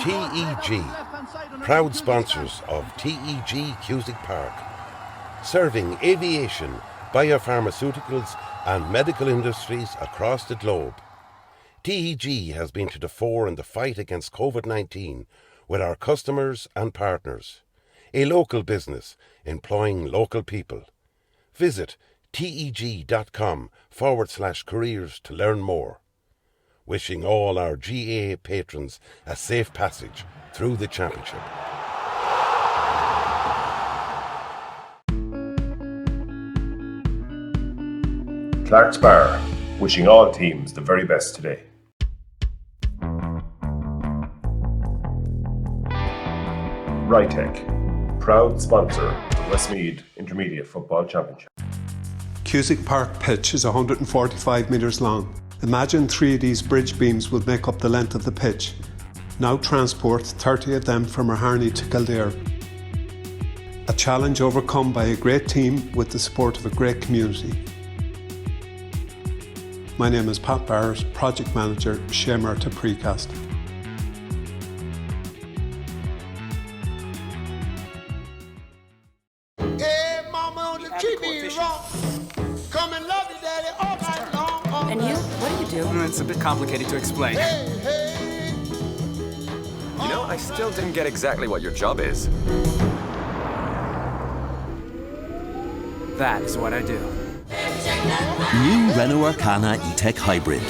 TEG, proud sponsors of TEG Cusick Park, serving aviation, biopharmaceuticals and medical industries across the globe. TEG has been to the fore in the fight against COVID-19 with our customers and partners. A local business employing local people. Visit teg.com/careers to learn more. Wishing all our GAA patrons a safe passage through the championship. Clark's Bar, wishing all teams the very best today. Rytec, proud sponsor of the Westmeath Intermediate Football Championship. Cusick Park pitch is 145 metres long. Imagine 3 of these bridge beams would make up the length of the pitch. Now transport 30 of them from Harney to Kildare. A challenge overcome by a great team with the support of a great community. My name is Pat Barrett, Project Manager, Shamer to Precast. Hey, mama on the TV wrong. Come and love you, daddy, all night long. And you? What do you do? It's a bit complicated to explain. Hey, hey. You know, I still didn't get exactly what your job is. That is what I do. New Renault Arcana E-Tech Hybrid.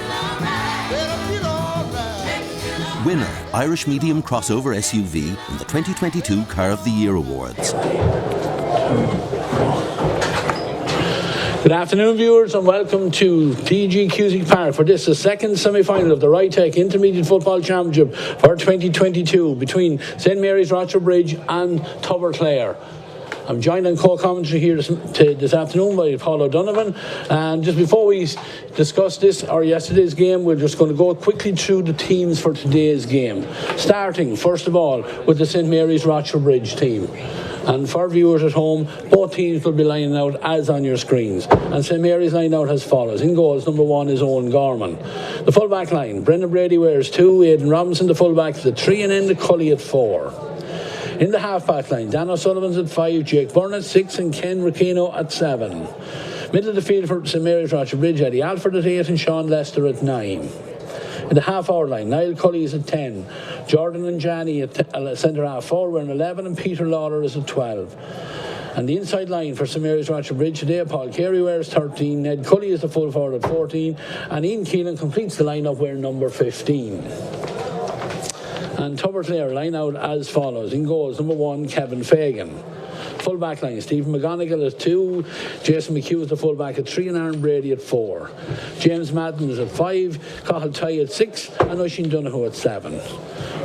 Winner, Irish Medium Crossover SUV in the 2022 Car of the Year Awards. Good afternoon, viewers, and welcome to TG Cusick Park for this, the second semi-final of the Rytec Intermediate Football Championship for 2022 between St Mary's Rochfortbridge and Tubberclair. I'm joined on co-commentary here this afternoon by Paul O'Donovan, and just before we discuss this or yesterday's game, we're just going to go quickly through the teams for today's game, starting first of all with the St Mary's Rochfortbridge team. And for viewers at home, both teams will be lining out as on your screens. And St Mary's line out as follows. In goals, number 1 is Owen Gorman. The full-back line, Brendan Brady wears 2, Aidan Robinson the full-back, the 3, and Enda Cully at 4. In the half-back line, Dan O'Sullivan's at 5, Jake Byrne at 6, and Ken Ricino at 7. Middle of the field for St Mary's Rochfortbridge, Eddie Alford at 8, and Sean Lester at 9. In the half-hour line, Niall Cully is at 10, Jordan and Jani at centre-half forward in 11, and Peter Lawler is at 12. And the inside line for St Mary's Rochfortbridge today, Paul Carey wears 13, Ned Cully is the full forward at 14, and Ian Keelan completes the line-up wearing number 15. And Tubberclair line out as follows. In goals, number 1, Kevin Fagan. Full back line, Stephen McGonigal at 2, Jason McHugh is the full back at 3, and Aaron Brady at 4. James Madden is at 5, Cathal Ty at 6, and Oisin Donoghue at 7.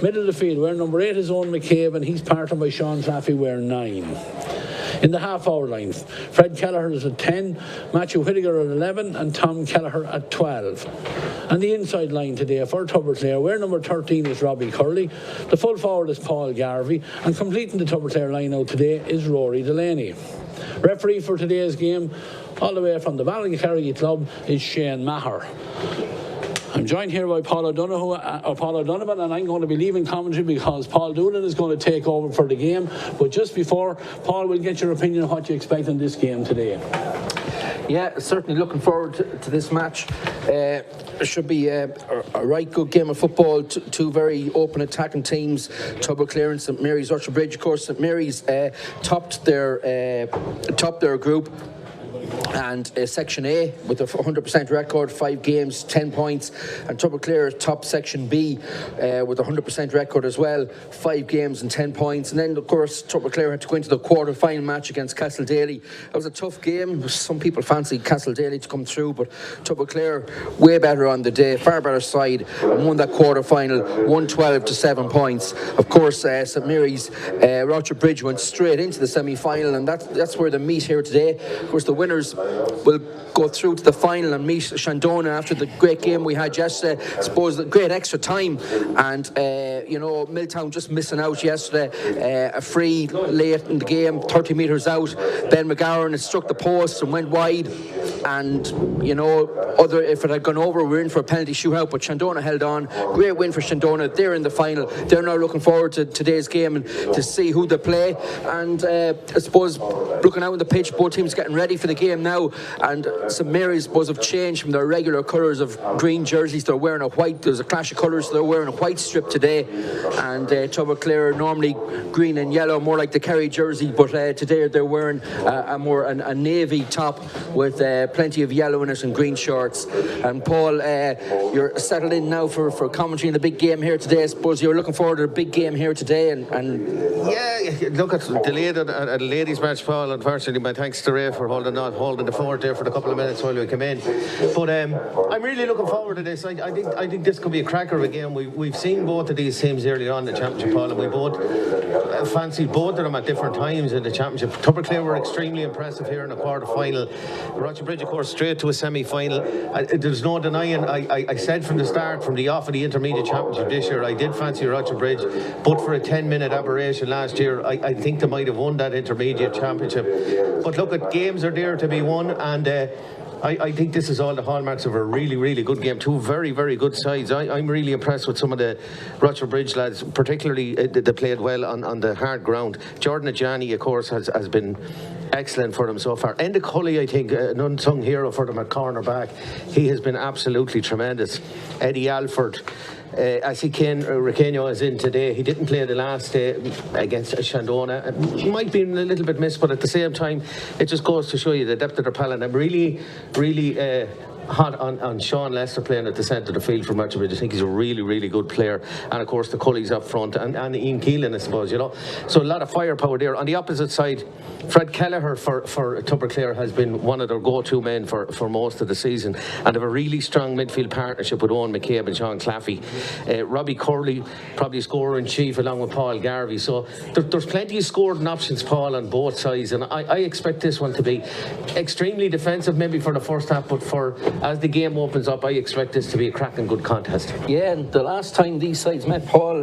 Middle of the field, where number 8 is Owen McCabe, and he's partnered by Sean Claffey, wearing 9. In the half-hour line, Fred Kelleher is at 10, Matthew Whittaker at 11, and Tom Kelleher at 12. And the inside line today for Tubberclair, where number 13 is Robbie Curley, the full forward is Paul Garvey, and completing the Tubberclair line out today is Rory Delaney. Referee for today's game, all the way from the Ballincarry Club, is Shane Maher. I'm joined here by Paul O'Donovan, and I'm going to be leaving commentary because Paul Doolan is going to take over for the game. But just before, Paul, we'll get your opinion on what you expect in this game today. Yeah, certainly looking forward to this match. It should be a right good game of football. Two very open attacking teams, Tubberclair and St Mary's Rochfortbridge. Of course, St Mary's topped their group. And Section A with a 100% record, 5 games, 10 points. And Tubberclair top Section B with a 100% record as well, 5 games and 10 points. And then, of course, Tubberclair had to go into the quarter-final match against Castledaly. It was a tough game. Some people fancied Castledaly to come through, but Tubberclair way better on the day, far better side, and won that quarter-final, 112 to 7 points. Of course, St Mary's Rochfortbridge went straight into the semi-final, and that's where they meet here today. Of course, the winners will go through to the final and meet Shandona after the great game we had yesterday. I suppose the great extra time, and Milltown just missing out yesterday. A free late in the game, 30 metres out. Ben McGowan had struck the post and went wide. and you know, if it had gone over, we're in for a penalty shootout, but Shandona held on. Great win for Shandona. They're in the final. They're now looking forward to today's game and to see who they play. And I suppose looking out on the pitch, both teams getting ready for the game now. And St Mary's have changed from their regular colours of green jerseys. They're wearing a white. There's a clash of colours, so they're wearing a white strip today. And Tubberclair normally green and yellow, more like the Kerry jersey, but today they're wearing a navy top with plenty of yellow in it and green shorts. And Paul, you're settled in now for commentary in the big game here today. I suppose you're looking forward to the big game here today. And yeah, look, it's delayed at a ladies' match, Paul. Unfortunately, my thanks to Ray for holding the fort there for a couple of minutes while we came in. But I'm really looking forward to this. I think this could be a cracker of a game. We've seen both of these teams earlier on in the championship, Paul, and we both fancied both of them at different times in the championship. Tubberclair were extremely impressive here in the quarter final. Rochfortbridge, of course, straight to a semi-final. There's no denying. I said from the start, from the off of the intermediate championship this year, I did fancy Rochfortbridge, but for a 10-minute aberration last year, I think they might have won that intermediate championship. But look, games are there to be won, and I think this is all the hallmarks of a really, really good game. Two very, very good sides. I'm really impressed with some of the Rochfortbridge lads, particularly they played well on the hard ground. Jordan Ajani, of course, has been excellent for them so far. Enda Cully, I think, an unsung hero for them at cornerback. He has been absolutely tremendous. Eddie Alford, I see Requeno is in today. He didn't play the last day against Shandona. He might be a little bit missed, but at the same time, it just goes to show you the depth of their talent. I'm really hot on Sean Lester playing at the centre of the field for Rochfortbridge. I think he's a really, really good player. And of course the Cullies up front and Ian Keelan, I suppose, you know. So a lot of firepower there. On the opposite side, Fred Kelleher for Tubberclair has been one of their go-to men for most of the season, and they have a really strong midfield partnership with Owen McCabe and Sean Claffey. Robbie Curley, probably scorer in chief along with Paul Garvey. So there's plenty of scoring options, Paul, on both sides, and I expect this one to be extremely defensive maybe for the first half, but as the game opens up, I expect this to be a cracking good contest. Yeah, and the last time these sides met, Paul,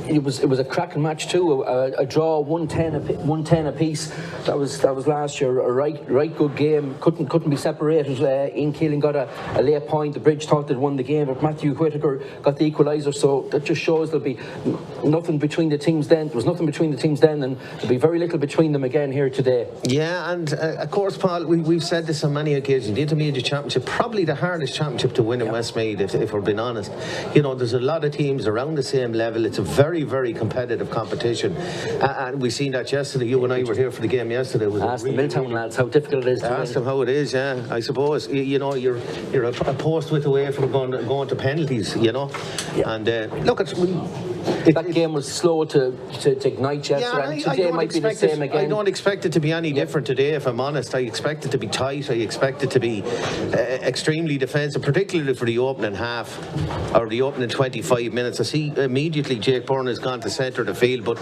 it was a cracking match too. A draw, 1-10 apiece. That was last year. A right good game. Couldn't be separated. Ian Keelan got a late point. The Bridge thought they'd won the game, but Matthew Whittaker got the equaliser. So that just shows there'll be nothing between the teams then. There was nothing between the teams then, and there'll be very little between them again here today. Yeah, and of course, Paul, we've said this on many occasions. The Intermediate Championship, probably the hardest championship to win in Westmeath, if we're being honest. You know, there's a lot of teams around the same level. It's a very, very competitive competition, and we seen that yesterday. You and I were here for the game yesterday. Ask the Milltown lads how difficult it is to ask them how it is. Yeah, I suppose you know you're a post width away from going to penalties. You know, and look, that game was slow to ignite yesterday, and today might be the same again. I don't expect it to be any different today, if I'm honest. I expect it to be tight. I expect it to be extremely defensive, particularly for the opening half or the opening 25 minutes. I see immediately Jake Byrne has gone to centre of the field, but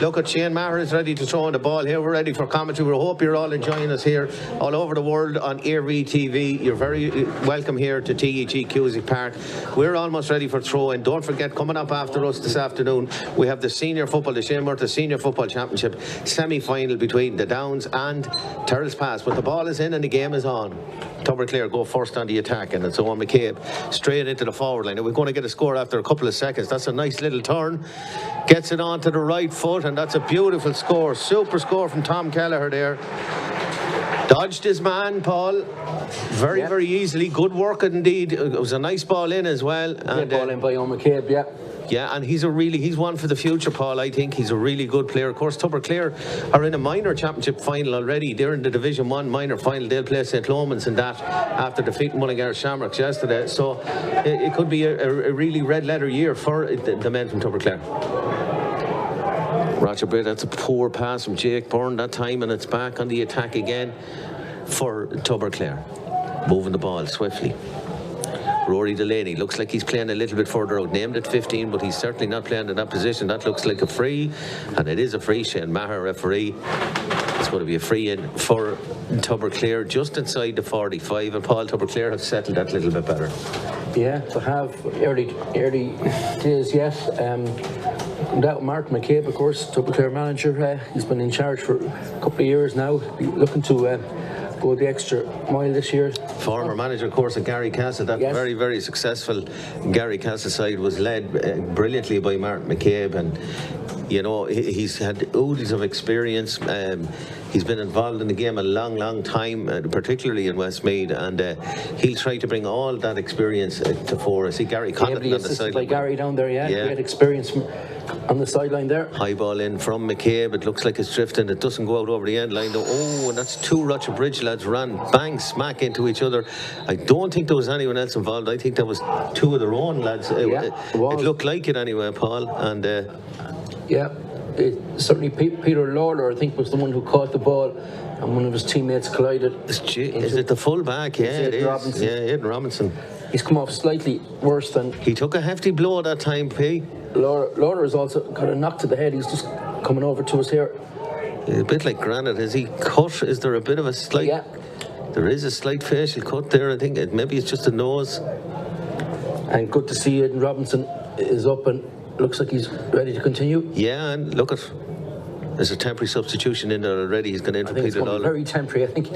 look at Shane Maher is ready to throw on the ball here. We're ready for commentary. We hope you're all enjoying us here all over the world on AirV TV. You're very welcome here to TEG Cusick Park. We're almost ready for throw in. Don't forget, coming up after us this afternoon, we have the Shane Murtagh Senior Football Championship semi-final between the Downs and Tyrrellspass. But the ball is in and the game is on. Tubberclair go first on the attack, and it's Owen McCabe straight into the forward line. And we're going to get a score after a couple of seconds. That's a nice little turn. Gets it onto the right foot, and that's a beautiful score. Super score from Tom Kelleher there. Dodged his man, Paul, very, very easily. Good work indeed. It was a nice ball in as well. And ball in by Owen McCabe, yeah. Yeah, and he's one for the future, Paul. I think he's a really good player. Of course, Tubberclair are in a minor championship final already. They're in the Division 1 minor final. They'll play St. Lomans in that after defeating Mullingar Shamrocks yesterday. So it could be a really red letter year for the men from Tubberclair. Rochfortbridge, that's a poor pass from Jake Byrne that time, and it's back on the attack again for Tubberclair. Moving the ball swiftly. Rory Delaney looks like he's playing a little bit further out, named at 15, but he's certainly not playing in that position. That looks like a free, and it is a free. Shane Maher, referee. It's going to be a free in for Tubberclair just inside the 45, and Paul, Tubberclair have settled that a little bit better. Yeah, to have early days yet. That Martin McCabe, of course, Tubberclair manager, he's been in charge for a couple of years now, looking to go the extra mile this year. Former manager, of course, of Gary Castle. That very, very successful Gary Castle side was led brilliantly by Martin McCabe, and you know, he's had oodles of experience. He's been involved in the game a long time, particularly in Westmeath, and he'll try to bring all that experience to fore. I see Gary Connaughton on the sideline. By Gary down there, great experience on the sideline there. High ball in from McCabe. It looks like it's drifting. It doesn't go out over the end line though. Oh, and that's two Rochfortbridge lads ran bang smack into each other. I don't think there was anyone else involved. I think that was two of their own lads. It looked like it anyway, Paul. And certainly Peter Lawler, I think, was the one who caught the ball, and one of his teammates collided. Is it the full back? Yeah, it is. Robinson. Yeah, Aidan Robinson. He's come off slightly worse than... He took a hefty blow that time, P. Lawler has also got a knock to the head. He's just coming over to us here. A bit like Granite. Is he cut? Is there a bit of a slight... Yeah. There is a slight facial cut there, I think. Maybe it's just a nose. And good to see Aidan Robinson is up and looks like he's ready to continue. Yeah, and look at... There's a temporary substitution in there already. He's going to enter Peter Lawler. Very temporary. I think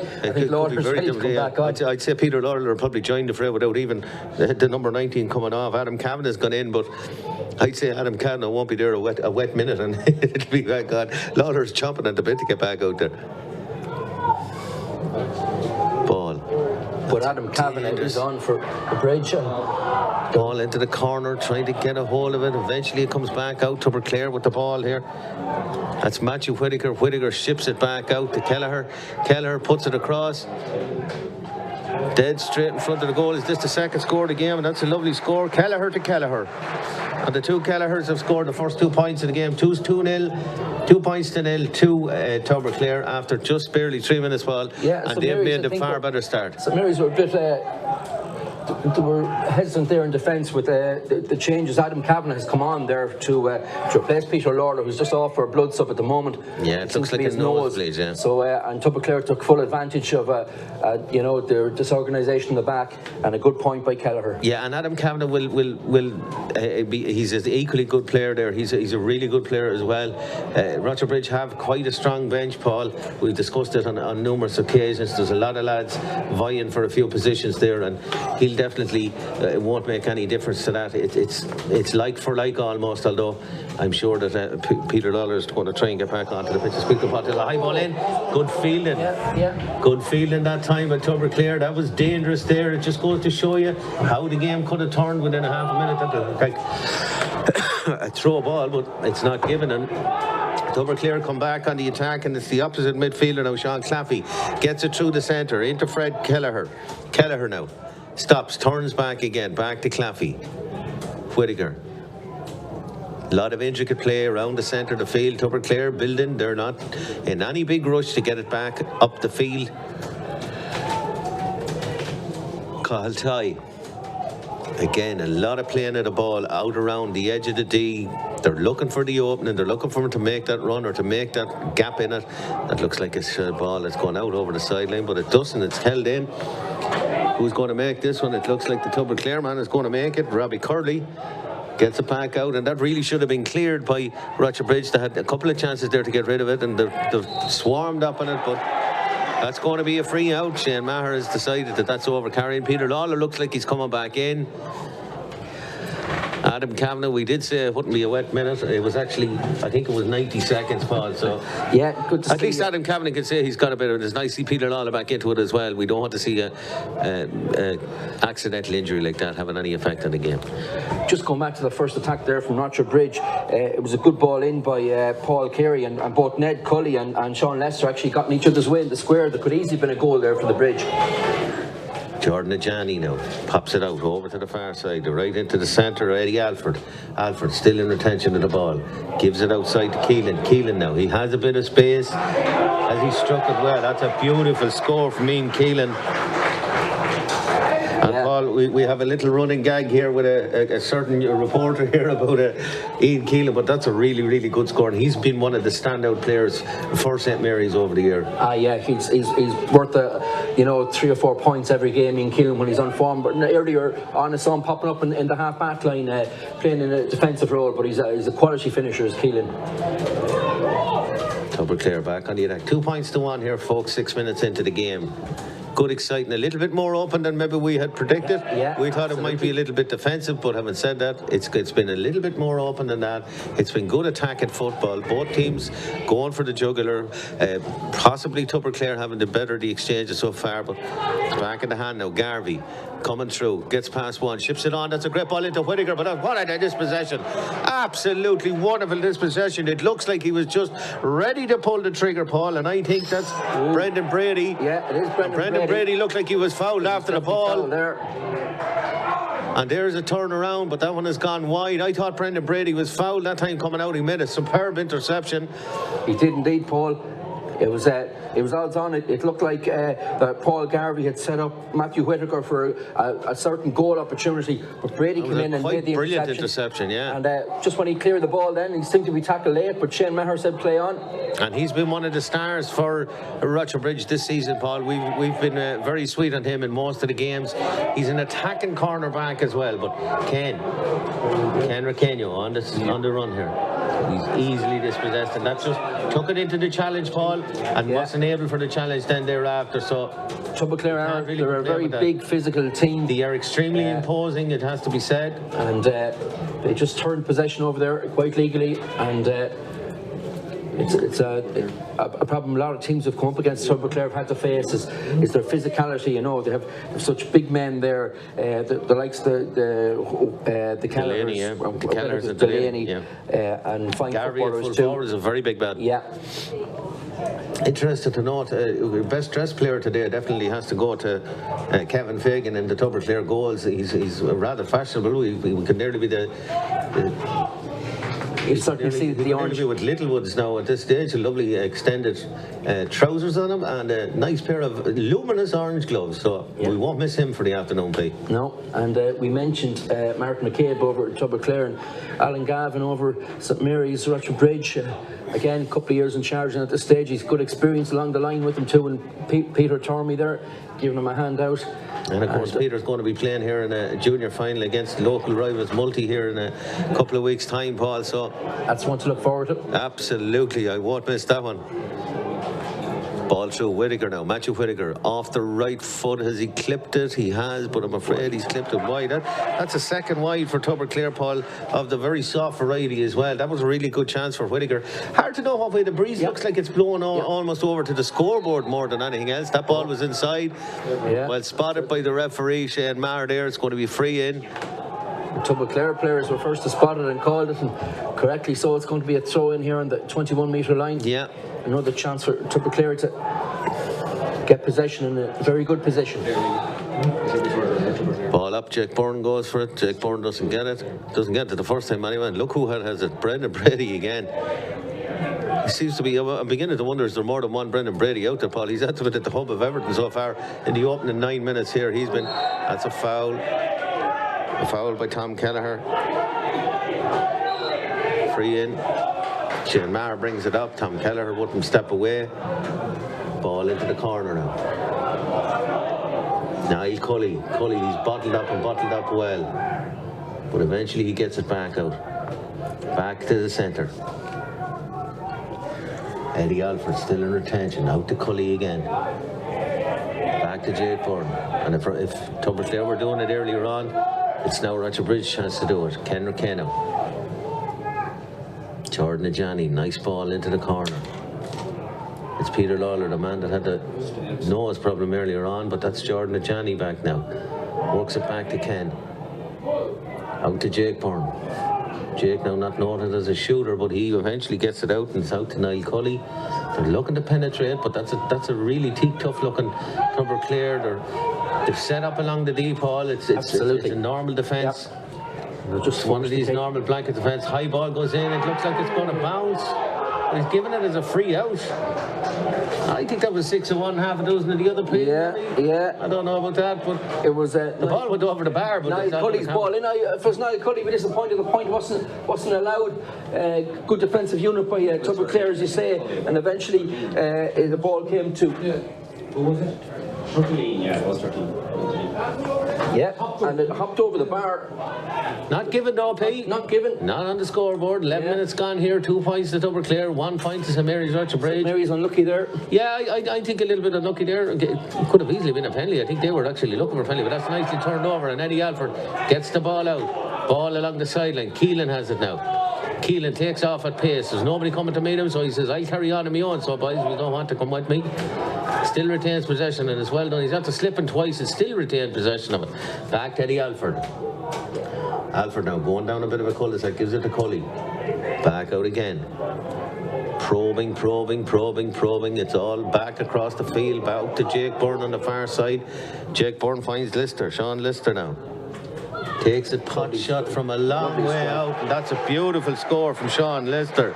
Lawler's ready to come back on. I'd say Peter Lawler will probably join the fray without even the number 19 coming off. Adam Kavanagh's gone in, but I'd say Adam Kavanagh won't be there a wet minute, and it'll be back on. Lawler's chomping at the bit to get back out there. Ball. But Adam Kavanagh is on for the bridge. Ball into the corner, trying to get a hold of it. Eventually it comes back out. Tubberclair with the ball here. That's Matthew Whittaker. Whittaker ships it back out to Kelleher. Kelleher puts it across. Dead straight in front of the goal. Is this the second score of the game? And that's a lovely score. Kelleher to Kelleher. And the two Kellehers have scored the first 2 points of the game. 2-0. 2 points to nil to Tubberclair after just barely 3 minutes, Paul. Yeah, and they've made a far better start. St Mary's were a bit... they were hesitant there in defence with the changes. Adam Kavanagh has come on there to replace Peter Lawler, who's just off for a blood sub at the moment. Yeah, it looks like his nose bleeds, yeah. So, and Tubberclair took full advantage of, their disorganisation in the back, and a good point by Kelleher. Yeah, and Adam Kavanagh he's an equally good player there. He's a really good player as well. Rochfortbridge have quite a strong bench, Paul. We've discussed it on numerous occasions. There's a lot of lads vying for a few positions there, and he'll definitely it won't make any difference to that. It's like for like almost, although I'm sure that Peter Lawler is going to try and get back onto the pitch as quick as possible. A high ball in, good fielding. Yeah. Good fielding that time by Tubberclair. That was dangerous there. It just goes to show you how the game could have turned within a half a minute. That like a throw ball, but it's not given. And Tubberclair come back on the attack, and it's the opposite midfielder now. Sean Claffey gets it through the centre into Fred Kelleher. Kelleher now stops, turns back again, back to Claffey. Whittaker. A lot of intricate play around the centre of the field. Tubberclair building. They're not in any big rush to get it back up the field. Cathal Ty. Again, a lot of playing of the ball out around the edge of the D. They're looking for the opening. They're looking for him to make that run or to make that gap in it. That looks like it's a ball that's gone out over the sideline, but it doesn't. It's held in. Who's going to make this one? It looks like the Tubberclair man is going to make it. Robbie Curley gets it back out, and that really should have been cleared by Rochfortbridge. They had a couple of chances there to get rid of it, and they've swarmed up on it, but that's going to be a free out. Shane Maher has decided that that's over carrying. Peter Lawler looks like he's coming back in. Adam Kavanagh, we did say it wouldn't be a wet minute. It was actually, I think it was 90 seconds, Paul. So yeah, good to see. At least Adam Kavanagh can say he's got a bit of it. It's nice to see Peter Lawler back into it as well. We don't want to see a accidental injury like that having any effect on the game. Just going back to the first attack there from Rochfortbridge, it was a good ball in by Paul Carey, and both Ned Cully and Sean Lester actually got in each other's way in the square. There could easily have been a goal there for the Bridge. Jordan Ajani now pops it out over to the far side, right into the centre. Eddie Alford still in retention of the ball, gives it outside to Keelan. Keelan now, he has a bit of space as he struck it well. That's a beautiful score from Ian Keelan. And Paul, we have a little running gag here with a certain reporter here about Ian Keelan, but that's a really, really good score, and he's been one of the standout players for St Mary's over the year. Yeah, he's worth 3 or 4 points every game, Ian Keelan, when he's on form. But earlier on, I saw him popping up in the half back line, playing in a defensive role, but he's a quality finisher, is Keelan. Tubberclair back on the attack. 2 points to 1 here, folks, 6 minutes into the game. Good, exciting, a little bit more open than maybe we had predicted. We thought it might be a little bit defensive, but having said that, it's been a little bit more open than that. It's been good attacking football. Both teams going for the jugular. Possibly Tubberclair having the better the exchanges so far, but it's back in the hand now. Garvey coming through, gets past one, ships it on. That's a great ball into Whittaker, but what a dispossession. Absolutely wonderful dispossession. It looks like he was just ready to pull the trigger, Paul, and I think that's Brendan Brady. Yeah, it is Brendan Brady looked like he was fouled after the ball. There. And there's a turnaround, but that one has gone wide. I thought Brendan Brady was fouled that time coming out. He made a superb interception. He did indeed, Paul. It was odds on. It looked like that Paul Garvey had set up Matthew Whittaker for a certain goal opportunity, but Brady came in and made the brilliant interception, yeah. And just when he cleared the ball, then he seemed to be tackled late, but Shane Maher said play on. And he's been one of the stars for Rochfortbridge this season, Paul. We've been very sweet on him in most of the games. He's an attacking cornerback as well, but Ken Requeno on the run here. He's easily dispossessed, and that just took it into the challenge, Paul, and wasn't able for the challenge then thereafter. So Tubberclair are they're a very big physical team. They are extremely imposing, it has to be said. And they just turned possession over there quite legally, and it's a problem a lot of teams have come up against Tubberclair have had to face is their physicality. You know, they have such big men there, the likes the Kelleher's, the Delaney, and fine footballers too. Is a very big man. Yeah. Interesting to note, best dressed player today definitely has to go to Kevin Fagan in the Tubberclair goals. He's rather fashionable. He could nearly be the you certainly see the orange with Littlewoods now at this stage. A lovely extended trousers on him and a nice pair of luminous orange gloves. So we won't miss him for the afternoon tea. No, and we mentioned Mark McCabe over at Tubberclair and Alan Gavin over St Mary's Rochfortbridge. Again, a couple of years in charge, and at this stage he's good experience along the line with him too. And Peter Tormey there giving him a hand out. And of course, Peter's going to be playing here in a junior final against local rivals Multi here in a couple of weeks' time, Paul. So that's one to look forward to. Absolutely, I won't miss that one. Ball through Whittaker now. Matthew Whittaker off the right foot. Has he clipped it? He has, but I'm afraid he's clipped it wide. That's a second wide for Tubberclair, Paul, of the very soft variety as well. That was a really good chance for Whittaker. Hard to know what way the breeze looks like. It's blowing almost over to the scoreboard more than anything else. That ball was inside. Well spotted by the referee, Shane Maher there. It's going to be free in. The Tubberclair players were first to spot it and called it, and correctly so. It's going to be a throw in here on the 21-metre line. Yeah. Another chance for Tubberclair to get possession in a very good position. Ball up, Jake Byrne goes for it. Jake Byrne doesn't get it. Doesn't get it the first time anyway. Look who has it. Brendan Brady again. He seems to be, I'm beginning to wonder, is there more than one Brendan Brady out there, Paul? He's at the hub of Everton so far in the opening 9 minutes here. That's a foul. A foul by Tom Kelleher. Free in. Shane Maher brings it up. Tom Kelleher wouldn't step away. Ball into the corner now. Niall Cully. He's bottled up well. But eventually he gets it back out. Back to the centre. Eddie Alford still in retention. Out to Cully again. Back to Jake Byrne. And if Tubberclair were doing it earlier on, it's now Rochfortbridge chance to do it. Ken Requeno. Jordan Ajani, nice ball into the corner. It's Peter Lawler, the man that had the nose problem earlier on, but that's Jordan Ajani back now. Works it back to Ken. Out to Jake Byrne. Jake now not noted as a shooter, but he eventually gets it out, and it's out to Niall Cully. They're looking to penetrate, but that's a really tough looking Tubberclair. They've set up along the deep hall. It's a normal defence. Yep. Just one of these normal blanket defence. High ball goes in. It looks like it's going to bounce. He's given it as a free out. I think that was 6 of one, half a dozen of the other people. Yeah. I don't know about that, but it was the ball went over the bar. But Niall Cully's ball. If it was Niall Cully, be disappointed. The point wasn't allowed. Good defensive unit by Tubberclair, as you say, and eventually the ball came to. Who was it? Yeah, it was 13. Yeah, and it hopped over the bar. Not given though, Pete. Not given. Not on the scoreboard. 11 minutes gone here. 2 points to Tubberclair. 1 point to St Mary's Rochfortbridge. Mary's unlucky there. Yeah, I think a little bit unlucky there. It could have easily been a penalty. I think they were actually looking for a penalty, but that's nicely turned over. And Eddie Alford gets the ball out. Ball along the sideline. Keelan has it now. Keelan takes off at pace. There's nobody coming to meet him, so he says, I'll carry on my own. So, boys, we don't want to come with me. Still retains possession, and it's well done. He's after slipping twice and still retained possession of it. Back to Eddie Alford. Alford now going down a bit of a cul-de-sac, gives it to Cully. Back out again. Probing. It's all back across the field. Back to Jake Byrne on the far side. Jake Byrne finds Lister. Sean Lister now. Takes a pot shot from a long way out. And that's a beautiful score from Sean Lister.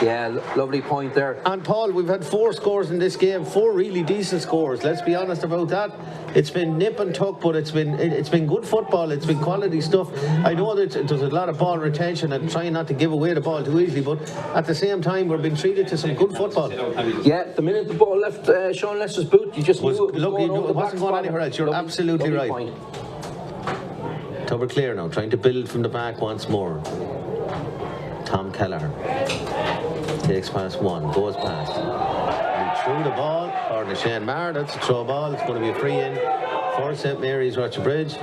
Yeah, lovely point there. And Paul, we've had 4 scores in this game, 4 really decent scores. Let's be honest about that. It's been nip and tuck, but it's been good football. It's been quality stuff. I know that there's a lot of ball retention and trying not to give away the ball too easily, but at the same time, we're being treated to some good football. Yeah, the minute the ball left Sean Lester's boot, you just knew it wasn't going anywhere else. You're absolutely right. Point. Tubberclair now, trying to build from the back once more. Tom Kelleher takes past one, goes past. He threw the ball, or to Shane Maher, that's a throw ball. It's going to be a free in for St Mary's Rochfortbridge.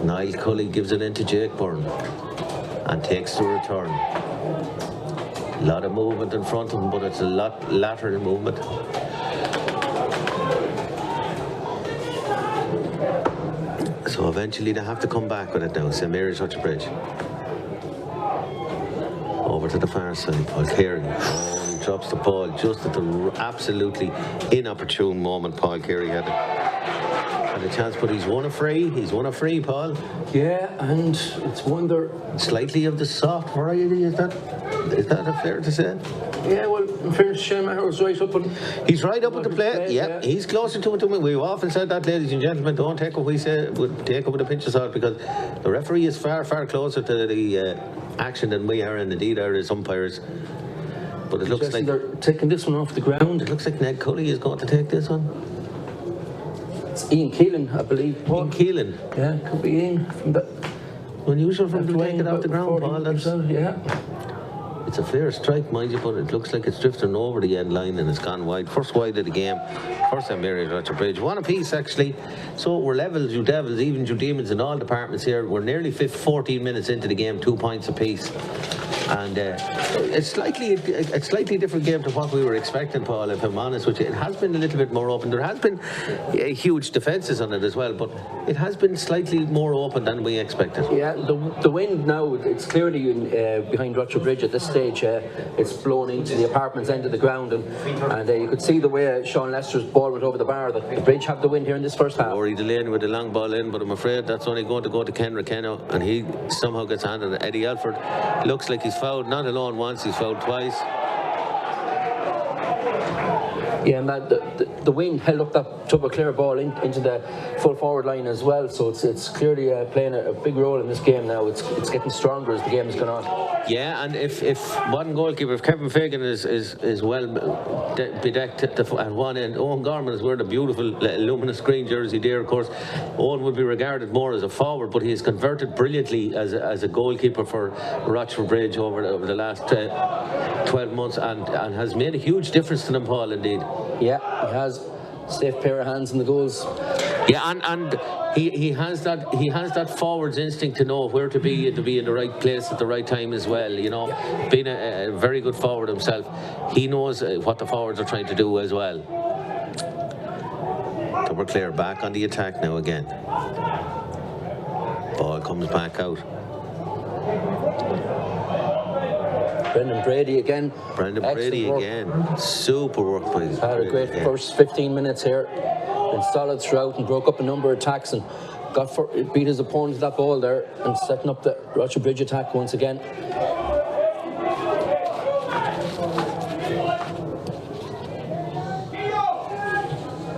Niall Cully gives it in to Jake Byrne and takes the return. A lot of movement in front of him, but it's a lot lateral movement. So eventually they have to come back with it now. St Mary's Rochfortbridge. Over to the far side. Paul Carey. Oh, he drops the ball just at the absolutely inopportune moment. Paul Carey had a chance, but he's won a free. He's won a free, Paul. Yeah, and it's wonder. Slightly of the soft variety, is that fair to say? Yeah, well, in fairness, Shane Maher was right up on. He's right up at the plate. Yeah, he's closer to it than we've often said that, ladies and gentlemen. Don't take what we say, take it with a pinch of salt, because the referee is far closer to the action than we are, and indeed are as umpires. But it looks like they're taking this one off the ground. It looks like Ned Cully is going to take this one. It's Ian Keelan, I believe. Paul. Ian Keelan. Yeah, could be Ian from the. Unusual for him to take it off the ground, Paul. Yeah. It's a fair strike, mind you, but it looks like it's drifting over the end line and it's gone wide. First wide of the game for St Mary's Rochfortbridge. One apiece, actually. So we're levels, you devils, even you demons in all departments here. We're nearly 14 minutes into the game, 2 points apiece. And it's slightly different game to what we were expecting, Paul, if I'm honest with you. It has been a little bit more open. There has been huge defences on it as well, but it has been slightly more open than we expected. Yeah, the wind now, it's clearly behind Rochfortbridge at this stage. It's blown into the apartments end of the ground, and you could see the way Sean Lester's ball went over the bar, that the Bridge have the wind here in this first half. Rory Delaney with the long ball in, but I'm afraid that's only going to go to Ken Rakenna, and he somehow gets handed to Eddie Alford. Looks like he's fouled, not alone once, he's fouled twice. Yeah, and the wind held up that Tubberclair ball into the full forward line as well, so it's clearly playing a big role in this game now. It's getting stronger as the game has gone on. Yeah, and if one goalkeeper, if Kevin Fagan is well bedecked at one end, Owen Gorman is wearing a beautiful luminous green jersey there, of course. Owen would be regarded more as a forward, but he has converted brilliantly as a goalkeeper for Rochfortbridge over the last 12 months and has made a huge difference to them, Paul, indeed. Yeah, he has. Safe pair of hands in the goals. Yeah, and he has that forwards instinct to know where to be and to be in the right place at the right time as well. You know, being a very good forward himself, he knows what the forwards are trying to do as well. Tubberclair back on the attack now again. Ball comes back out. Brendan Brady again. Brendan Brady again. Super work by his. Had a great first 15 minutes here. Been solid throughout and broke up a number of attacks and beat his opponent to that ball there and setting up the Rochfortbridge attack once again.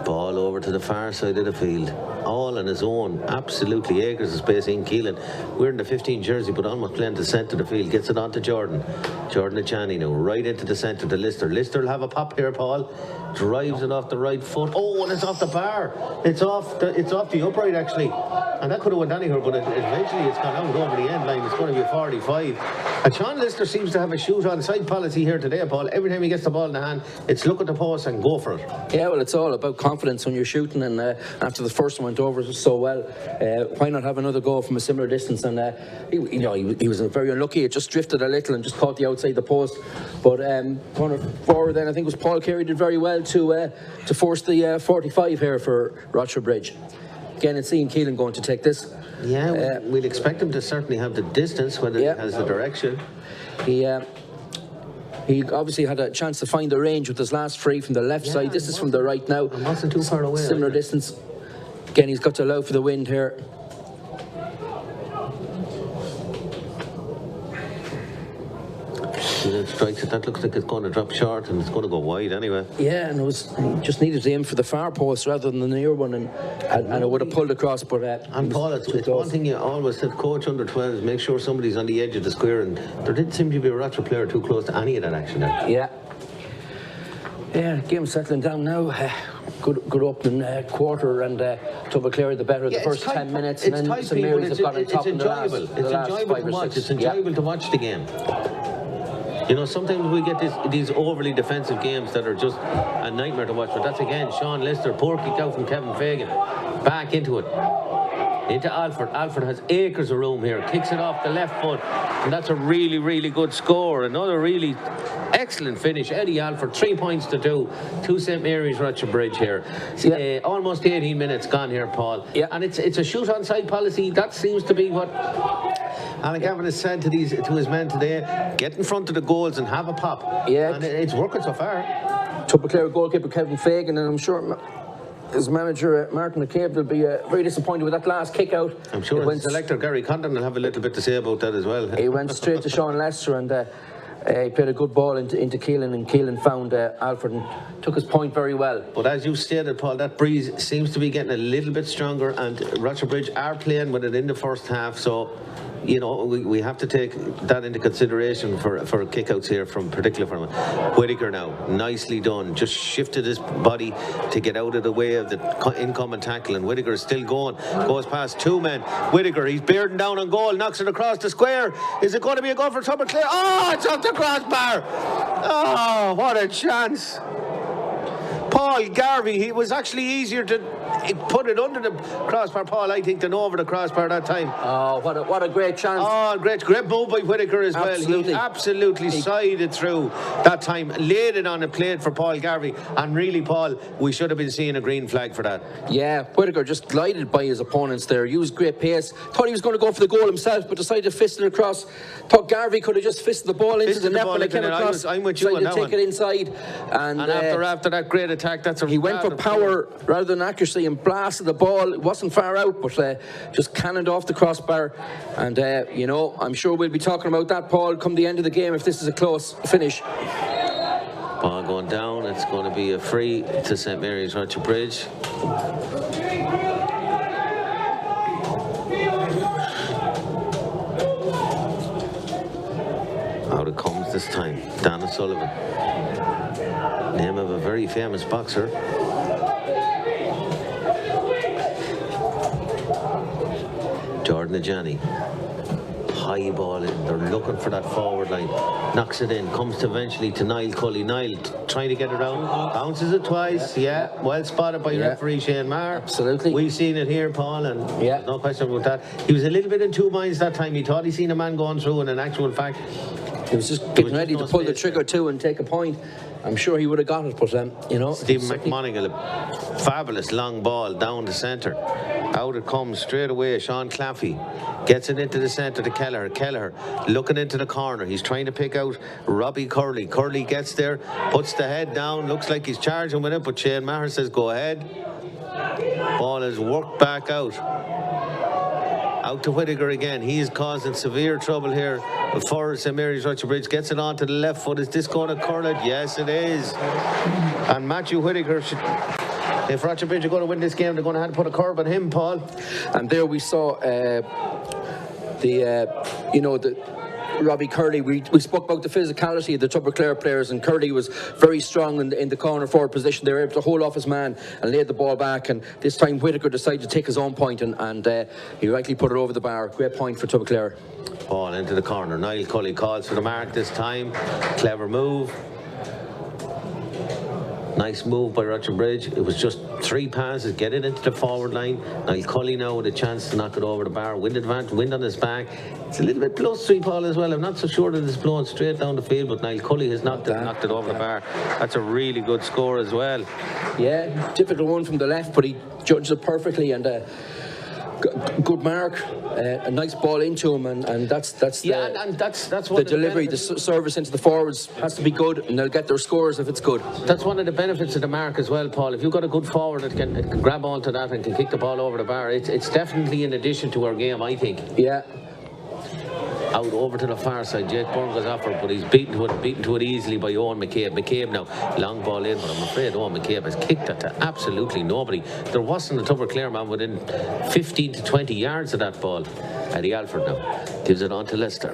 Ball over to to the far side of the field, all on his own, absolutely acres of space in Keelan. We're in the 15 jersey, but almost playing to the centre of the field. Gets it on to Jordan. Jordan Ajani now, right into the centre to Lister. Lister will have a pop here, Paul. Drives it off the right foot. Oh, and it's off the bar. It's off the upright, actually. And that could have went anywhere, but eventually it's gone out over the end line. It's going to be a 45. And Sean Lister seems to have a shoot on side policy here today, Paul. Every time he gets the ball in the hand, it's look at the post and go for it. Yeah, well, it's all about confidence when you're shooting, and after the first one went over so well, why not have another go from a similar distance? And he was very unlucky. It just drifted a little and just caught the outside the post. But going forward, then I think it was Paul Carey did very well to force the 45 here for Rochfortbridge. Again, it's Ian Keelan going to take this. Yeah, we'd expect him to certainly have the distance when it has the direction. He obviously had a chance to find the range with his last free from the left side. This is from the right now. It wasn't too far away. Similar distance. Again, he's got to allow for the wind here. Strikes it. That looks like it's going to drop short and it's going to go wide anyway. Yeah, and he just needed to aim for the far post rather than the near one, and it would have pulled across. But and Paul, it's one thing you always said, coach under 12s, make sure somebody's on the edge of the square, and there didn't seem to be a Rochfort player too close to any of that action there. Yeah, game settling down now. Good opening quarter, and Tubberclair the better the first 10 minutes, and then St Mary's have got on top in the last 5 or 6. It's enjoyable to watch the game. You know, sometimes we get these overly defensive games that are just a nightmare to watch. But that's again Sean Lister, poor kick out from Kevin Fagan, back into it, into Alford. Alford has acres of room here, kicks it off the left foot, and that's a really, really good score. Another really excellent finish. Eddie Alford, 3 points to 2 St Mary's Rochfortbridge here. Almost 18 minutes gone here, Paul. And it's a shoot on side policy. That seems to be what Alan Gavin has said to his men today. Get in front of the goals and have a pop. And it's working so far. Tubberclair goalkeeper Kevin Fagan, and I'm sure his manager Martin McCabe will be very disappointed with that last kick out. I'm sure his selector Gary Condon will have a little bit to say about that as well. He went straight to Sean Lester, and he played a good ball into Keelan, and Keelan found Alfred and took his point very well. But as you stated, Paul, that breeze seems to be getting a little bit stronger, and Rochfortbridge are playing with it in the first half, so you know, we have to take that into consideration for kickouts here, particularly from Whittaker now. Nicely done. Just shifted his body to get out of the way of the incoming tackle, and Whittaker is still going. Goes past 2 men. Whittaker, he's bearing down on goal, knocks it across the square. Is it going to be a goal for Tubberclair? Oh, it's off the crossbar. Oh, what a chance. Paul Garvey, it was actually easier to put it under the crossbar, Paul, I think, than over the crossbar that time. Oh, what a great chance. Oh, great move by Whittaker as well. He absolutely sided through that time, laid it on and played for Paul Garvey. And really, Paul, we should have been seeing a green flag for that. Yeah, Whittaker just glided by his opponents there, used great pace. Thought he was going to go for the goal himself, but decided to fist it across. Thought Garvey could have just fisted the ball into the net when it came across. I'm with you on that one. Take it inside. And after that great attack, he went for power rather than accuracy and blasted the ball. It wasn't far out, but just cannoned off the crossbar. And you know, I'm sure we'll be talking about that, Paul, come the end of the game if this is a close finish. Ball going down. It's going to be a free to St Mary's Rochfortbridge. Out it comes this time. Dan O'Sullivan, name of a very famous boxer. Jordan Ajani, high ball in, they're looking for that forward line, knocks it in, comes eventually to Niall Cully. Niall trying to get around, bounces it twice, well spotted by referee Shane Maher. Absolutely. We've seen it here, Paul, and no question about that. He was a little bit in 2 minds that time. He thought he seen a man going through, and in actual fact, he was just getting ready to pull the trigger too and take a point. I'm sure he would have got it, but you know. Stephen McMonigal, a fabulous long ball down the centre. Out it comes straight away. Sean Claffey gets it into the centre to Kelleher. Kelleher looking into the corner. He's trying to pick out Robbie Curley. Curley gets there, puts the head down. Looks like he's charging with it, but Shane Maher says go ahead. Ball is worked back out. Out to Whittaker again. He is causing severe trouble here for St Mary's Rochfortbridge. Gets it onto the left foot. Is this going to curl it? Yes, it is. And Matthew Whittaker If Rochfortbridge are going to win this game, they're going to have to put a curb on him, Paul. And there we saw Robbie Curley. We spoke about the physicality of the Tubberclair players, and Curley was very strong in the corner forward position. They were able to hold off his man and laid the ball back, and this time Whittaker decided to take his own point, and he rightly put it over the bar. Great point for Tubberclair. Ball into the corner. Niall Cully calls for the mark this time. Clever move. Nice move by Rochfortbridge. It was just 3 passes, get it into the forward line. Niall Cully now with a chance to knock it over the bar. Wind advantage, wind on his back. It's a little bit blustery, Paul, as well. I'm not so sure that it's blowing straight down the field, but Niall Cully has knocked it over the bar. That's a really good score as well. Yeah, difficult one from the left, but he judged it perfectly, and good mark, a nice ball into him, and that's the delivery, the service into the forwards has to be good, and they'll get their scores if it's good. That's one of the benefits of the mark as well, Paul. If you've got a good forward that can grab onto that and can kick the ball over the bar, it's definitely an addition to our game, I think. Yeah. Out over to the far side, Jake Byrne goes after it, but he's beaten to it easily by Owen McCabe. McCabe now, long ball in, but I'm afraid Owen McCabe has kicked it to absolutely nobody. There wasn't a Tubberclair man within 15 to 20 yards of that ball. Eddie Alford now gives it on to Leicester.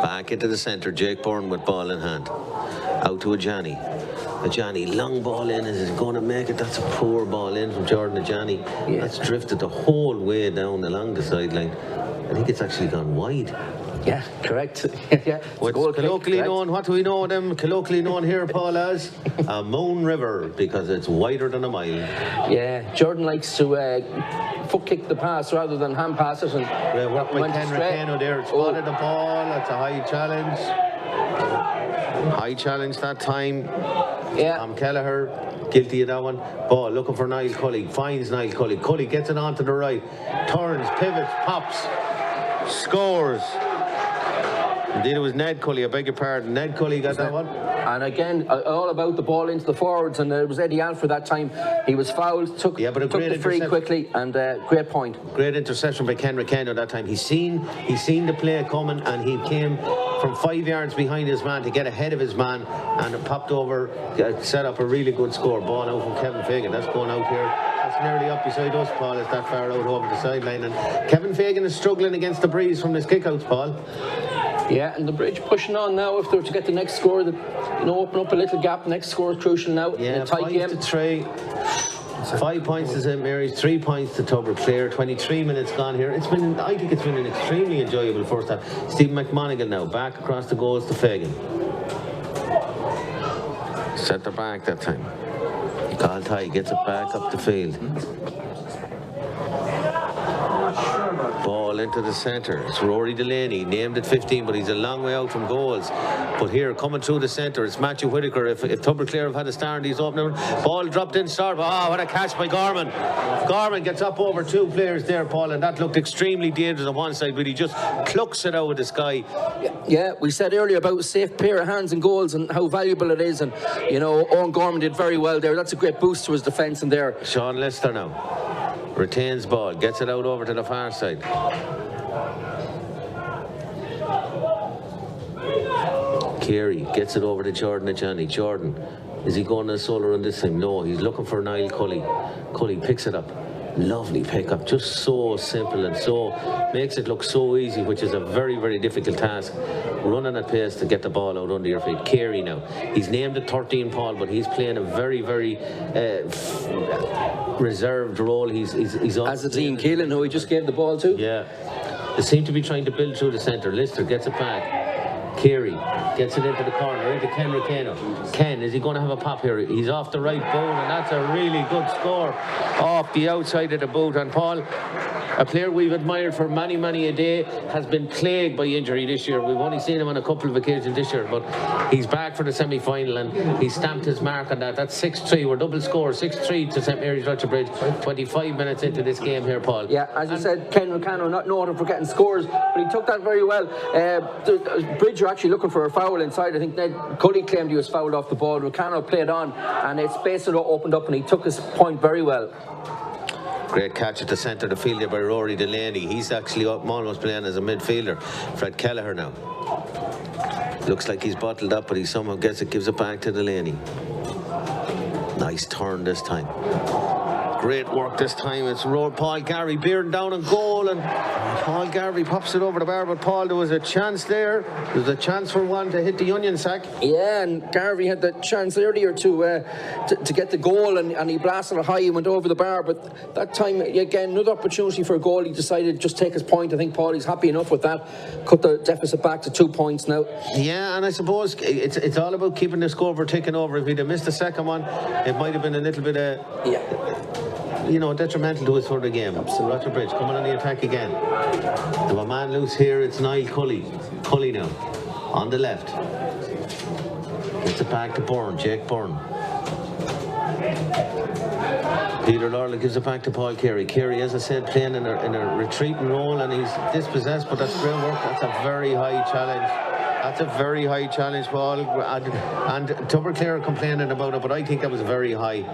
Back into the centre, Jake Byrne with ball in hand. Out to Ajani. Ajani, long ball in, is going to make it? That's a poor ball in from Jordan Ajani. Yeah. That's drifted the whole way down along the sideline. I think it's actually gone wide. Yeah, correct. Yeah, what's colloquially known, what do we know them colloquially known here, Paul, as a Moon River, because it's wider than a mile. Yeah, Jordan likes to foot kick the pass rather than hand pass it, and work by Ken Ricano there. Spotted the ball. That's a high challenge. High challenge that time. Yeah. Tom Kelleher, guilty of that one. Ball looking for Niall Cully. Finds Niall Cully. Cully gets it onto the right. Turns, pivots, pops, scores. Indeed, it was Ned Cully. I beg your pardon. Ned Cully got that one. And again, all about the ball into the forwards, and it was Eddie Alford that time. He was fouled, took the free quickly, and great point. Great interception by Ken Ricano that time. He's seen the play coming, and he came from 5 yards behind his man to get ahead of his man, and it popped over, set up a really good score. Ball out from Kevin Fagan. That's going out here. That's nearly up beside us, Paul. It's that far out over the sideline, and Kevin Fagan is struggling against the breeze from his kickouts, Paul. Yeah, and the Bridge pushing on now. If they were to get the next score, open up a little gap. Next score is crucial now. Yeah, 5-3. 5 points to St Mary's, 3 points to Tubberclair. 23 minutes gone here. I think it's been an extremely enjoyable first half. Stephen McMonigal now back across the goals to Fagan. Centre back that time. Carl Ty gets it back up the field. Ball into the centre. It's Rory Delaney, named at 15, but he's a long way out from goals. But here, coming through the centre, it's Matthew Whittaker. If Tubberclair have had a start, he's opening. Ball dropped in start. Oh, what a catch by Gorman. Gorman gets up over 2 players there, Paul, and that looked extremely dangerous on one side, but he just plucks it out of the sky. Yeah, we said earlier about a safe pair of hands and goals and how valuable it is, and Owen Gorman did very well there. That's a great boost to his defence in there. Sean Lester now retains ball, gets it out over to the far side. Carey gets it over to Jordan Ajani. Jordan, is he going to a solo on this time? No, he's looking for Niall Cully. Cully picks it up. Lovely pickup, just so simple and so makes it look so easy, which is a very, very difficult task. Running at pace to get the ball out under your feet. Carey now, he's named at 13, Paul, but he's playing a very, very reserved role. He's on as a Dean Keelan, who he just gave the ball to. Yeah, they seem to be trying to build through the centre. Lister gets it back. Carey gets it into the corner, into Ken Ricano. Ken, is he going to have a pop here? He's off the right boot, and that's a really good score off the outside of the boot. And Paul, a player we've admired for many, many a day, has been plagued by injury this year. We've only seen him on a couple of occasions this year, but he's back for the semi-final, and he stamped his mark on that. That's 6-3. We're double score, 6-3 to St Mary's Rochfortbridge. 25 minutes into this game here, Paul. Yeah, as you said, Ken Ricano not known for getting scores, but he took that very well. Bridge are actually looking for a foul inside. I think Ned Cully claimed he was fouled off the ball. Ricano played on, and its space opened up, and he took his point very well. Great catch at the centre of the field there by Rory Delaney. He's actually almost playing as a midfielder. Fred Kelleher now. Looks like he's bottled up, but he somehow gives it back to Delaney. Nice turn this time. Great work this time. It's Paul Garvey bearing down on goal, and Paul Garvey pops it over the bar. But Paul, there was a chance there. There was a chance for one to hit the onion sack. Yeah, and Garvey had the chance earlier to get the goal, and he blasted it high and went over the bar. But that time, again, another opportunity for a goal. He decided to just take his point. I think Paulie's happy enough with that. Cut the deficit back to 2 points now. Yeah, and I suppose it's all about keeping the scoreboard ticking over. If he'd have missed the second one, it might have been a little bit detrimental to us for the game. Rochfortbridge coming on the attack again. They have a man loose here. It's Niall Cully. Cully now on the left. Gets it back to Byrne. Jake Byrne. Peter Lorla gives it back to Paul Carey. Carey, as I said, playing in a retreating role, and he's dispossessed, but that's great work. That's a very high challenge. That's a very high challenge, Paul. And Tubberclair complaining about it, but I think that was very high.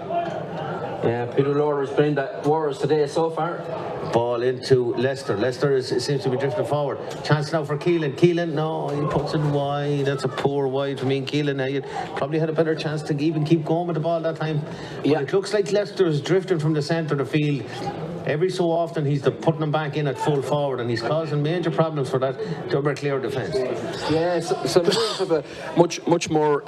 Yeah, Peter Lorla's playing that Warriors today so far. Ball into Leicester. Leicester seems to be drifting forward. Chance now for Keelan. Keelan, no, he puts it wide. That's a poor wide for me and Keelan. Now, you probably had a better chance to even keep going with the ball that time. Yeah. But it looks like Leicester is drifting from the centre of the field. Every so often he's putting them back in at full forward, and he's causing major problems for that Tubberclair defence. Yeah, so Maroons have a much more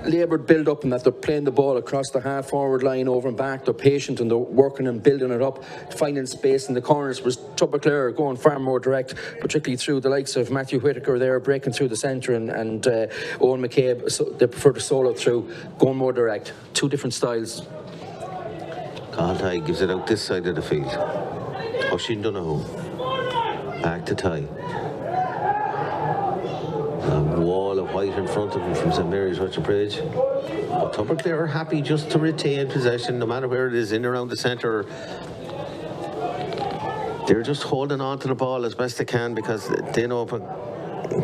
laboured build-up in that they're playing the ball across the half-forward line over and back. They're patient and they're working and building it up, finding space in the corners. Whereas Tubberclair are going far more direct, particularly through the likes of Matthew Whitaker there, breaking through the centre, and Owen McCabe. So they prefer to solo through, going more direct. Two different styles. Ty gives it out this side of the field. Oisin Donoghue. Back to Ty. A wall of white in front of him from St Mary's Rochfortbridge. But Tubberclair are happy just to retain possession, no matter where it is, in around the centre. They're just holding on to the ball as best they can, because they know if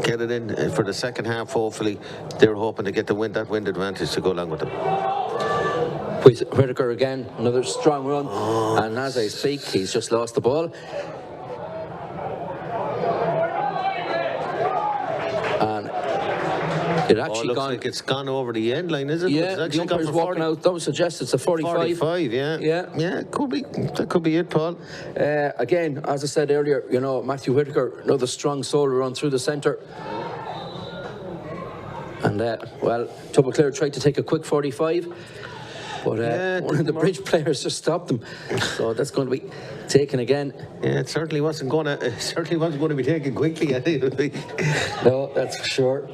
get it in for the second half. Hopefully, they're hoping to get that wind advantage to go along with them. Whitaker again, another strong run, and as I speak, he's just lost the ball. And it actually looks like it's gone over the end line, is it? Yeah, the umpire's walking out. That would suggest it's a 45. 45, yeah. Yeah, it could be. That could be it, Paul. Again, as I said earlier, Matthew Whitaker, another strong solo run through the centre. And, Tubberclair tried to take a quick 45. But one of the bridge players just stopped them, so that's going to be taken again. Yeah, it certainly wasn't going to be taken quickly. No, that's for sure.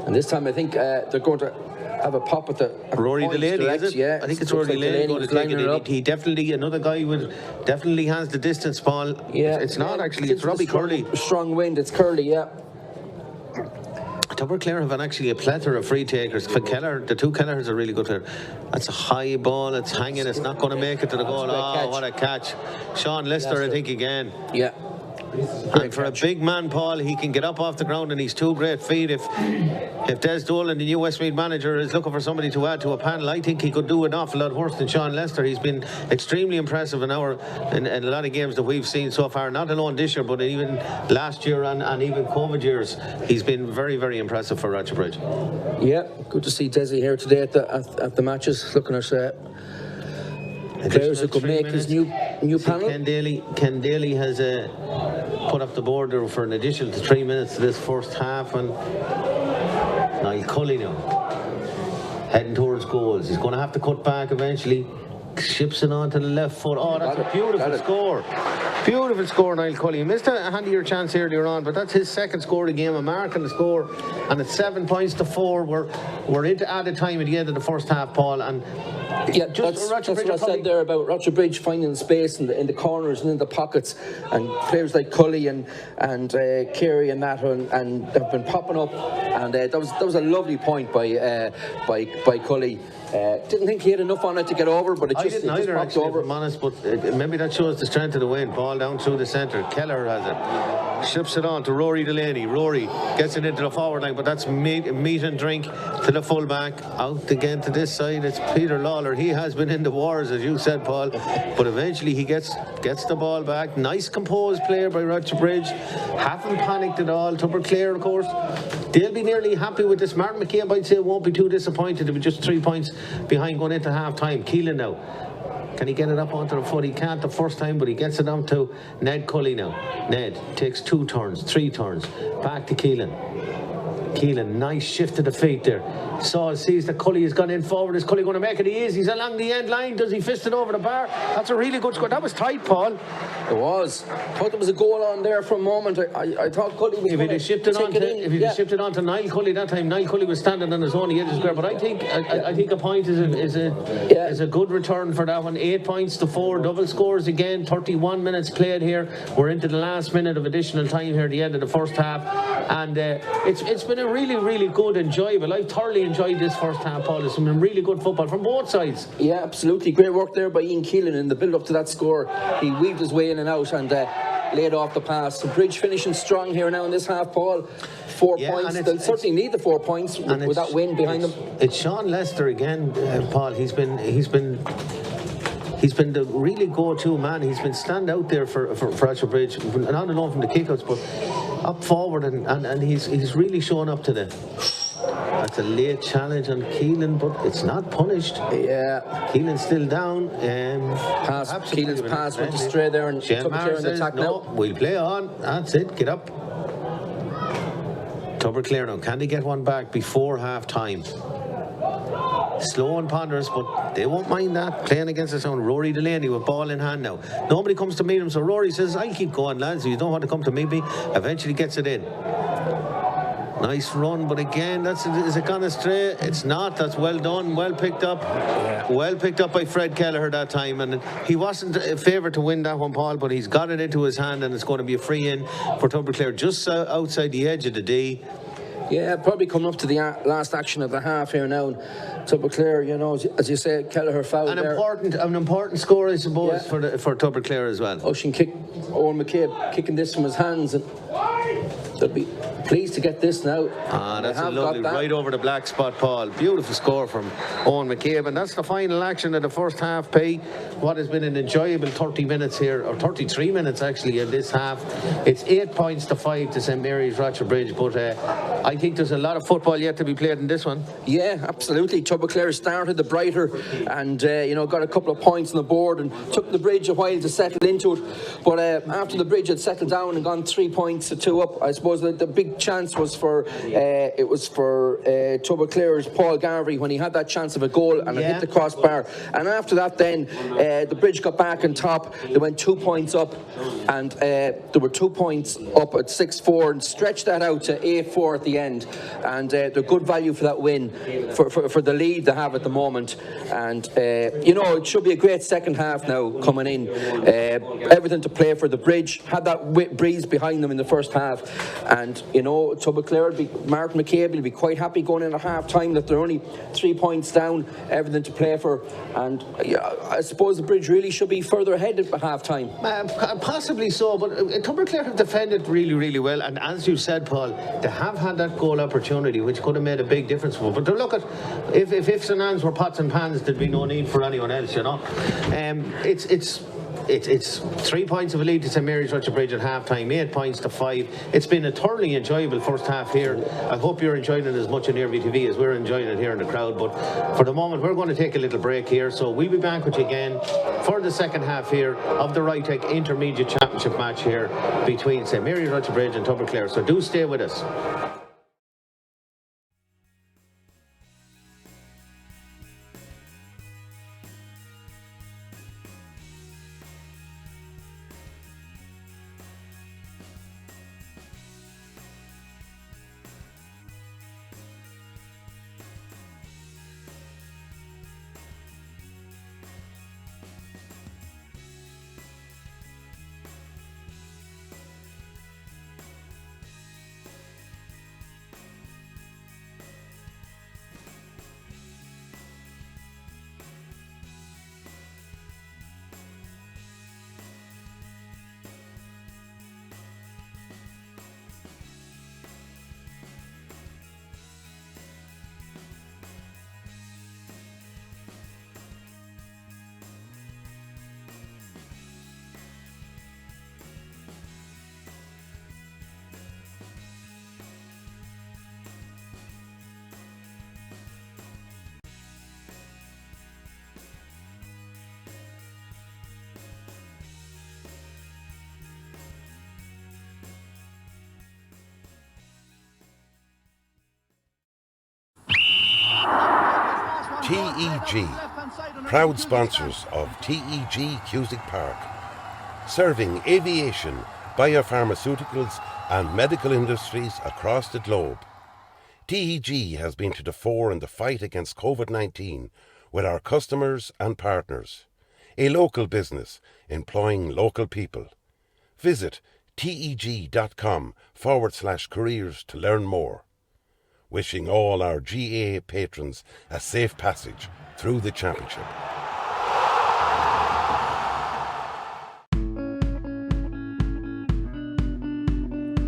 And this time, I think they're going to have a pop at the Rory Delaney, is it? Yeah, I think it's Rory Delaney going to take it. He definitely, another guy definitely has the distance, Paul. Yeah, it's not actually. It's Robbie Curley. Strong wind. It's Curley. Yeah. Tubberclair have actually a plethora of free takers. The two Kellers are really good there. That's a high ball. It's hanging. It's not going to make it to the goal. Oh, what a catch. Sean Lister, I think, again. Yeah. And for a big man, Paul, he can get up off the ground, and he's 2 great feet. If Des Dolan, the new Westmeath manager, is looking for somebody to add to a panel, I think he could do an awful lot worse than Sean Lester. He's been extremely impressive in a lot of games that we've seen so far, not alone this year, but even last year and even COVID years. He's been very, very impressive for Rochfortbridge. Yeah, good to see Desi here today at the matches, looking at players who could make his new panel. Ken Daly has put up the border for an additional 3 minutes to this first half, and Niall Cully now heading towards goals. He's going to have to cut back eventually. Ships it onto the left foot. Oh, that's a beautiful score. Beautiful score, Niall Cully. He missed a handier chance earlier on, but that's his second score of the game, a mark on the score, and it's 7 points to 4. We're into added time at the end of the first half, Paul, and yeah, that's what I said there about Rochfortbridge finding space in the corners and in the pockets, and players like Cully and Carey and that, and they've been popping up, and that was a lovely point by Cully. Didn't think he had enough on it to get over, but it didn't either, actually, if I'm honest, but maybe that shows the strength of the wind. Ball down through the centre. Kelleher has it. Ships it on to Rory Delaney. Rory gets it into the forward line, but that's meat and drink to the full-back. Out again to this side. It's Peter Lawler. He has been in the wars, as you said, Paul, but eventually he gets the ball back. Nice composed player by Rochfortbridge. Haven't panicked at all. Tubberclair, of course, they'll be nearly happy with this. Martin McCabe, I'd say, won't be too disappointed. It'll be just 3 points behind going into half-time. Keelan now. Can he get it up onto the foot? He can't the first time, but he gets it down to Ned Cully now. Ned takes 2 turns, 3 turns. Back to Keelan. Keelan, nice shift to the feet there. Saul sees that Cully has gone in forward. Is Cully going to make it? He is. He's along the end line. Does he fist it over the bar? That's a really good score. That was tight, Paul. It was. I thought there was a goal on there for a moment. I thought Cully was if he'd shipped it on to Niall Cully that time, Niall Cully was standing on his own. He had his square. But I think a point is a good return for that one. 8 points to 4. Double scores again. 31 minutes played here. We're into the last minute of additional time here at the end of the first half. And it's been a really, really good, enjoyable. I've thoroughly enjoyed this first half, Paul. It's been really good football from both sides. Yeah, absolutely. Great work there by Ian Keelan in the build-up to that score. He weaved his way in and out and laid off the pass. So Bridge finishing strong here now in this half, Paul. 4 points. They'll certainly need the 4 points with that win behind them. It's Sean Lester again, Paul. He's been the really go-to man. He's been stand out there for Rochfortbridge, not alone from the kickouts, but up forward, and he's really shown up today. That's a late challenge on Keelan, but it's not punished. Yeah. Keelan's still down. Keelan's pass went astray there, and Tubberclair in the attack now. We'll play on. That's it. Get up. Tubberclair now. Can they get one back before half-time? Slow and ponderous, but they won't mind that. Playing against his own. Rory Delaney with ball in hand now. Nobody comes to meet him, so Rory says, I'll keep going, lads. You don't want to come to meet me. Eventually gets it in. Nice run, but again, is it gone astray? It's not. That's well done, well picked up. Yeah. Well picked up by Fred Kelleher that time, and he wasn't a favourite to win that one, Paul, but he's got it into his hand, and it's going to be a free in for Tubberclair just outside the edge of the D. Yeah, probably coming up to the last action of the half here now. And Tubberclair, you know, as you say, Kelleher fouled an important score, I suppose, yeah, for Tubberclair as well. Oisin Owen McCabe kicking this from his hands, and they'll be pleased to get this now. That's a lovely right over the black spot, Paul. Beautiful score from Owen McCabe, and that's the final action of the first half. What has been an enjoyable 30 minutes here, or 33 minutes actually in this half. It's 8 points to 5 to St Mary's Rochfortbridge, but I think there's a lot of football yet to be played in this one. Yeah, absolutely. Tubberclair started the brighter and got a couple of points on the board, and took the Bridge a while to settle into it, but after the Bridge had settled down and gone 3 points to 2 up, I suppose that the big chance was for Tubberclair's Paul Garvey when he had that chance of a goal and it hit the crossbar. And after that then the Bridge got back on top. They went 2 points up, and there were 2 points up at 6-4 and stretched that out to 8-4 at the end, and they're good value for that win for the lead they have at the moment. And it should be a great second half now coming in. Everything to play for. The Bridge had that breeze behind them in the first half, and Tubberclair, Martin McCabe will be quite happy going in at half time that they're only 3 points down, everything to play for, and I suppose the Bridge really should be further ahead at half time. Possibly so, but Tubberclair have defended really, really well, and as you said, Paul, they have had that goal opportunity which could have made a big difference for them. But to look at, if ifs and ands were pots and pans, there'd be no need for anyone else, It's 3 points of a lead to St Mary's Rochfortbridge at half-time, 8 points to 5. It's been a thoroughly enjoyable first half here. I hope you're enjoying it as much on Airview TV as we're enjoying it here in the crowd. But for the moment, we're going to take a little break here. So we'll be back with you again for the second half here of the Rytech Intermediate Championship match here between St Mary's Rochfortbridge and Tubberclair. So do stay with us. TEG, proud sponsors of TEG Cusick Park, serving aviation, biopharmaceuticals and medical industries across the globe. TEG has been to the fore in the fight against COVID-19 with our customers and partners. A local business employing local people. Visit teg.com/careers to learn more. Wishing all our GAA patrons a safe passage through the championship.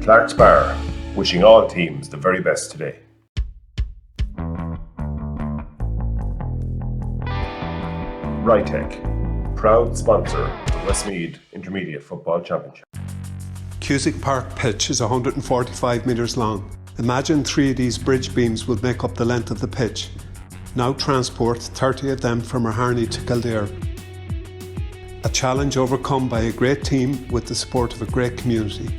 Tyrrellspass, wishing all teams the very best today. Rytech, proud sponsor of the Westmeath Intermediate Football Championship. Cusick Park pitch is 145 metres long. Imagine 3 of these bridge beams would make up the length of the pitch. Now transport 30 of them from Harney to Kildare. A challenge overcome by a great team with the support of a great community.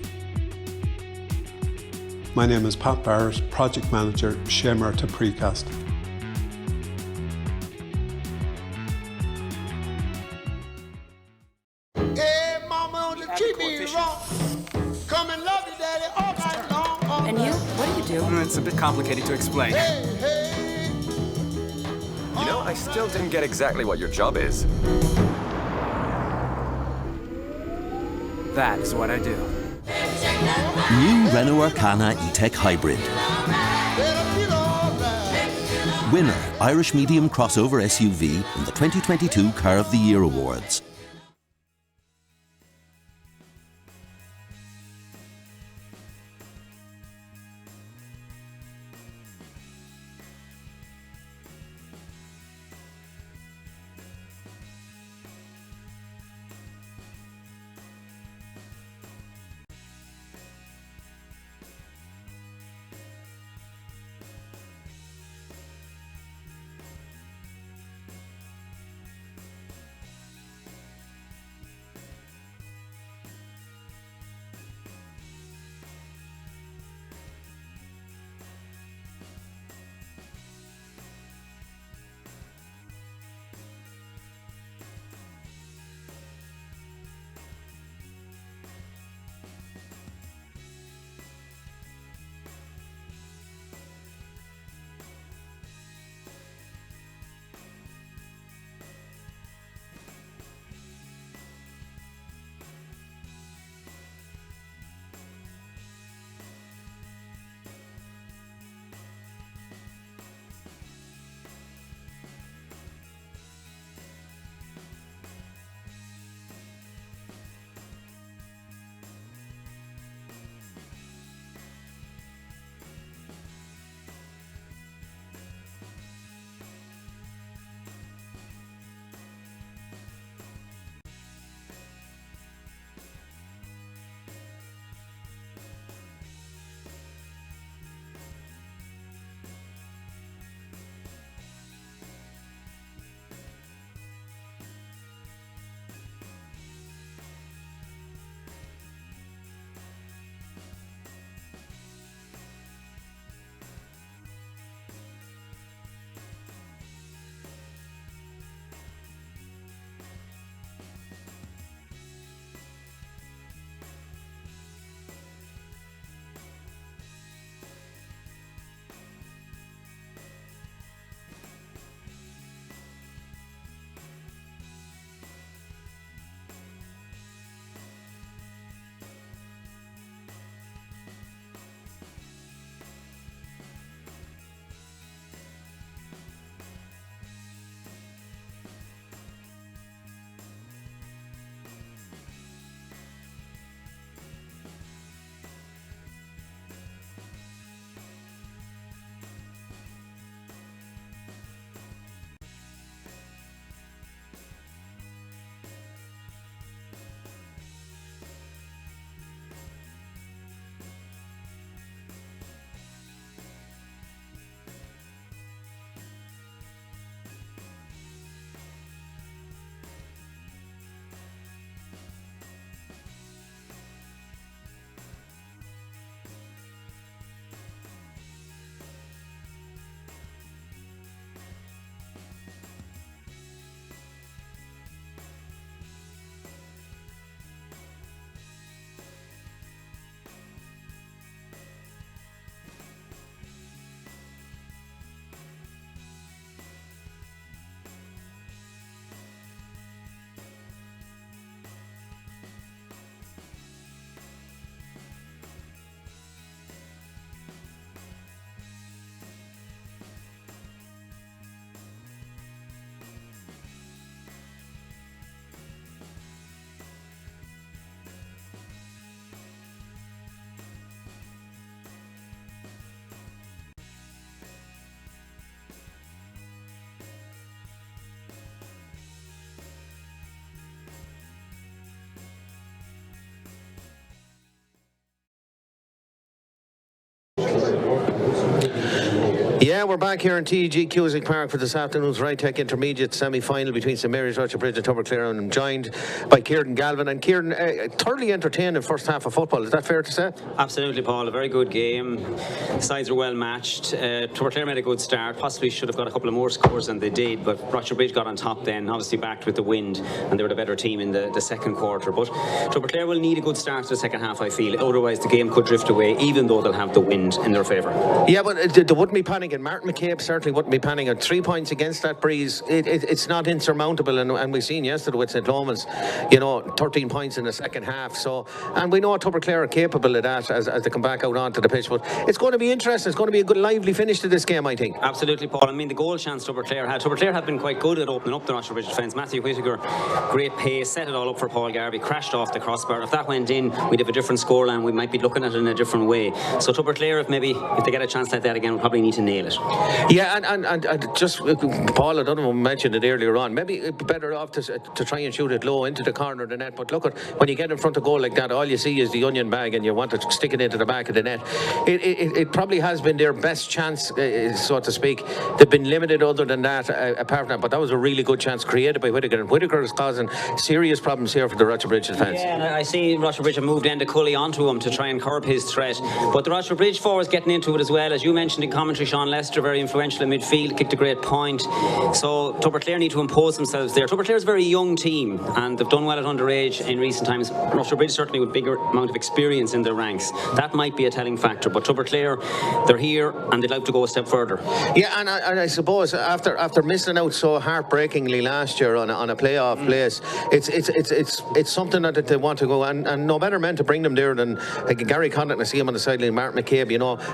My name is Pat Barrett, Project Manager, Shamer to Precast. Hey, mama, don't treat me wrong. Come and love you, daddy, all night long. And you? What do you do? It's a bit complicated to explain. Hey, hey. You know, I still didn't get exactly what your job is. That is what I do. New Renault Arcana E-Tech Hybrid. Winner, Irish Medium Crossover SUV in the 2022 Car of the Year Awards. Yeah, we're back here in TEG Cusick Park for this afternoon's Rytech Intermediate semi-final between St Mary's, Rochfortbridge and Tubberclair, and I'm joined by Kieran Galvin. And Kieran, thoroughly entertaining first half of football, is that fair to say? Absolutely, Paul. A very good game. The sides are well matched. Tubberclair made a good start. Possibly should have got a couple of more scores than they did, but Rochfortbridge got on top then, obviously backed with the wind, and they were the better team in the second quarter. But Tubberclair will need a good start to the second half, I feel. Otherwise, the game could drift away, even though they'll have the wind in their favour. Yeah, but they wouldn't be panicking. Martin McCabe certainly wouldn't be panicking. 3 points against that breeze, it's not insurmountable, and we've seen yesterday with St Loman's, 13 points in the second half. So, and we know Tubberclair are capable of that as they come back out onto the pitch. But it's going to be interesting. It's going to be a good, lively finish to this game, I think. Absolutely, Paul. I mean, the goal chance Tubberclair have been quite good at opening up the Rochfortbridge defence. Matthew Whittaker, great pace, set it all up for Paul Garvey, crashed off the crossbar. If that went in, we'd have a different scoreline. We might be looking at it in a different way. So Tubberclair, if they get a chance like that again, will probably need to nail it. Yeah, and just Paul, I don't know, mentioned it earlier on. Maybe it'd be better off to try and shoot it low into the corner of the net. But look at when you get in front of goal like that, all you see is the onion bag, and you want to stick it into the back of the net. It probably has been their best chance, so to speak. They've been limited other than that, apart from that. But that was a really good chance created by Whittaker, and Whittaker is causing serious problems here for the Rochfortbridge defence. Yeah, and I see Rochfortbridge have moved Enda Cully onto him to try and curb his threat. But the Rochfortbridge forwards getting into it as well. As you mentioned in commentary, Sean Lester, very influential in midfield, kicked a great point. So Tubberclair need to impose themselves there. Tubberclair is a very young team, and they've done well at underage in recent times. Rochfortbridge certainly with bigger amount of experience in their ranks. That might be a telling factor. But Tubberclair, they're here and they'd like to go a step further. Yeah, and I suppose after missing out so heartbreakingly last year on a playoff place, it's something that they want to go, and no better men to bring them there than Gary Connaughton. I see him on the sideline, Martin McCabe.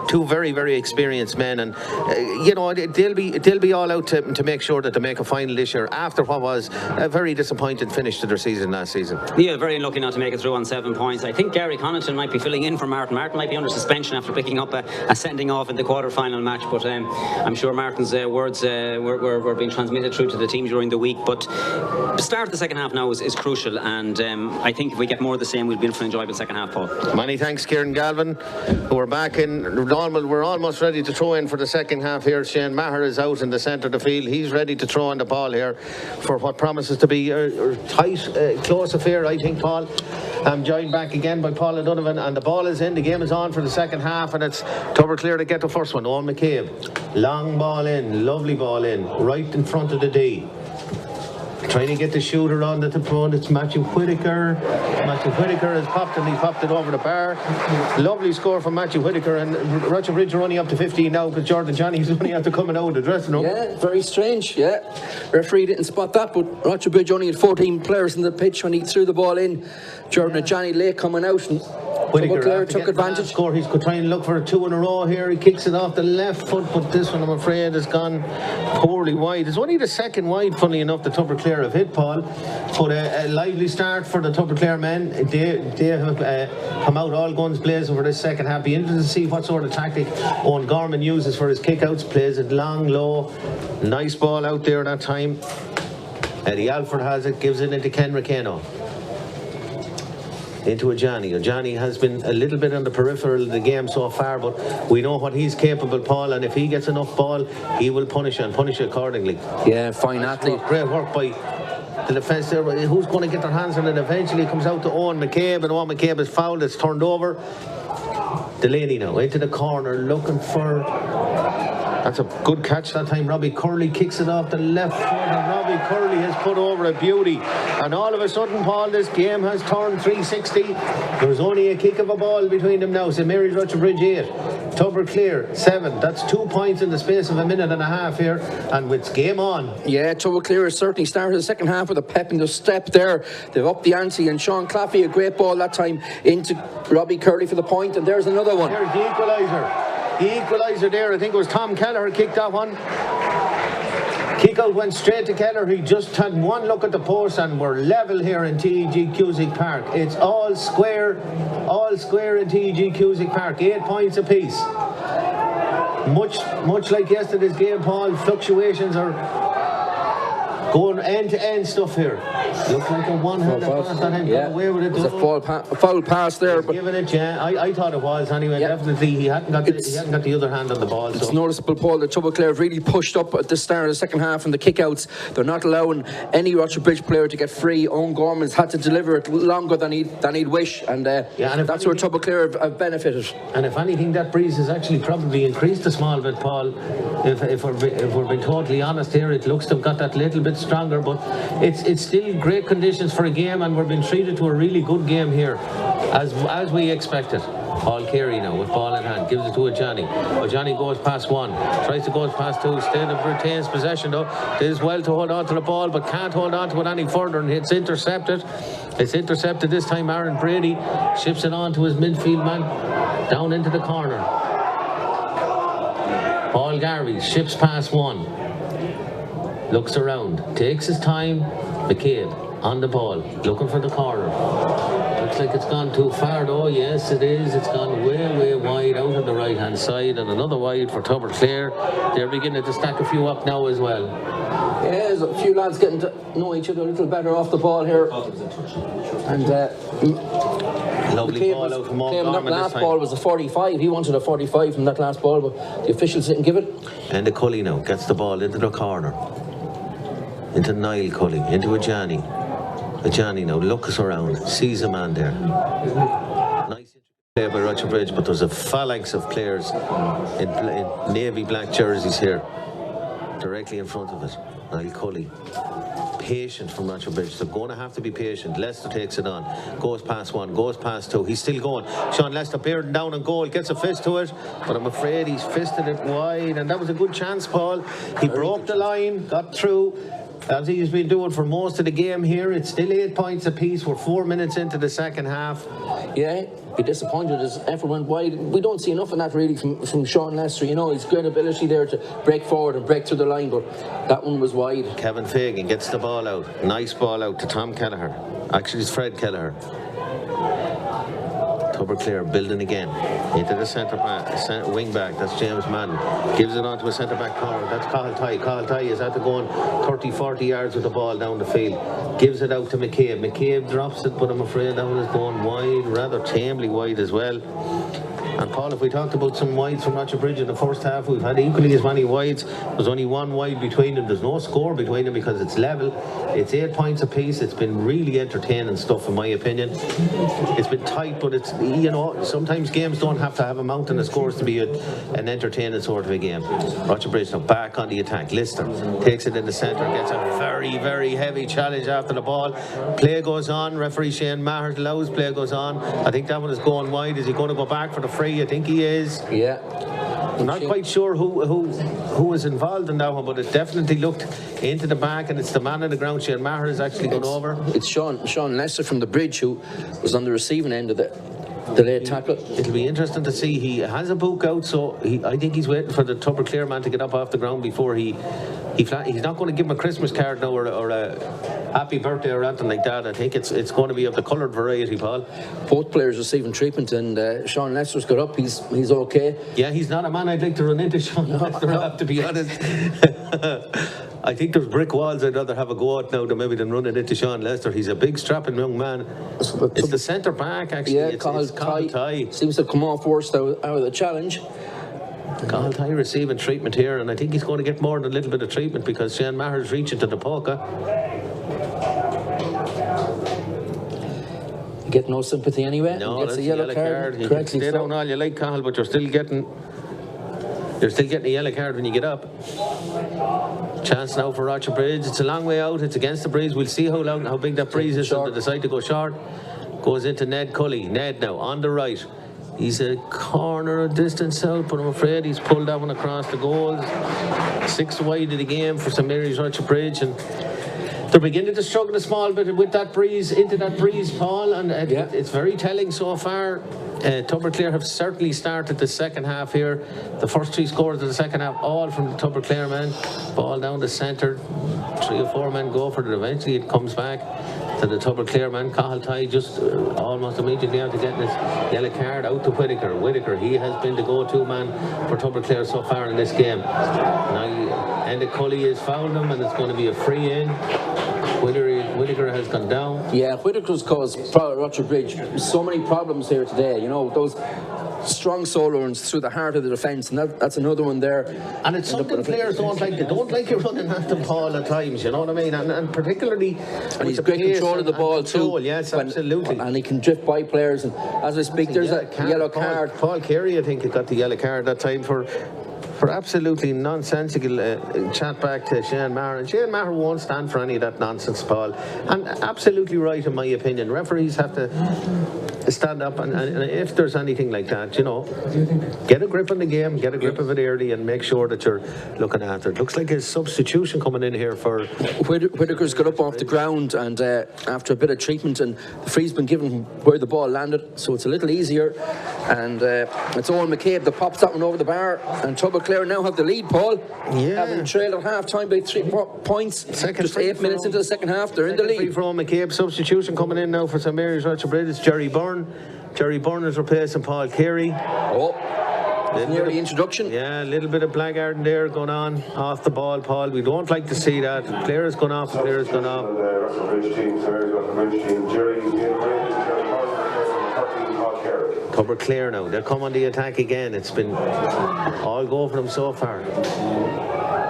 Two very, very experienced men, and they'll be all out to make sure that they make a final this year after what was a very disappointing finish to their season last season. Yeah, very unlucky not to make it through on 7 points. I think Gary Connaughton might be filling in for Martin. Martin might be under suspension after picking up a sending off in the quarter-final match, but I'm sure Martin's words were being transmitted through to the team during the week. But the start of the second half now is crucial, and I think if we get more of the same, we'll be in for an enjoyable second half, Paul. Many thanks, Kieran Galvin. We're back in normal. We're almost ready to throw in for the second half here. Shane Maher is out in the centre of the field. He's ready to throw on the ball here for what promises to be a tight, close affair, I think, Paul. I'm joined back again by Paul O'Donovan, and the ball is in. The game is on for the second half, and it's Tubberclair to get the first one. Owen McCabe, long ball in, lovely ball in, right in front of the D. Trying to get the shooter on the front. It's Matthew Whittaker. Matthew Whittaker has popped, and he popped it over the bar. Lovely score from Matthew Whittaker, and Rochfortbridge are only up to 15 now because Jordan Johnny's only after coming out of the dressing room. Yeah, very strange. Yeah, referee didn't spot that, but Rochfortbridge only had 14 players in the pitch when he threw the ball in. Jordan Johnny late coming out, and Tubberclair took advantage. Score. He's trying to look for a 2 in a row here. He kicks it off the left foot, but this one, I'm afraid, has gone poorly wide. It's only the second wide, funnily enough, the Tubberclair have hit, Paul. But a lively start for the Tubberclair men. They have come out all guns blazing for this second half. Be interested to see what sort of tactic Owen Gorman uses for his kickouts. Plays it long, low. Nice ball out there that time. Eddie Alford has it, gives it into Ken Ricano. Into a Johnny. Johnny has been a little bit on the peripheral of the game so far, but we know what he's capable, Paul, and if he gets enough ball, he will punish accordingly. Yeah, fine athlete. Great work by the defence there. Who's going to get their hands on it? Eventually comes out to Owen McCabe, and Owen McCabe is fouled. It's turned over. Delaney now into the corner looking for... That's a good catch that time. Robbie Curley kicks it off the left foot, and Robbie Curley has put over a beauty. And all of a sudden, Paul, this game has turned 360. There's only a kick of a ball between them now. St Mary's Rochfortbridge 8, Tubberclair 7. That's 2 points in the space of a minute and a half here, and with game on. Yeah, Tubberclair has certainly started the second half with a pep in the step there. They've upped the ante, and Sean Claffey, a great ball that time into Robbie Curley for the point, and there's another one. There's the equaliser. The equaliser there, I think it was Tom Kelleher kicked that one. Kick out went straight to Kelleher. He just had one look at the post, and we're level here in TEG Cusick Park. It's all square in TEG Cusick Park. 8 points apiece. Much like yesterday's game, Paul, fluctuations are Going end-to-end stuff here. Looks like a one-handed pass on him. Yeah, Away with it. it was a foul pass there. But giving it, yeah. I thought it was anyway. Yeah. Definitely, he hadn't got the other hand on the ball. It's noticeable, Paul, that Tubberclair have really pushed up at the start of the second half and the kickouts. They're not allowing any Rochfortbridge player to get free. Owen Gorman's had to deliver it longer than he'd wish, and that's where Tubberclair have benefited. And if anything, that breeze has actually probably increased a small bit, Paul. If we're being totally honest here, it looks to have got that little bit stronger, but it's still great conditions for a game, and we're being treated to a really good game here, as we expected. Paul Carey now with ball in hand, gives it to Johnny. Johnny goes past one, tries to go past two, still retains possession though. Does well to hold on to the ball, but can't hold on to it any further, and it's intercepted. It's intercepted this time. Aaron Brady ships it on to his midfield man, down into the corner. Paul Garvey ships past one, looks around, takes his time. McCabe on the ball, looking for the corner. Looks like it's gone too far though. Yes, it is. It's gone way wide out on the right hand side, and another wide for Tubberclair. They're beginning to stack a few up now as well. Yeah, there's a few lads getting to know each other a little better off the ball here. And lovely ball out from Owen Gorman. That last ball was a 45. He wanted a 45 from that last ball, but the officials didn't give it. And the Cully now gets the ball into the corner. Into Niall Cully, into a Johnny now looks around, sees a man there. Nice play by Rochfortbridge, but there's a phalanx of players in navy black jerseys here, directly in front of it. Niall Cully, patient from Rochfortbridge. They're going to have to be patient. Leicester takes it on, goes past one, goes past two. He's still going. Sean Leicester bearing down on goal, gets a fist to it, but I'm afraid he's fisted it wide, and that was a good chance, Paul. He broke the line, got through. As he's been doing for most of the game here. It's still 8 points apiece. We're 4 minutes into the second half. Yeah, be disappointed as effort went wide. We don't see enough of that really from Sean Lester. You know, he's great ability there to break forward and break through the line, but that one was wide. Kevin Fagan gets the ball out. Nice ball out to Tom Kelleher. Actually, it's Fred Kelleher. Tubberclair building again into the centre back, wing back. That's James Madden. Gives it on to a centre back corner. That's Cathal Tighe. Cathal Tighe is after going 30-40 yards with the ball down the field. Gives it out to McCabe. McCabe drops it, but I'm afraid that one is going wide, rather tamely wide as well. And Paul, if we talked about some wides from Rochfortbridge in the first half, we've had equally as many wides. There's only one wide between them. There's no score between them because it's level. It's 8 points apiece. It's been really entertaining stuff, in my opinion. It's been tight, but it's, you know, sometimes games don't have to have a mountain of scores to be an entertaining sort of a game. Rochfortbridge now back on the attack. Lister takes it in the centre, gets a very heavy challenge after the ball. Play goes on. Referee Shane Maher allows play goes on. I think that one is going wide. Is he going to go back for the free? I think he is. Yeah. I'm not quite sure who was involved in that one, but it definitely looked into the back, and it's the man on the ground. Shane Maher has actually gone over. It's Sean Lester from the Bridge who was on the receiving end of the late tackle. It'll be interesting to see. He has a book out, so I think he's waiting for the Tubberclair man to get up off the ground before he's not going to give him a Christmas card now or a happy birthday or anything like that. I think it's going to be of the coloured variety, Paul. Both players receiving treatment, and Sean Lester's got up. He's okay. Yeah, he's not a man I'd like to run into, Sean Lester, I have to be honest. I think there's brick walls I'd rather have a go at now than running into Sean Lester. He's a big strapping young man. It's the centre back, actually. Yeah, it's Cathal Tighe. Seems to have come off worst out of the challenge. Cathal Tighe receiving treatment here, and I think he's going to get more than a little bit of treatment because Shane Maher's reaching to the poker. You get no sympathy anyway. No, he gets that's a yellow card. You can stay down all you like, Cathal, but you're still getting a yellow card when you get up. Chance now for Rochfortbridge. It's a long way out. It's against the breeze. We'll see how big that breeze is. If they decide to go short, goes into Ned Cully. Ned now on the right. He's a corner distance out, but I'm afraid he's pulled that one across the goals. 6 wide of the game for St Mary's Rochfortbridge, and they're beginning to struggle a small bit with that breeze, into that breeze, Paul, and it's very telling so far. Tubberclair have certainly started the second half here. The first 3 scores of the second half, all from the Tubberclair men. Ball down the centre, 3 or 4 men go for it. Eventually it comes back. to the Tubberclair man. Cahill Ty just almost immediately after getting his yellow card out to Whittaker. Whittaker, he has been the go-to man for Tubberclair so far in this game. Now, Enda Cully has fouled him, and it's going to be a free in. Whittaker has gone down. Yeah, Whittaker's caused Rochfortbridge so many problems here today. You know, those strong solo runs through the heart of the defence, and that's another one there. And it's something players don't like. They don't like you running at the ball at times, you know what I mean? And particularly... And he's great control of the ball too. Yes, absolutely. And he can drift by players. And as I speak, there's a yellow card. Paul Carey, I think, he got the yellow card that time for absolutely nonsensical chat back to Shane Maher. And Shane Maher won't stand for any of that nonsense, Paul. And absolutely right, in my opinion. Referees have to stand up, and if there's anything like that, you know, get a grip on the game, get a grip of it early, and make sure that you're looking after it. Looks like his substitution coming in here for... Whittaker's got up off the ground, and after a bit of treatment, and the free's been given where the ball landed, so it's a little easier. And it's Owen McCabe that pops that one over the bar, and Tubberclair now have the lead, Paul. Yeah. Having trailed at half time by 3 points. Just 8 minutes into the second half, they're in the lead. Free for Owen McCabe. Substitution coming in now for St Mary's Rochfortbridge. It's Jerry Byrne. Jerry Byrne is replacing Paul Carey. Near the introduction. Yeah, a little bit of blackguarding there going on off the ball, Paul. We don't like to see that. The player's gone off, the player's gone off. Tubberclair now. They'll come on the attack again. It's been all go for them so far.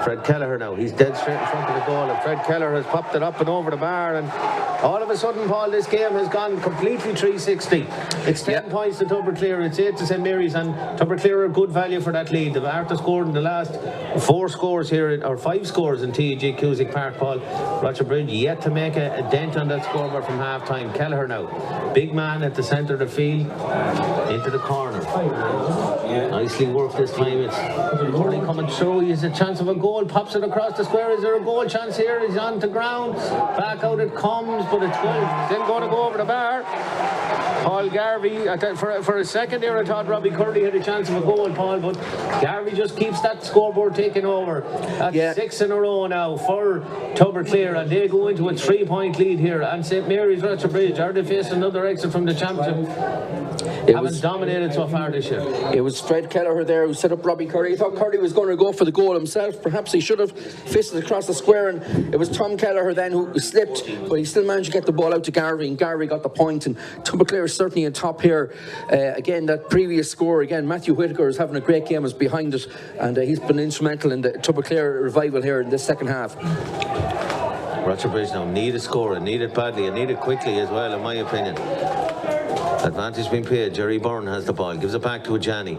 Fred Kelleher now. He's dead straight in front of the goal, and Fred Kelleher has popped it up and over the bar, and all of a sudden, Paul, this game has gone completely 360. It's 10 points to Tubberclair, it's 8 to St Mary's, and Tubberclair are good value for that lead. They've after scored in the last 4 scores here, or 5 scores in TEG Cusick Park, Paul. Rochfortbridge yet to make a dent on that scoreboard from half time. Kelleher now, big man at the centre of the field, into the corner. Nicely worked this time. It's Curry coming through. He has a chance of a goal. Pops it across the square. Is there a goal chance here? He's on the ground. Back out it comes, but it's good. Still going to go over the bar. Paul Garvey, for a second there, I thought Robbie Curry had a chance of a goal, Paul, but Garvey just keeps that scoreboard taking over. That's 6 in a row now for Tubberclair, and they go into a 3-point lead here. And St Mary's Rochfortbridge are to face another exit from the championship. Haven't dominated so far this year. It was Fred Kelleher there who set up Robbie Curry. He thought Curry was going to go for the goal himself. Perhaps he should have fisted across the square, and it was Tom Kelleher then who slipped, but he still managed to get the ball out to Garvey, and Garvey got the point, and Tubberclair is certainly on top here. Again, that previous score, again, Matthew Whittaker is having a great game, is behind it, and he's been instrumental in the Tubberclair revival here in this second half. Rochfortbridge now need a score, and need it badly, and need it quickly as well, in my opinion. Advantage being paid. Jerry Byrne has the ball, gives it back to Ajani.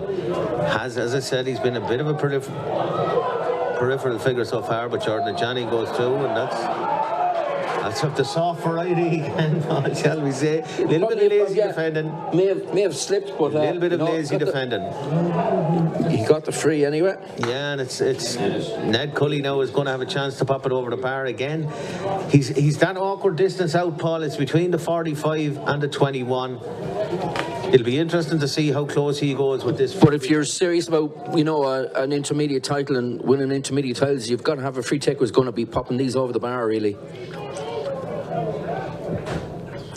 As I said, he's been a bit of a peripheral figure so far, but Jordan Ajani goes through, and that's up the soft variety again, shall we say. A little bit of lazy defending. May have slipped, but a little bit of lazy defending. He got the free anyway. Yeah, and it's Ned Cully now is going to have a chance to pop it over the bar again. He's that awkward distance out, Paul. It's between the 45 and the 21. It'll be interesting to see how close he goes with this. But if you're serious about, you know, an intermediate title and winning intermediate titles, you've got to have a free taker who's going to be popping these over the bar, really.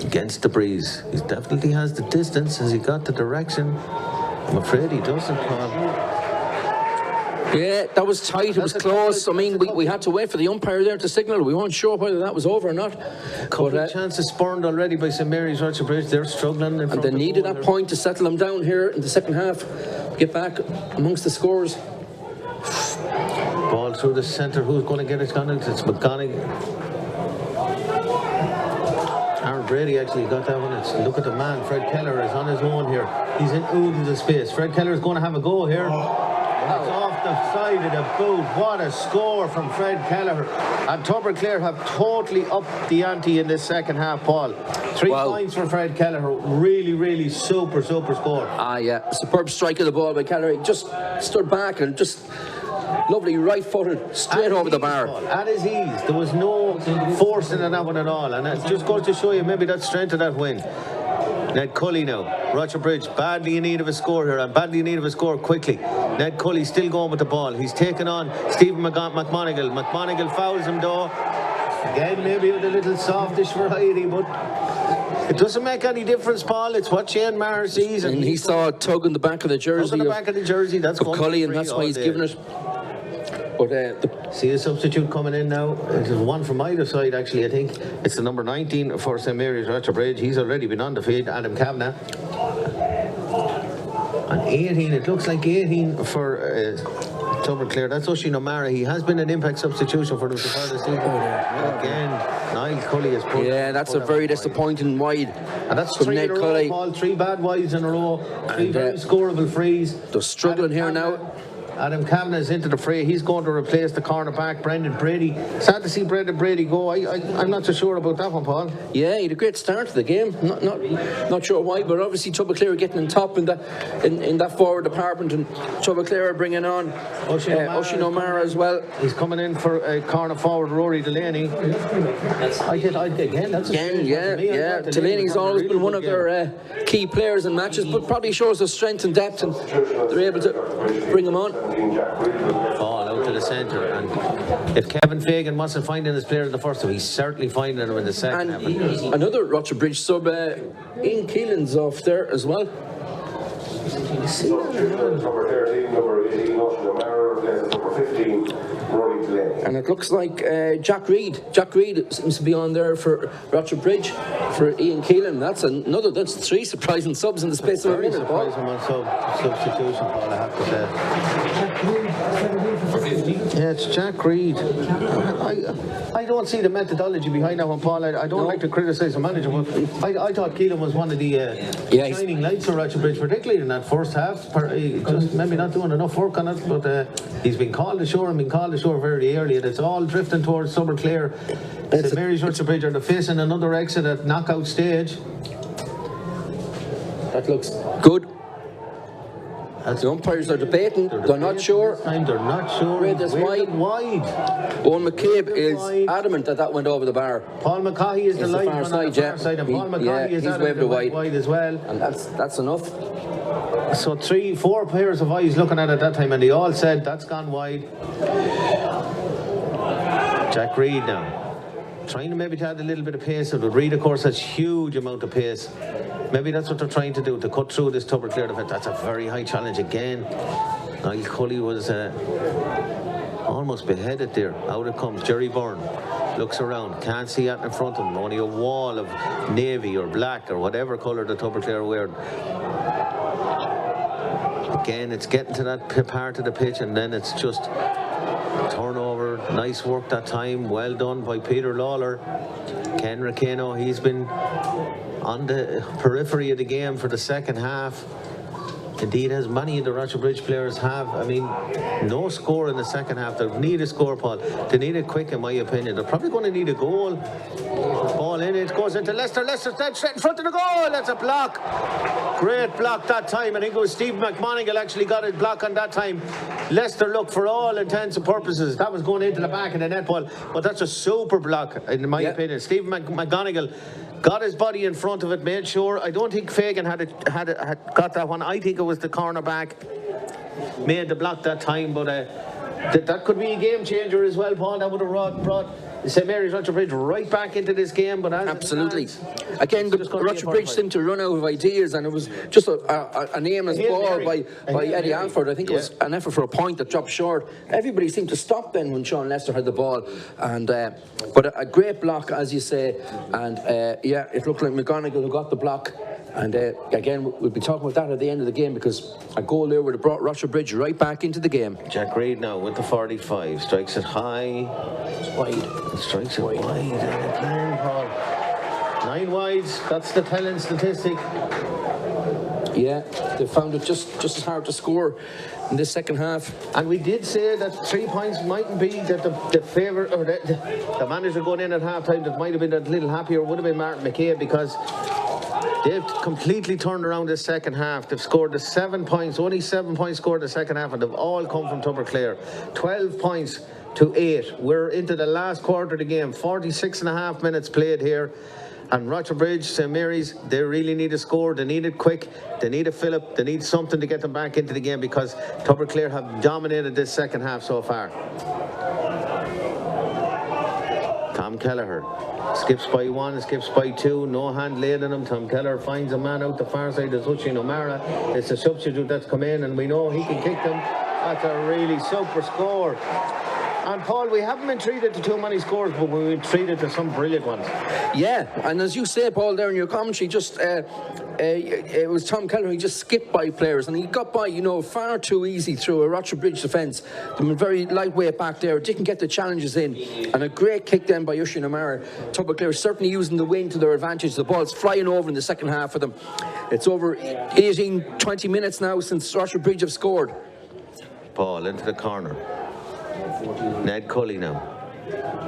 Against the breeze. He definitely has the distance. Has he got the direction? I'm afraid he doesn't, Paul. Yeah, that was tight. It was close. I mean, we had to wait for the umpire there to signal. We weren't sure whether that was over or not. A couple of chances spurned already by St Mary's Rochfortbridge. They're struggling. And they needed that point to settle them down here in the second half. Get back amongst the scores. Ball through the centre. Who's going to get it? It's McGonigal. Aaron Brady actually got that one. Look at the man. Fred Kelleher is on his own here. He's in oodles of space. Fred Kelleher is going to have a go here. It's off the side of the boot. What a score from Fred Kelleher. And Tubberclair have totally upped the ante in this second half, Paul. 3 points for Fred Kelleher. Really, really super score. Yeah. Superb strike of the ball by Kelleher. He just stood back and just... lovely right-footed, straight over the bar. At his ease. There was no forcing in that one at all. And it just goes to show you maybe that strength of that win. Ned Cully now. Rochfortbridge badly in need of a score here, and badly in need of a score quickly. Ned Cully still going with the ball. He's taken on Stephen McMonigal. McMonigal fouls him though. Again, maybe with a little softish variety, but it doesn't make any difference, Paul. It's what Shane Maher sees. And he saw a tug in the back of the jersey. Tug in the back of the jersey, that's Cully, and that's why he's given it. But see a substitute coming in now. There's one from either side, actually, I think. It's the number 19 for St Mary's Rochfortbridge. He's already been on the field, Adam Kavanagh. And 18, it looks like 18 for Tubberclair. That's Oisin O'Mara. He has been an impact substitution for them so far this season. Again, Niall Cully has put. Yeah, that's a very disappointing wide. And that's 3 in a row, Paul. 3 bad wides in a row. 3 very scoreable frees. They're struggling here now. Adam Kavanagh is into the fray. He's going to replace the cornerback, Brendan Brady. Sad to see Brendan Brady go. I'm not so sure about that one, Paul. Yeah, he had a great start to the game. Not sure why, but obviously Tubberclair are getting in top in that forward department, and Tubberclair are bringing on Oisin O'Mara as well. He's coming in for a corner forward, Rory Delaney. That's Delaney's always been one of their key players in matches, but probably shows their strength and depth, and they're able to bring him on. Ball out to the centre, and if Kevin Fagan wasn't finding his player in the first half, he's certainly finding him in the second half. Another Rochfortbridge sub, Ian Keelan's off there as well. And it looks like Jack Reid seems to be on there for Rochfortbridge for Ian Keelan. That's 3 surprising subs in the space of a minute. Surprising one substitution, Paul, I have to say. Yeah, it's Jack Reid. I don't see the methodology behind that one, Paul. I don't like to criticise the manager, but I thought Keelan was one of the shining lights for Rochfortbridge, particularly in that first half. Just maybe not doing enough work on it, but he's been called ashore very early, and it's all drifting towards Tubberclair. St Mary's Rochfortbridge are facing another exit at knockout stage. That looks good. The umpires are debating. They're not sure. They're not sure. Red is wide. Owen McCabe is adamant that went over the bar. Paul McCaughey is the light far on the far side, and Paul McCaughey is waved wide as well. And that's enough. So 3-4 pairs of eyes looking at it that time, and they all said that's gone wide. Jack Reid now, trying to maybe add a little bit of pace. But Reid, of course, has huge amount of pace. Maybe that's what they're trying to do, to cut through this Tubberclair defence. That's a very high challenge again. Niall Cully was almost beheaded there. Out it comes. Jerry Byrne looks around, can't see it in front of him. Only a wall of navy or black or whatever colour the Tubberclair are wearing. Again, it's getting to that part of the pitch, and then it's just turnover. Nice work that time. Well done by Peter Lawler. Ken Ricano, he's been on the periphery of the game for the second half. Indeed, as many of the Rochfortbridge players have. I mean, no score in the second half. They need a score, Paul. They need it quick, in my opinion. They're probably going to need a goal. Ball in, it goes into Leicester. Leicester's dead straight in front of the goal. That's a block. Great block that time. I think it was Steve McMonigal actually got his block on that time. Leicester looked, for all intents and purposes, that was going into the back of the net, Paul. But that's a super block, in my opinion. Steve McGonigal got his body in front of it, made sure. I don't think Fagan had got that one. I think it was the cornerback made the block that time, but that could be a game changer as well, Paul. That would have brought St Mary's Rochfortbridge right back into this game. But absolutely. Again, the Rochfortbridge seemed to run out of ideas, and it was just an aimless ball by Eddie Alford. I think it was an effort for a point that dropped short. Everybody seemed to stop then when Sean Lester had the ball, and but a great block, as you say, and it looked like McGonigal who got the block. And again, we'll be talking about that at the end of the game, because a goal there would have brought Rochfortbridge right back into the game. Jack Reid now with the 45, strikes it high. It's wide. Strikes it wide. Again, Paul. 9 wides, that's the telling statistic. Yeah, they found it just as hard to score in this second half. And we did say that 3 points mightn't be that the favourite, or the manager going in at half time that might have been a little happier would have been Martin McCabe, because they've completely turned around this second half. They've scored the 7 points, only 7 points scored in the second half, and they've all come from Tubberclair. 12 points to 8. We're into the last quarter of the game. 46.5 minutes played here. And Rochfortbridge, St Mary's, they really need a score. They need it quick. They need a fillip. They need something to get them back into the game, because Tubberclair have dominated this second half so far. Tom Kelleher skips by 1, skips by 2, no hand laid on him. Tom Kelleher finds a man out the far side of Hutchin O'Mara. It's a substitute that's come in, and we know he can kick them. That's a really super score. And Paul, we haven't been treated to too many scores, but we've been treated to some brilliant ones. Yeah, and as you say, Paul, there in your commentary, just it was Tom Kelleher. He just skipped by players, and he got by, far too easy through a Rochfortbridge defence. They were very lightweight back there, didn't get the challenges in, and a great kick then by Hutchin O'Mara. Tubberclair certainly using the wind to their advantage. The ball's flying over in the second half for them. It's over 18-20 minutes now since Rochfortbridge have scored. Paul into the corner. Ned Cully now.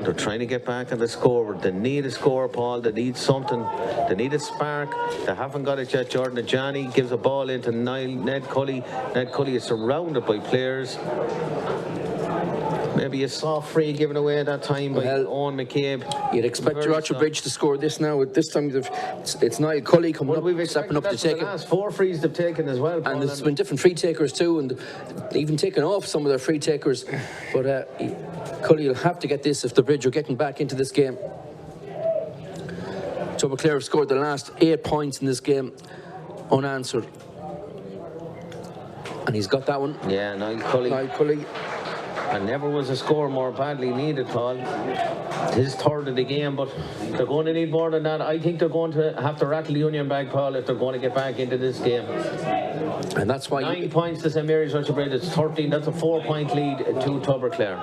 They're trying to get back on the scoreboard. They need a score, Paul. They need something. They need a spark. They haven't got it yet. Jordan Ajani gives a ball into Ned Cully. Ned Cully is surrounded by players. Maybe a soft free given away at that time by Owen McCabe. You'd expect Rochfortbridge to score this now. At this time, it's Niall Cully coming up, stepping up to take it. The last 4 frees they've taken as well, Paul. And there's been different free takers too, and even taken off some of their free takers. But Cully will have to get this if the Bridge are getting back into this game. Tubberclair have scored the last 8 points in this game unanswered. And he's got that one. Yeah, Niall Cully. And never was a score more badly needed, Paul. His third of the game, but they're going to need more than that. I think they're going to have to rattle the Union bag, Paul, if they're going to get back into this game. And that's why 9 points to St Mary's Rochfortbridge. It's 13. That's a 4-point lead to Tubberclair.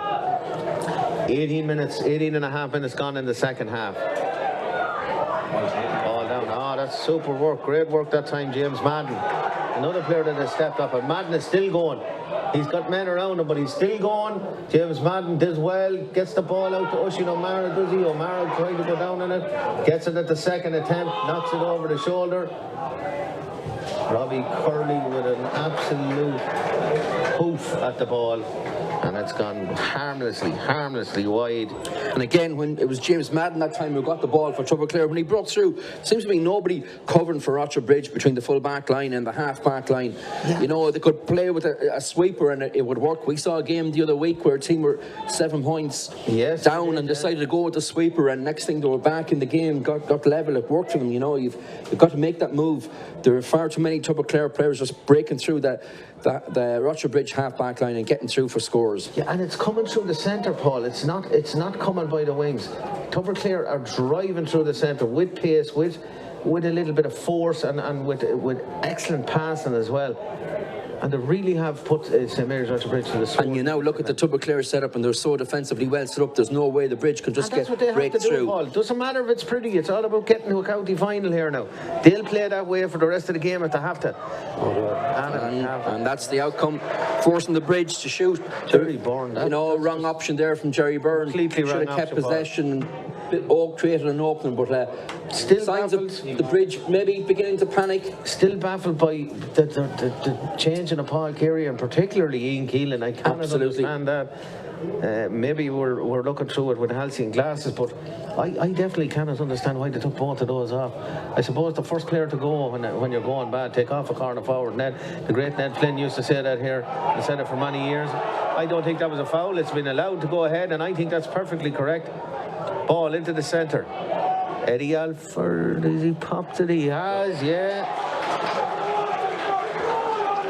18 and a half minutes gone in the second half. Ball down. That's super work. Great work that time, James Madden. Another player that has stepped up, and Madden is still going. He's got men around him, but he's still going. James Madden does well, gets the ball out to Hutchin O'Mara, does he? O'Mara trying to go down on it, gets it at the second attempt, knocks it over the shoulder. Robbie Curley with an absolute poof at the ball, and it's gone harmlessly wide. And again, when it was James Madden that time who got the ball for Tubberclair, when he broke through, seems to be nobody covering for Rochfortbridge between the full back line and the half back line. Yeah. They could play with a sweeper and it would work. We saw a game the other week where a team were 7 points down and decided to go with the sweeper, and next thing they were back in the game, got level. It worked for them. You've got to make that move. There are far too many Tubberclair players just breaking through the Rochfortbridge half back line and getting through for scores. Yeah, and it's coming through the centre, Paul. It's not coming by the wings. Tubberclair are driving through the centre with pace, with a little bit of force, and with excellent passing as well. And they really have put St Mary's Rochfortbridge to the sword. And you now look at the Tubberclair setup, and they're so defensively well set up. There's no way the Bridge can just break through. Paul. Doesn't matter if it's pretty. It's all about getting to a county final here now. They'll play that way for the rest of the game if they have to. And that's the outcome, forcing the Bridge to shoot. Jerry Byrne. Wrong option there from Jerry Byrne. Completely wrong. Should have kept possession. Oak created an opening, but still signs of the Bridge maybe beginning to panic. Still baffled by the change in Paul Carey and particularly Ian Keelan. I cannot understand that. Maybe we're looking through it with halcyon glasses, but I definitely cannot understand why they took both of those off. I suppose the first player to go when you're going bad, take off a corner forward. The great Ned Flynn used to say that here. He said it for many years. I don't think that was a foul. It's been allowed to go ahead, and I think that's perfectly correct. Ball into the centre. Eddie Alford, has he popped it? He has, yeah.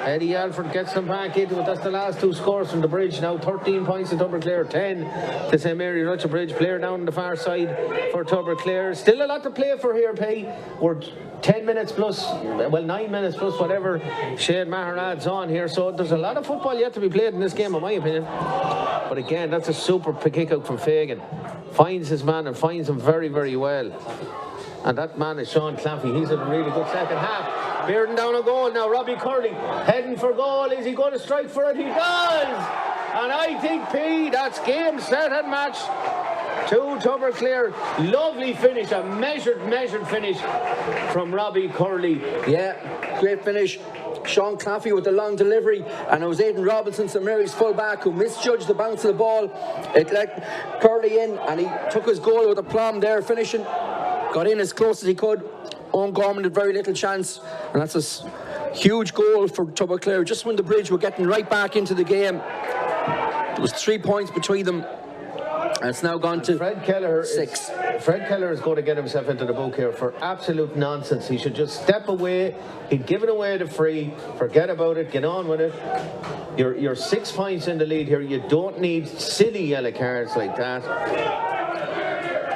Eddie Alford gets them back into it. That's the last 2 scores from the Bridge. Now 13 points to Tubberclair, 10 to St Mary's Rochfortbridge. Player down on the far side for Tubberclair. Still a lot to play for here, Pay. We're 10 minutes plus, 9 minutes plus whatever Shane Maher adds on here. So there's a lot of football yet to be played in this game, in my opinion. But again, that's a super kick out from Fagan. Finds his man and finds him very, very well. And that man is Sean Claffey. He's in a really good second half. Bearden down a goal now. Robbie Curley heading for goal. Is he going to strike for it? He does! And I think, P, that's game, set and match to Tubberclair. Lovely finish, a measured finish from Robbie Curley. Yeah, great finish. Sean Claffey with the long delivery, and it was Aidan Robinson, St Mary's full-back, who misjudged the bounce of the ball. It let Curley in, and he took his goal with aplomb there, finishing. Got in as close as he could. Owen Gorman had very little chance, and that's a huge goal for Tubberclair just when the Bridge were getting right back into the game. There was 3 points between them, And it's now gone to Fred Kelleher 6. Fred Kelleher is going to get himself into the book here for absolute nonsense. He should just step away. He'd given away the free. Forget about it. Get on with it. You're 6 points in the lead here. You don't need silly yellow cards like that.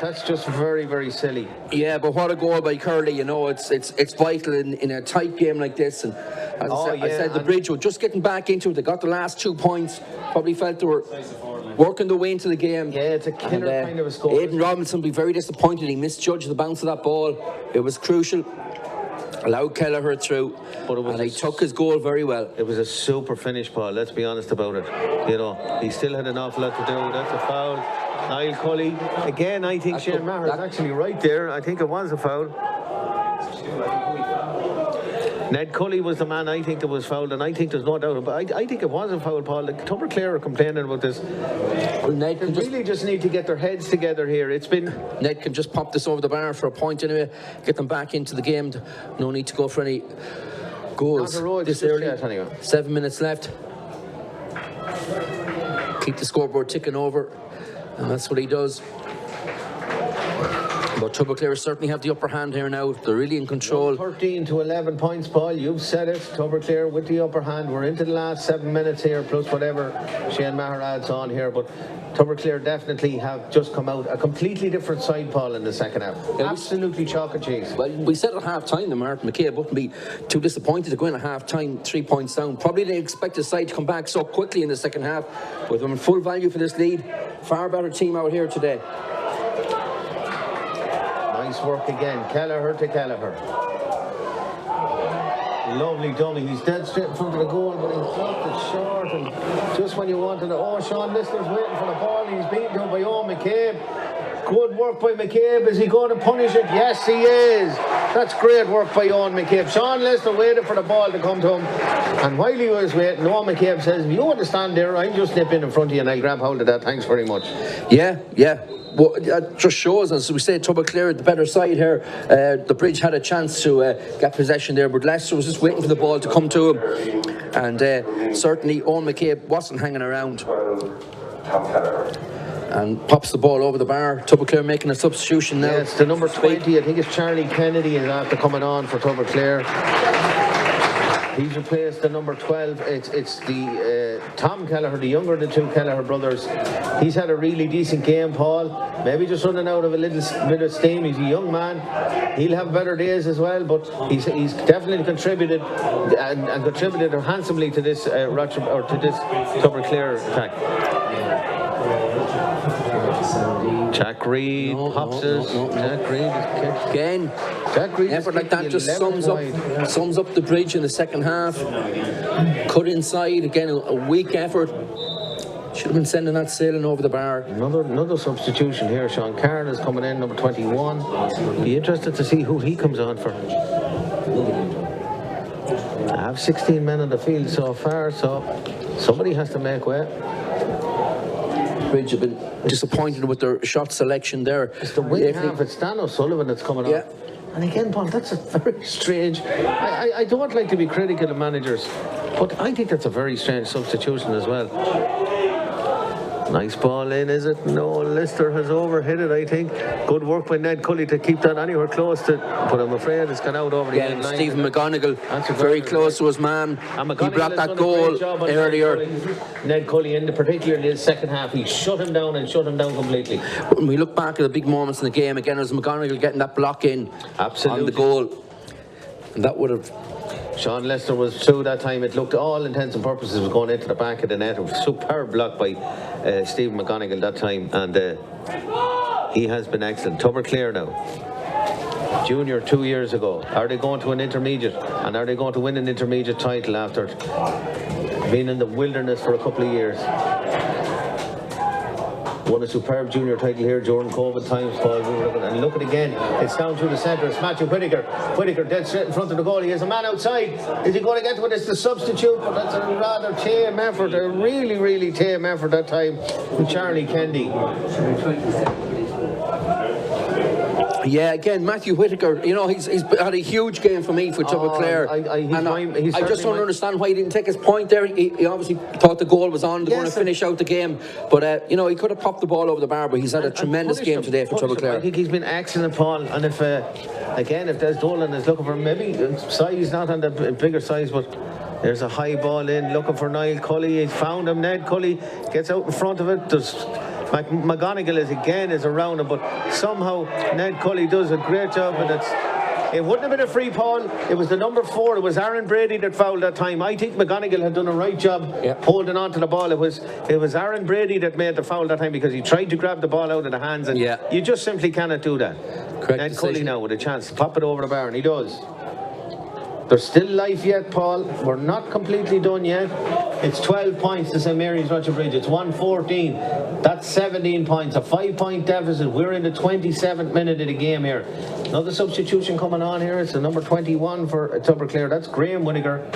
That's just very, very silly. Yeah, but what a goal by Curley. You know, it's vital in a tight game like this. And as I said, the Bridge were just getting back into it. They got the last 2 points. Probably felt they were working their way into the game. Yeah, it's a killer kind of a score. Aidan Robinson will be very disappointed. He misjudged the bounce of that ball. It was crucial. Allowed Kelleher through, and he took his goal very well. It was a super finish, Paul. Let's be honest about it. You know, he still had an awful lot to do. That's a foul. Niall Cully. Again, I think Shane Maher is actually right there. I think it was a foul. Ned Cully was the man I think that was fouled, and I think there's no doubt about it. I think it was a foul, Paul. Like, Tubberclair are complaining about this. Well, Ned can just need to get their heads together here. It's been... Ned can just pop this over the bar for a point anyway, get them back into the game. No need to go for any goals this early. Anyway. 7 minutes left. Keep the scoreboard ticking over, and that's what he does. But Tubberclair certainly have the upper hand here now. They're really in control. 13 to 11 points, Paul. You've said it. Tubberclair with the upper hand. We're into the last 7 minutes here, plus whatever Shane Maher adds on here. But Tubberclair definitely have just come out a completely different side, Paul, in the second half. Absolutely chalk and cheese. Well, we said at half-time that Martin McCabe wouldn't be too disappointed to go in at half-time 3 points down. Probably didn't expect the side to come back so quickly in the second half. With them in full value for this lead. Far better team out here today. Nice work again. Kelleher to Kelleher. Lovely dummy. He's dead straight in front of the goal, but he dropped it short. And just when you wanted to... Oh, Sean Lister's waiting for the ball. He's beaten down by Owen McCabe. Good work by McCabe. Is he going to punish it? Yes, he is. That's great work by Owen McCabe. Sean Lister waited for the ball to come to him. And while he was waiting, Owen McCabe says, if you want to stand there, I'll just nip in front of you and I'll grab hold of that. Thanks very much. Yeah. Well, that just shows, as we say, Tubberclair, the better side here. The Bridge had a chance to get possession there, but Leicester was just waiting for the ball to come to him. And certainly Owen McCabe wasn't hanging around. And pops the ball over the bar. Tubberclair making a substitution now. Yeah, it's the number 20. I think it's Charlie Kennedy is after coming on for Tubberclair. He's replaced the number 12. It's the Tom Kelleher, the younger of the two Kelleher brothers. He's had a really decent game, Paul. Maybe just running out of a little bit of steam. He's a young man. He'll have better days as well, but he's definitely contributed and contributed handsomely to this Tubberclair attack. Jack Reed pops it. Jack Reed is again. Jack Reed effort like that just sums up the Bridge in the second half. Cut inside again, a weak effort. Should have been sending that sailing over the bar. Another substitution here. Sean Carroll is coming in, number 21. Be interested to see who he comes on for. I have 16 men on the field so far, so somebody has to make way. Bridge have been disappointed with their shot selection there. It's the wing half. It's Dan O'Sullivan that's coming on. And again, Paul, that's a very strange... I don't like to be critical of managers, but I think that's a very strange substitution as well. Nice ball in, is it? No, Lister has overhit it, I think. Good work by Ned Cully to keep that anywhere close to... But I'm afraid it's gone out over the end. Stephen McGonigal, very close to his man. He brought that goal earlier. Ned Cully, in particularly in the second half, he shut him down completely. When we look back at the big moments in the game, again, it was McGonigal getting that block in on the goal. And that would have... Sean Lester was through that time. It looked, all intents and purposes, was going into the back of the net. It was a superb block by Stephen McGonigal that time, and he has been excellent. Tubberclair now, junior 2 years ago. Are they going to an intermediate, and are they going to win an intermediate title after being in the wilderness for a couple of years? Won a superb junior title here during COVID times, Paul. And look at again, it's down through the centre. It's Matthew Whittaker. Whittaker dead straight in front of the goal. He has a man outside. Is he going to get to it? It's the substitute, but that's a rather tame effort. A really, really tame effort that time from Charlie Kennedy. Yeah, again, Matthew Whitaker, you know, he's had a huge game for me for Tubberclair. I just don't understand why he didn't take his point there. He obviously thought the goal was on, they're going to finish out the game. But, you know, he could have popped the ball over the bar, but he's had a tremendous game today for Tubberclair. I think he's been excellent, Paul. And if Des Dolan is looking for maybe size, not on the bigger size, but there's a high ball in, looking for Niall Cully. He's found him. Ned Cully gets out in front of it. There's McGonigal is around him, but somehow Ned Cully does a great job, and it wouldn't have been a free, Paul. It was the number 4. It was Aaron Brady that fouled that time. I think McGonigal had done a right job holding on to the ball. It was Aaron Brady that made the foul that time because he tried to grab the ball out of the hands, and you just simply cannot do that. Ned Cully now with a chance to pop it over the bar, and he does. There's still life yet, Paul. We're not completely done yet. It's 12 points to St Mary's Rochfortbridge. It's 114. That's 17 points. A 5-point deficit. We're in the 27th minute of the game here. Another substitution coming on here. It's the number 21 for Tubberclair. That's Graham Whittaker.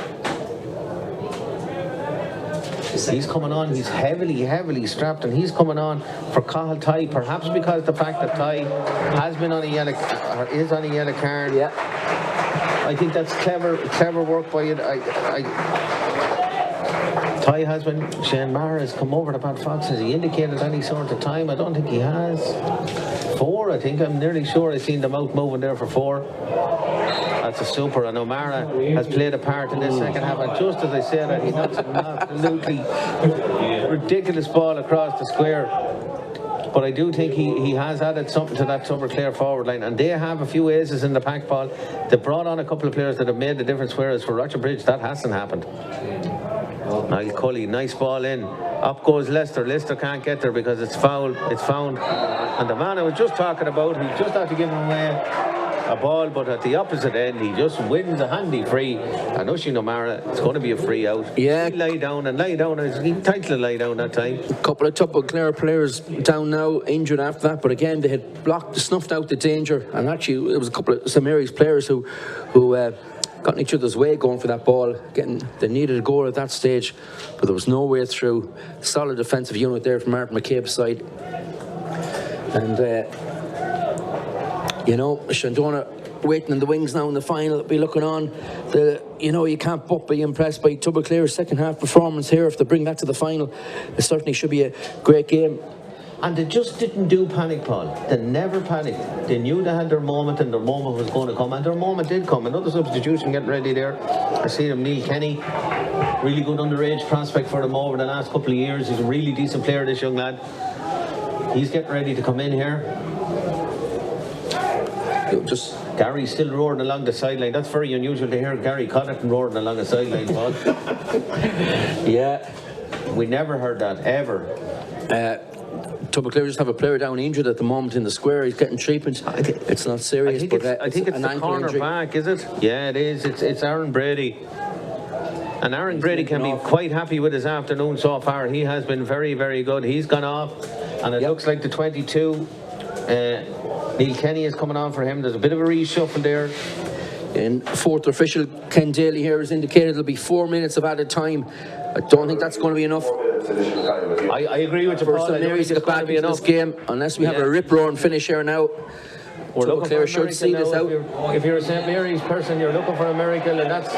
He's coming on. He's heavily strapped, and he's coming on for Cathal Ty. Perhaps because the fact that Ty has been on a yellow, or is on a yellow card. I think that's clever work by it. Ty has been. Shane Maher has come over to Pat Fox. Has he indicated any sort of time? I don't think he has. 4, I think. I'm nearly sure I've seen the mouth moving there for 4. That's a super. And O'Mara has played a part in this second half. And just as I said that, he knocks an absolutely ridiculous ball across the square. But I do think he has added something to that Tubberclair forward line. And they have a few aces in the pack, Paul. They brought on a couple of players that have made the difference, whereas for Rochfortbridge, that hasn't happened. Niall Cully, nice ball in. Up goes Leicester. Leicester can't get there because it's fouled. It's found. And the man I was just talking about, he just had to give him away a ball, but at the opposite end, he just wins a handy free. And Oisin O'Mara, it's going to be a free out. Yeah. He lie down. He tight to lie down that time. A couple of Tubberclair players down now, injured after that, but again, they had snuffed out the danger. And actually, there was a couple of St Mary's players who got in each other's way going for that ball. They needed a goal at that stage, but there was no way through. Solid defensive unit there from Martin McCabe's side. And you know, Shandona waiting in the wings now in the final. Be looking on. You can't but be impressed by Tubberclair's second half performance here. If they bring that to the final, it certainly should be a great game. And they just didn't do panic, Paul. They never panicked. They knew they had their moment, and their moment was going to come, and their moment did come. Another substitution getting ready there. I see him, Neil Kenny. Really good underage prospect for them over the last couple of years. He's a really decent player, this young lad. He's getting ready to come in here. Just Gary's still roaring along the sideline. That's very unusual to hear Gary Connaughton roaring along the sideline, Paul. Yeah. We never heard that, ever. Tubberclair just have a player down injured at the moment in the square. He's getting treatment. It's not serious, I think it's the corner back, is it? Yeah, it is. It's Aaron Brady. And Aaron Brady can be quite happy with his afternoon so far. He has been very, very good. He's gone off, and it looks like the 22. Neil Kenny is coming on for him. There's a bit of a reshuffle there. And fourth official, Ken Daly here, has indicated there'll be 4 minutes of added time. I don't think that's going to be enough. I agree with you, Paul. St Mary's get back into this game, unless we have a rip-roaring finish here now. We're looking for a should see this out. If you're a St Mary's person, you're looking for a miracle, and that's,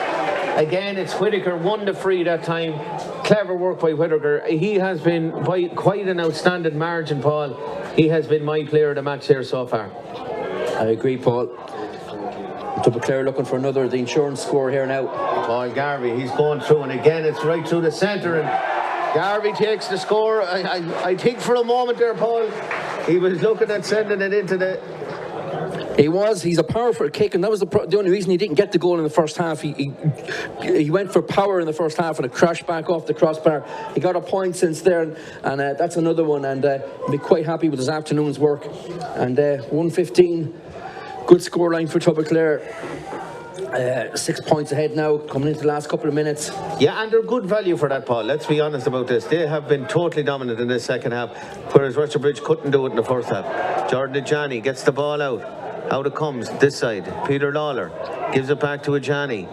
again, it's Whittaker won the free that time. Clever work by Whittaker. He has been by quite an outstanding margin, Paul. He has been my player of the match here so far. I agree, Paul. Tubberclair looking for the insurance score here now. Paul Garvey, he's going through, and again it's right through the centre, and Garvey takes the score. I think for a moment there, Paul, he was looking at sending it into the... He's a powerful kick, and that was the only reason he didn't get the goal in the first half. He went for power in the first half, and it crashed back off the crossbar. He got a point since then, and that's another one, and he'll be quite happy with his afternoon's work. And 1:15, good scoreline for Tubberclair. 6 points ahead now, coming into the last couple of minutes. Yeah, and they're good value for that, Paul. Let's be honest about this. They have been totally dominant in this second half, whereas Rochfortbridge couldn't do it in the first half. Jordan Ajani gets the ball out. Out it comes, this side. Peter Lawler gives it back to Ajani.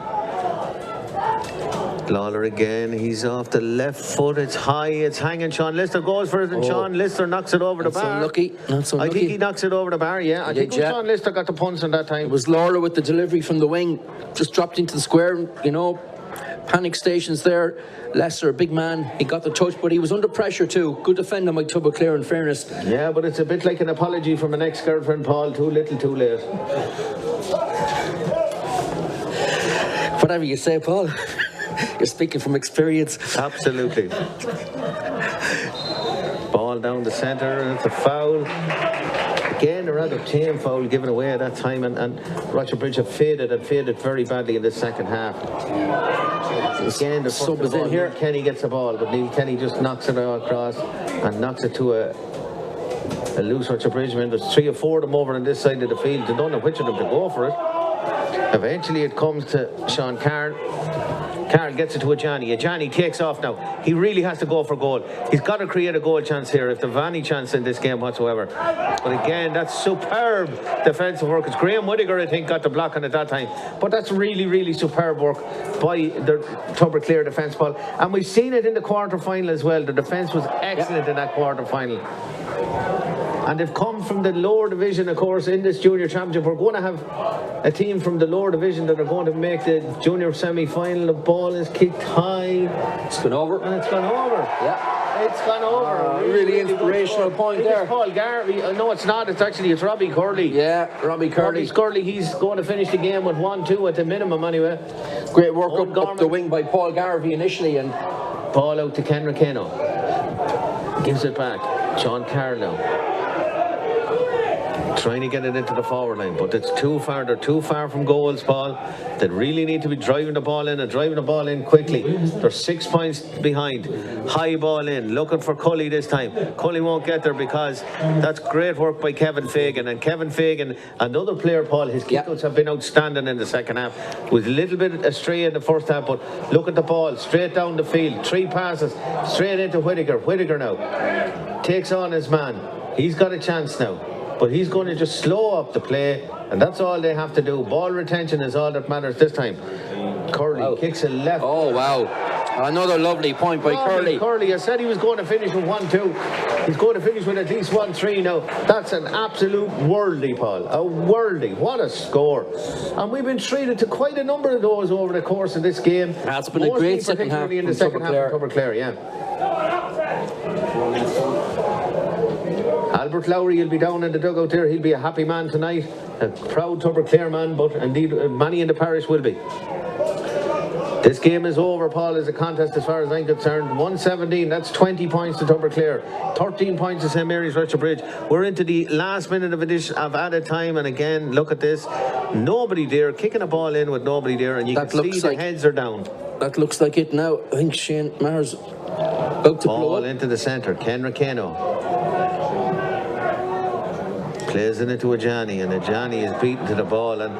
Lawler again, he's off the left foot, it's high, it's hanging. Sean Lister goes for it, and Sean Lister knocks it over the bar. Unlucky. Not so I lucky. think he knocks it over the bar, yeah. I think Sean Lister got the punts on that time. It was Lawler with the delivery from the wing, just dropped into the square, you know, panic stations there. Leicester, a big man, he got the touch, but he was under pressure too. Good defending by Tubberclair, in fairness. Yeah, but it's a bit like an apology from an ex-girlfriend, Paul. Too little, too late. Whatever you say, Paul. You're speaking from experience. Absolutely. Ball down the centre, and it's a foul. Again, a rather tame foul given away at that time, and Rochfortbridge have faded very badly in the second half. Again, the sub is in here. Kenny gets the ball, but Neil Kenny just knocks it across and knocks it to a loose Rochfortbridge man. There's 3 or 4 of them over on this side of the field. They don't know which of them to go for it. Eventually it comes to Sean Carroll. Carroll gets it to Ajani. Ajani takes off now. He really has to go for goal. He's got to create a goal chance here if there's any chance in this game whatsoever. But again, that's superb defensive work. It's Graham Whittaker, I think, got the block on it that time. But that's really, really superb work by the Tubberclair defence, Paul. And we've seen it in the quarter-final as well. The defence was excellent in that quarter-final. And they've come from the lower division, of course, in this junior championship. We're going to have a team from the lower division that are going to make the junior semi-final. The ball is kicked high. It's gone over. And it's gone over. Yeah. It's gone over. Really inspirational point there. It's Paul Garvey. No, it's not. It's Robbie Curley. Yeah, Robbie Curley. He's going to finish the game with 1-2 at the minimum anyway. Great work up the wing by Paul Garvey initially. And ball out to Ken Ricano. Gives it back. John Carlow. Trying to get it into the forward line, but it's too far. They're too far from goals, Paul. They really need to be driving the ball in and driving the ball in quickly. They're 6 points behind. High ball in, looking for Cully this time. Cully won't get there because that's great work by Kevin Fagan. And Kevin Fagan, another player, Paul, his kickouts have been outstanding in the second half. Was a little bit astray in the first half, but look at the ball, straight down the field. 3 passes, straight into Whittaker. Whittaker now takes on his man. He's got a chance now. But he's going to just slow up the play, and that's all they have to do. Ball retention is all that matters this time. Curley kicks it left. Oh, wow. Another lovely point by Curley. Curley, I said he was going to finish with 1-2. He's going to finish with at least 1-3 now. That's an absolute worldie, Paul. A worldie. What a score. And we've been treated to quite a number of those over the course of this game. That's been a great second half. In the second half of Tubberclair, yeah. Albert Lowry will be down in the dugout there. He'll be a happy man tonight. A proud Tubberclair man, but indeed many in the parish will be. This game is over, Paul, as a contest as far as I'm concerned. 117, that's 20 points to Tubberclair. 13 points to St Mary's Rochfortbridge. We're into the last minute of added time, and again, look at this. Nobody there, kicking a ball in with nobody there, and you can see the heads are down. That looks like it now. I think Shane Maher's about to blow up. Into the centre, Ken Ricano. Plays it into Ajani, and Ajani is beaten to the ball. And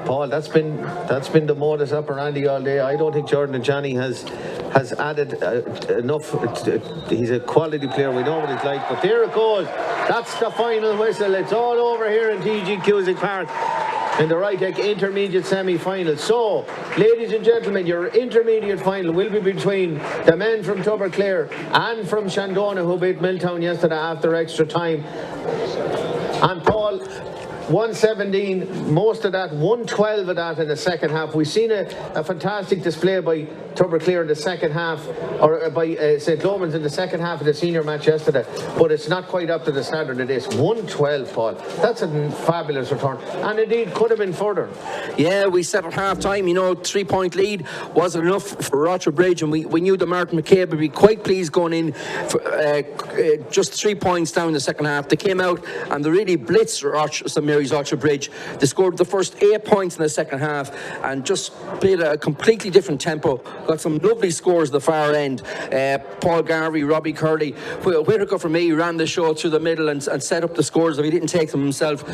Paul, that's been the modus operandi all day. I don't think Jordan Ajani has added enough. He's a quality player. We know what he's like. But there it goes. That's the final whistle. It's all over here in TG Cusick Park in the Rytec intermediate semi-final. So, ladies and gentlemen, your intermediate final will be between the men from Tubberclair and from Shandona, who beat Milltown yesterday after extra time. And Paul, 117, most of that, 112 of that in the second half. We've seen a fantastic display by Tubberclair in the second half, or by St. Lomans in the second half of the senior match yesterday, but it's not quite up to the standard of this. 112, Paul. That's a fabulous return, and indeed could have been further. Yeah, we set at half time, 3-point lead wasn't enough for Rochfortbridge, and we knew that Martin McCabe would be quite pleased going in for just 3 points down in the second half. They came out and they really blitzed St Mary's Rochfortbridge. They scored the first 8 points in the second half and just played a completely different tempo. Got some lovely scores at the far end. Paul Garvey, Robbie Curley, Whittaker for me ran the show through the middle and set up the scores. If he didn't take them himself.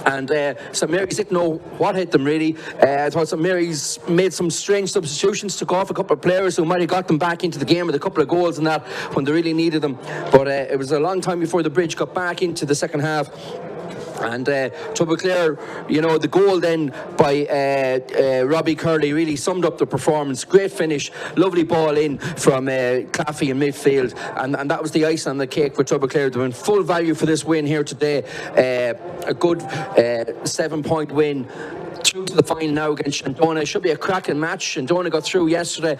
And St Mary's didn't know what hit them really. I thought St Mary's made some strange substitutions, took off a couple of players who might have got them back into the game with a couple of goals and that when they really needed them. But it was a long time before the Bridge got back into the second half. And Tubberclair, the goal then by Robbie Curley really summed up the performance. Great finish, lovely ball in from Claffey in midfield, and that was the icing on the cake for Tubberclair. They're in full value for this win here today. A good 7-point win. Through to the final now against Shandona. It should be a cracking match. Shandona got through yesterday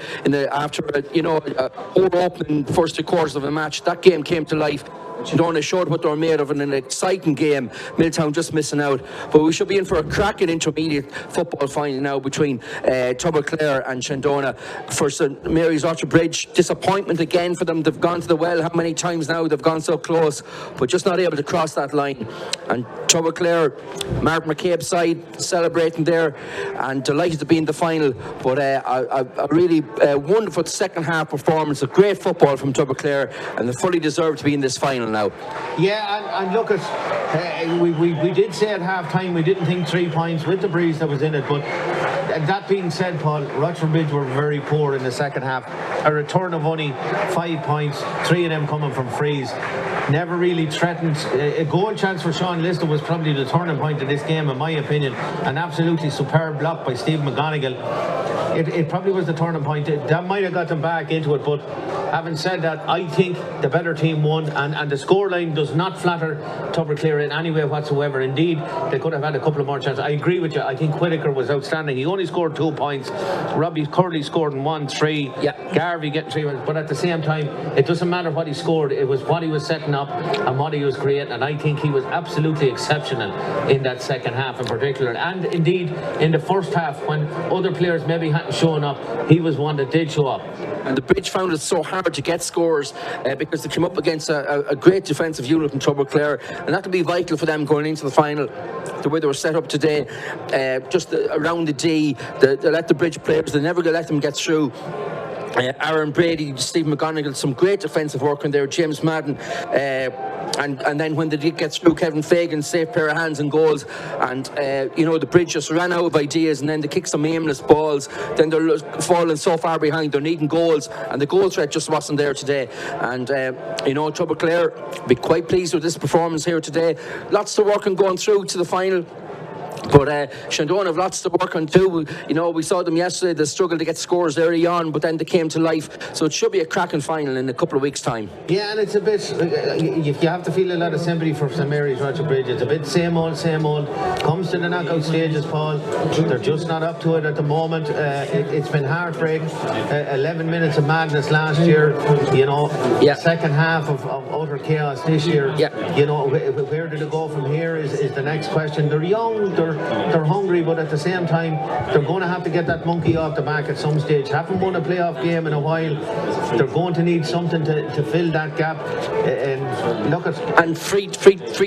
after a whole opening first 3 quarters of the match. That game came to life. Shandona showed what they were made of in an exciting game. Milltown just missing out. But we should be in for a cracking intermediate football final now between Tubberclair and Shandona. For St Mary's Rochfortbridge, disappointment again for them. They've gone to the well how many times now? They've gone so close, but just not able to cross that line. And Tubberclair, Mark McCabe's side celebrating there and delighted to be in the final. But a really wonderful second half performance, a great football from Tubberclair, and they fully deserve to be in this final now. Yeah, and look at we did say at half time we didn't think 3 points with the breeze that was in it, but that being said, Paul, Rochfortbridge were very poor in the second half. A return of only 5 points, 3 of them coming from frees. Never really threatened. A goal chance for Sean Lister was probably the turning point of this game, in my opinion. An absolutely superb block by Steve McGonigal. It probably was the turning point. That might have got them back into it, but having said that, I think the better team won, and the scoreline does not flatter Tubberclair in any way whatsoever. Indeed, they could have had a couple of more chances. I agree with you. I think Whittaker was outstanding. He only scored 2 points. Robbie Curley scored in 1-3. Yeah. Garvey getting 3 points. But at the same time, it doesn't matter what he scored. It was what he was setting up and what he was creating. And I think he was absolutely exceptional in that second half in particular. And indeed, in the first half, when other players maybe hadn't shown up, he was one that did show up. And the Bridge found it so hard to get scores because they came up against a great defensive unit in Tubberclair, and that will be vital for them going into the final. The way they were set up today, just around the D, they let the Bridge players, they never let them get through. Aaron Brady, Steve McGonigal, some great defensive work in there. James Madden, and then when they did get through, Kevin Fagan, safe pair of hands and goals. And the Bridge just ran out of ideas, and then they kicked some aimless balls. Then they're falling so far behind, they're needing goals, and the goal threat just wasn't there today. And Tubberclair be quite pleased with this performance here today. Lots to work on going through to the final. But Shandona have lots to work on too. We saw them yesterday. They struggled to get scores early on, but then they came to life. So it should be a cracking final in a couple of weeks' time. Yeah, and it's a bit, you have to feel a lot of sympathy for St Mary's Rochfortbridge. It's a bit same old. Comes to the knockout stages, Paul. They're just not up to it at the moment. It's been heartbreak. 11 minutes of madness last year. Second half of utter chaos this year. Yeah. Where did it go from here is the next question. They're young, they're hungry, but at the same time, they're going to have to get that monkey off the back at some stage. Haven't won a playoff game in a while. They're going to need something to fill that gap. And look at free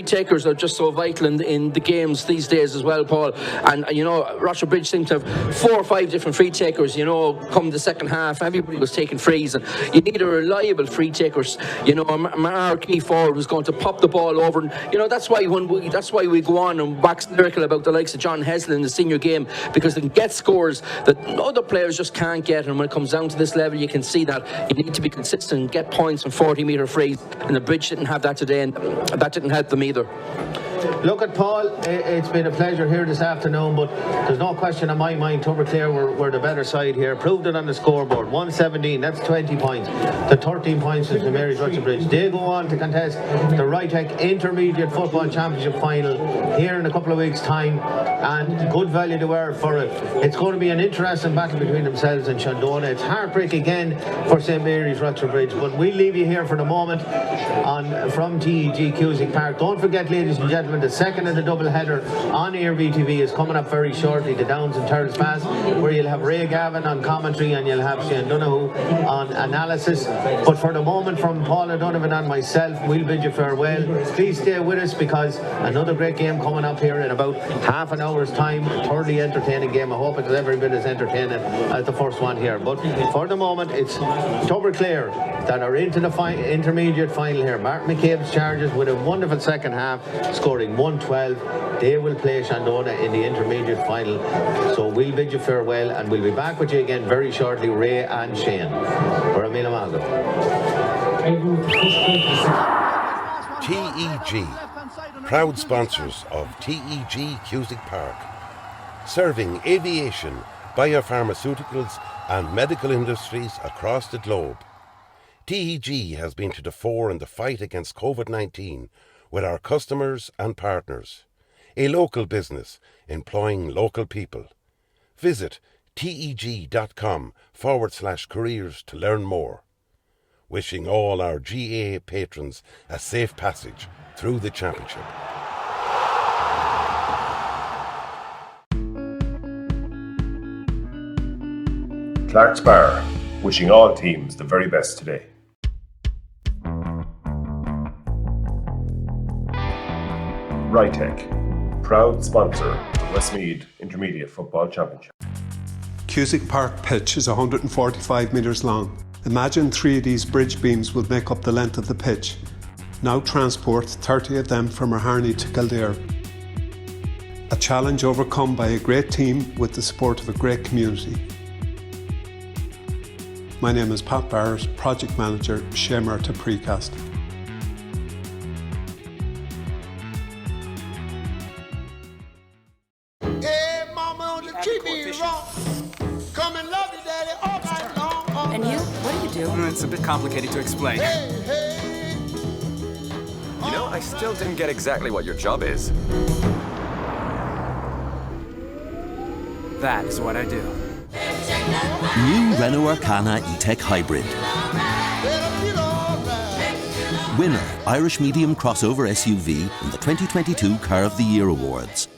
takers are just so vital in the games these days as well, Paul. And Rochfortbridge seems to have 4 or 5 different free takers. Come the second half, everybody was taking frees, and you need a reliable free takers. A marquee forward who's going to pop the ball over. And that's why we go on and wax lyrical about the likes of John Heslin in the senior game, because they can get scores that other players just can't get. And when it comes down to this level, you can see that you need to be consistent and get points from 40-metre frees, and the Bridge didn't have that today, and that didn't help them either. Look at Paul, it's been a pleasure here this afternoon, but there's no question in my mind Tubberclair were the better side here. Proved it on the scoreboard. 117, that's 20 points. The 13 points is the Mary's Rochfortbridge. They go on to contest the Rytech Intermediate Football Championship final here in a couple of weeks' time, and good value they were for it. It's going to be an interesting battle between themselves and Shandona. It's heartbreak again for St Mary's Rochfortbridge, but we'll leave you here for the moment from TEG Cusick Park. Don't forget, ladies and gentlemen, the second of the double header on Air VTV is coming up very shortly, the Downs and Tyrrellspass, where you'll have Ray Gavin on commentary and you'll have Shane Donoghue on analysis. But for the moment, from Paul O'Donovan and myself, we'll bid you farewell. Please stay with us, because another great game coming up here in about half an hour's time. Thoroughly entertaining game. I hope it's every bit as entertaining as the first one here. But for the moment, it's Tubberclair that are into the intermediate final here. Mark McCabe's Chargers with a wonderful second half, scoring 112. They will play Shandona in the intermediate final. So we'll bid you farewell, and we'll be back with you again very shortly, Ray and Shane. For a Mila Malgo. TEG proud sponsors of TEG Cusick Park, serving aviation, biopharmaceuticals and medical industries across the globe. TEG has been to the fore in the fight against COVID-19 with our customers and partners. A local business employing local people. Visit teg.com/careers to learn more. Wishing all our GAA patrons a safe passage through the championship. Clark's Bar, wishing all teams the very best today. Rytech, proud sponsor of the Westmeath Intermediate Football Championship. Cusick Park pitch is 145 metres long. Imagine 3 of these bridge beams would make up the length of the pitch. Now transport 30 of them from Harney to Kildare. A challenge overcome by a great team with the support of a great community. My name is Pat Barrett, Project Manager, Shamer to Precast. Hey, mama on the TV wrong. Come and love you, daddy, all night long. And you? What do you do? It's a bit complicated to explain. Hey, hey. You know, I still didn't get exactly what your job is. That is what I do. New Renault Arcana E-Tech Hybrid. Winner, Irish Medium Crossover SUV in the 2022 Car of the Year Awards.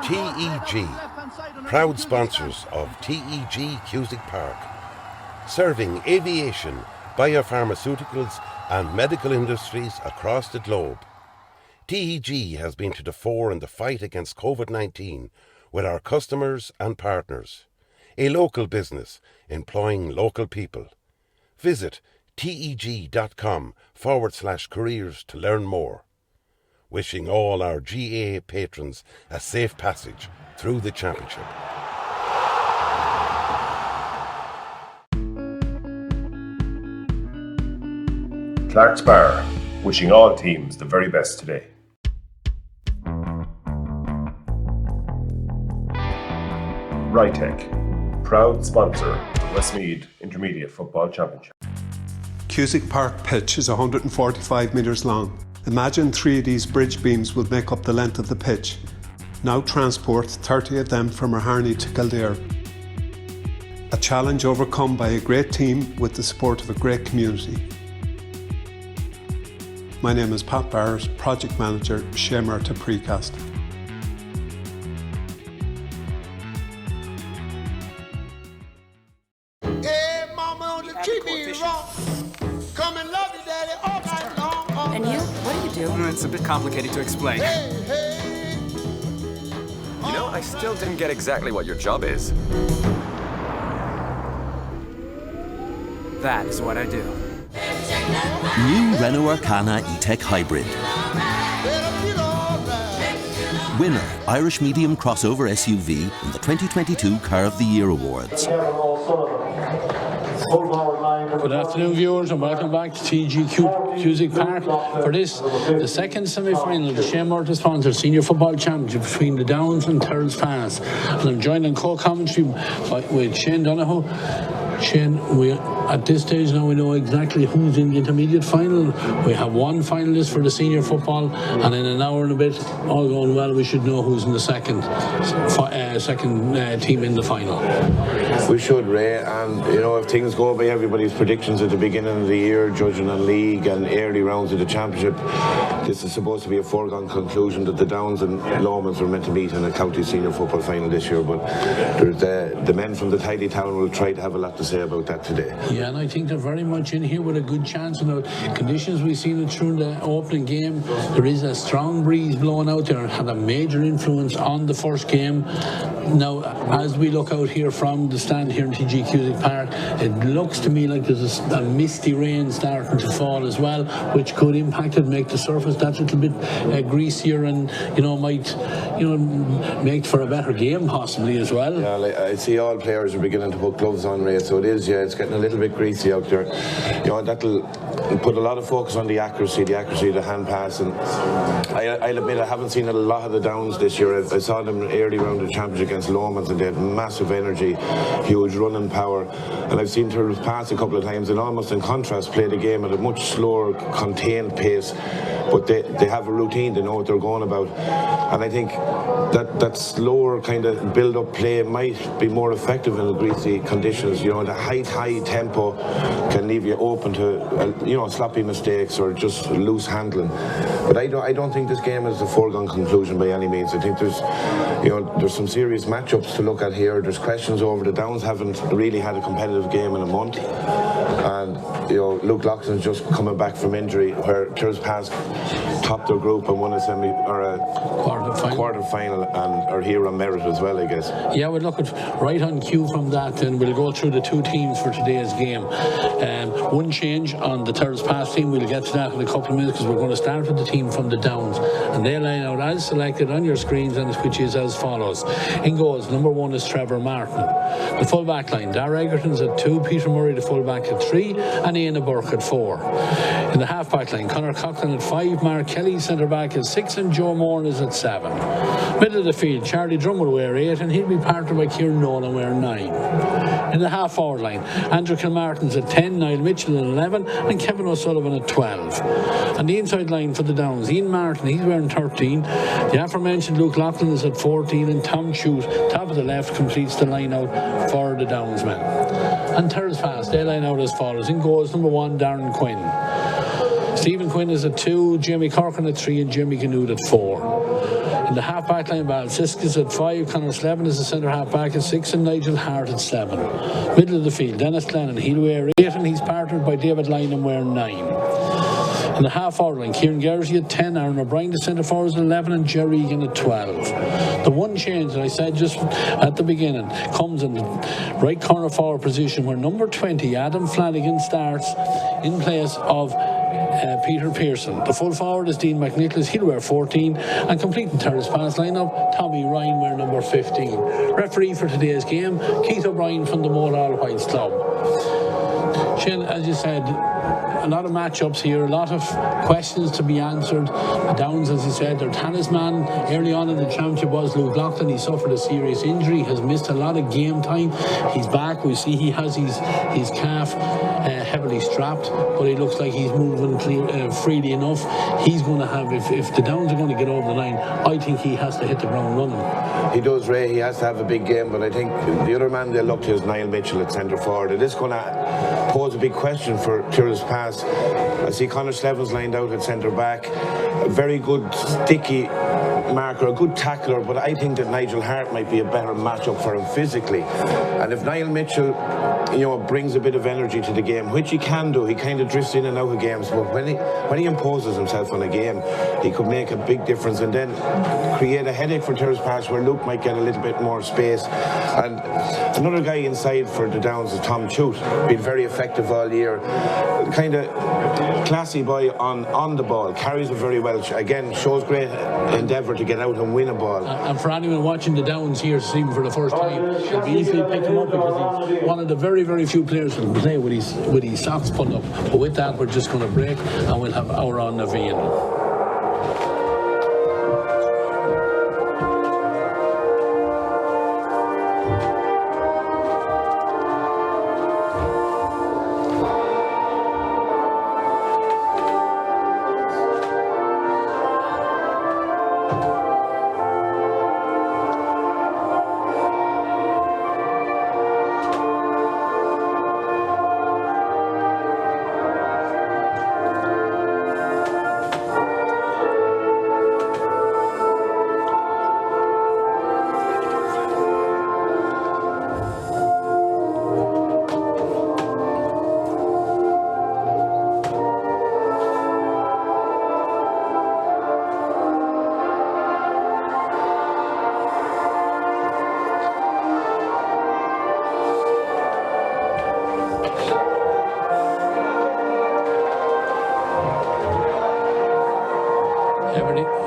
TEG, proud sponsors of TEG Cusick Park, serving aviation, biopharmaceuticals and medical industries across the globe. TEG has been to the fore in the fight against COVID-19 with our customers and partners. A local business employing local people. Visit teg.com/careers to learn more. Wishing all our GAA patrons a safe passage through the championship. Clark's Bar, wishing all teams the very best today. Rytech, proud sponsor of the Westmeath Intermediate Football Championship. Cusick Park pitch is 145 metres long. Imagine 3 of these bridge beams would make up the length of the pitch. Now transport 30 of them from Harney to Kildare. A challenge overcome by a great team with the support of a great community. My name is Pat Barrett, Project Manager, Shamer to Precast. Hey, mama, don't treat me wrong. Come and love you, daddy, all night long. And you? What do you do? It's a bit complicated to explain. Hey, hey. You know, I still didn't get exactly what your job is. That is what I do. New Renault Arcana E-Tech Hybrid. Winner, Irish Medium Crossover SUV in the 2022 Car of the Year Awards. Good afternoon, viewers, and welcome back to TG Cusick Park for this, the second semi-final of the Shane Murtagh sponsored Senior Football Championship between the Downs and Tyrrellspass. And I'm joined in co-commentary with Shane Donoghue. Shane, at this stage now we know exactly who's in the intermediate final. We have one finalist for the senior football, and in an hour and a bit, all going well, we should know who's in the second team in the final. We should, Ray, and you know, if things go by everybody's predictions at the beginning of the year, judging on league and early rounds of the championship, this is supposed to be a foregone conclusion that the Downs and Lomans are meant to meet in a county senior football final this year, but there's the men from the tidy town will try to have a lot to say about that today. Yeah, and I think they're very much in here with a good chance. And the conditions we've seen it through the opening game, there is a strong breeze blowing out there and had a major influence on the first game. Now, as we look out here from the stand here in TG Cusick Park, it looks to me like there's a misty rain starting to fall as well, which could impact it, make the surface that little bit greasier, and might make for a better game possibly as well. Yeah, I see all players are beginning to put gloves on, Ray, so it is, yeah, it's getting a little bit greasy out there. That'll put a lot of focus on the accuracy of the hand pass, and I'll admit I haven't seen a lot of the Downs this year. I saw them early round of the championship against Lomans, and they had massive energy, huge running power, and I've seen Tyrrellspass a couple of times, and almost in contrast play the game at a much slower, contained pace, but they have a routine, they know what they're going about, and I think that slower kind of build-up play might be more effective in the greasy conditions. The high tempo can leave you open to sloppy mistakes or just loose handling. But I don't think this game is a foregone conclusion by any means. I think there's some serious matchups to look at here. There's questions over. The Downs haven't really had a competitive game in a month, and Luke Loughlin's just coming back from injury, where Tyrrellspass topped their group and won a quarter final and are here on merit as well, I guess. Yeah, we'll look at right on cue from that, and we'll go through the two teams for today's game. One change on the Tyrrellspass team, we'll get to that in a couple of minutes, because we're going to start with the team from the Downs, and they line out as selected on your screens, and which is as follows. In goals, number 1 is Trevor Martin. The full back line, Darragh Egerton's at 2, Peter Murray the full back at 3, and Ian Burke at 4. In the half back line, Conor Coughlin at 5, Mark Kelly centre back at 6, and Joe Moore is at 7. Middle of the field, Charlie Drum will wear 8, and he'll be partnered by Kieran Nolan wear 9. In the half forward line, Andrew Kilmartin's at 10, Niall Mitchell at 11, and Kevin O'Sullivan at 12. And the inside line for the Downs, Ian Martin, he's wearing 13. The aforementioned Luke Loughlin is at 14, and Tom Chute, top of the left, completes the line out for the Downs men. And Tyrrellspass, they line out as follows. In goals, number 1, Darren Quinn. Stephen Quinn is at 2, Jamie Corkin at 3, and Jimmy Canood at 4. In the half-back line, Balsiskis at 5, Conor Slevin is the centre half-back at 6, and Nigel Hart at 7. Middle of the field, Dennis Glennon, he'll wear 8, and he's partnered by David Lynham wearing 9. In the half-forward line, Kieran Geraghty at 10, Aaron O'Brien, the centre forwards at 11, and Jerry Egan at 12. The one change that I said just at the beginning comes in the right corner forward position, where number 20, Adam Flanagan, starts in place of Peter Pearson. The full forward is Dean McNicholas, he'll wear 14, and completing Tyrrellspass lineup, Tommy Ryan wear number 15. Referee for today's game, Keith O'Brien from the Moore Whites Club. Shane, as you said, a lot of matchups here, a lot of questions to be answered. The Downs, as you said, their talisman early on in the championship was Luke Loughlin. He suffered a serious injury, has missed a lot of game time. He's back. We see he has his calf heavily strapped, but he looks like he's moving freely enough. He's going to have, if the Downs are going to get over the line, I think he has to hit the ground running. He does, Ray. He has to have a big game, but I think the other man they look to is Niall Mitchell at centre forward. It is going to pose a big question for Tyrrellspass. I see Conor Slevin's lined out at centre back. A very good sticky marker, a good tackler, but I think that Nigel Hart might be a better matchup for him physically. And if Niall Mitchell, brings a bit of energy to the game, which he can do, he kind of drifts in and out of games, but when he imposes himself on a game, he could make a big difference and then create a headache for Tyrrellspass where Luke might get a little bit more space. And another guy inside for the Downs is Tom Chute, been very effective all year, kind of classy boy on the ball, carries it very well, again shows great endeavour to get out and win a ball. And for anyone watching the Downs here see him for the first time, it'll be easy to pick him up because he's one of the very, very few players who can play with his socks pulled up. But with that, we're just going to break and we'll have our on Naveen.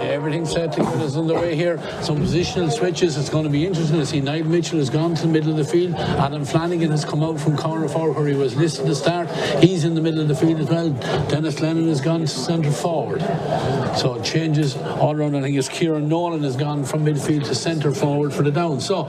Everything set to get us underway here. Some positional switches. It's going to be interesting to see. Niall Mitchell has gone to the middle of the field. Adam Flanagan has come out from corner forward where he was listed to start. He's in the middle of the field as well. Dennis Lennon has gone to centre forward. So it changes all around. I think it's Kieran Nolan has gone from midfield to centre forward for the Downs. So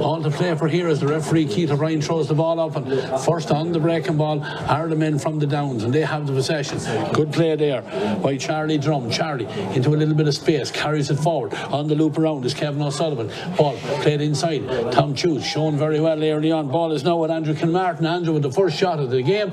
all to play for here as the referee Keith O'Brien throws the ball up, and first on the breaking ball are the men from the Downs, and they have the possession. Good play there by Charlie Drum. Charlie into a little bit of space, carries it forward. On the loop around is Kevin O'Sullivan. Ball played inside. Tom Chute shown very well early on. Ball is now with Andrew Kilmartin. Andrew with the first shot of the game.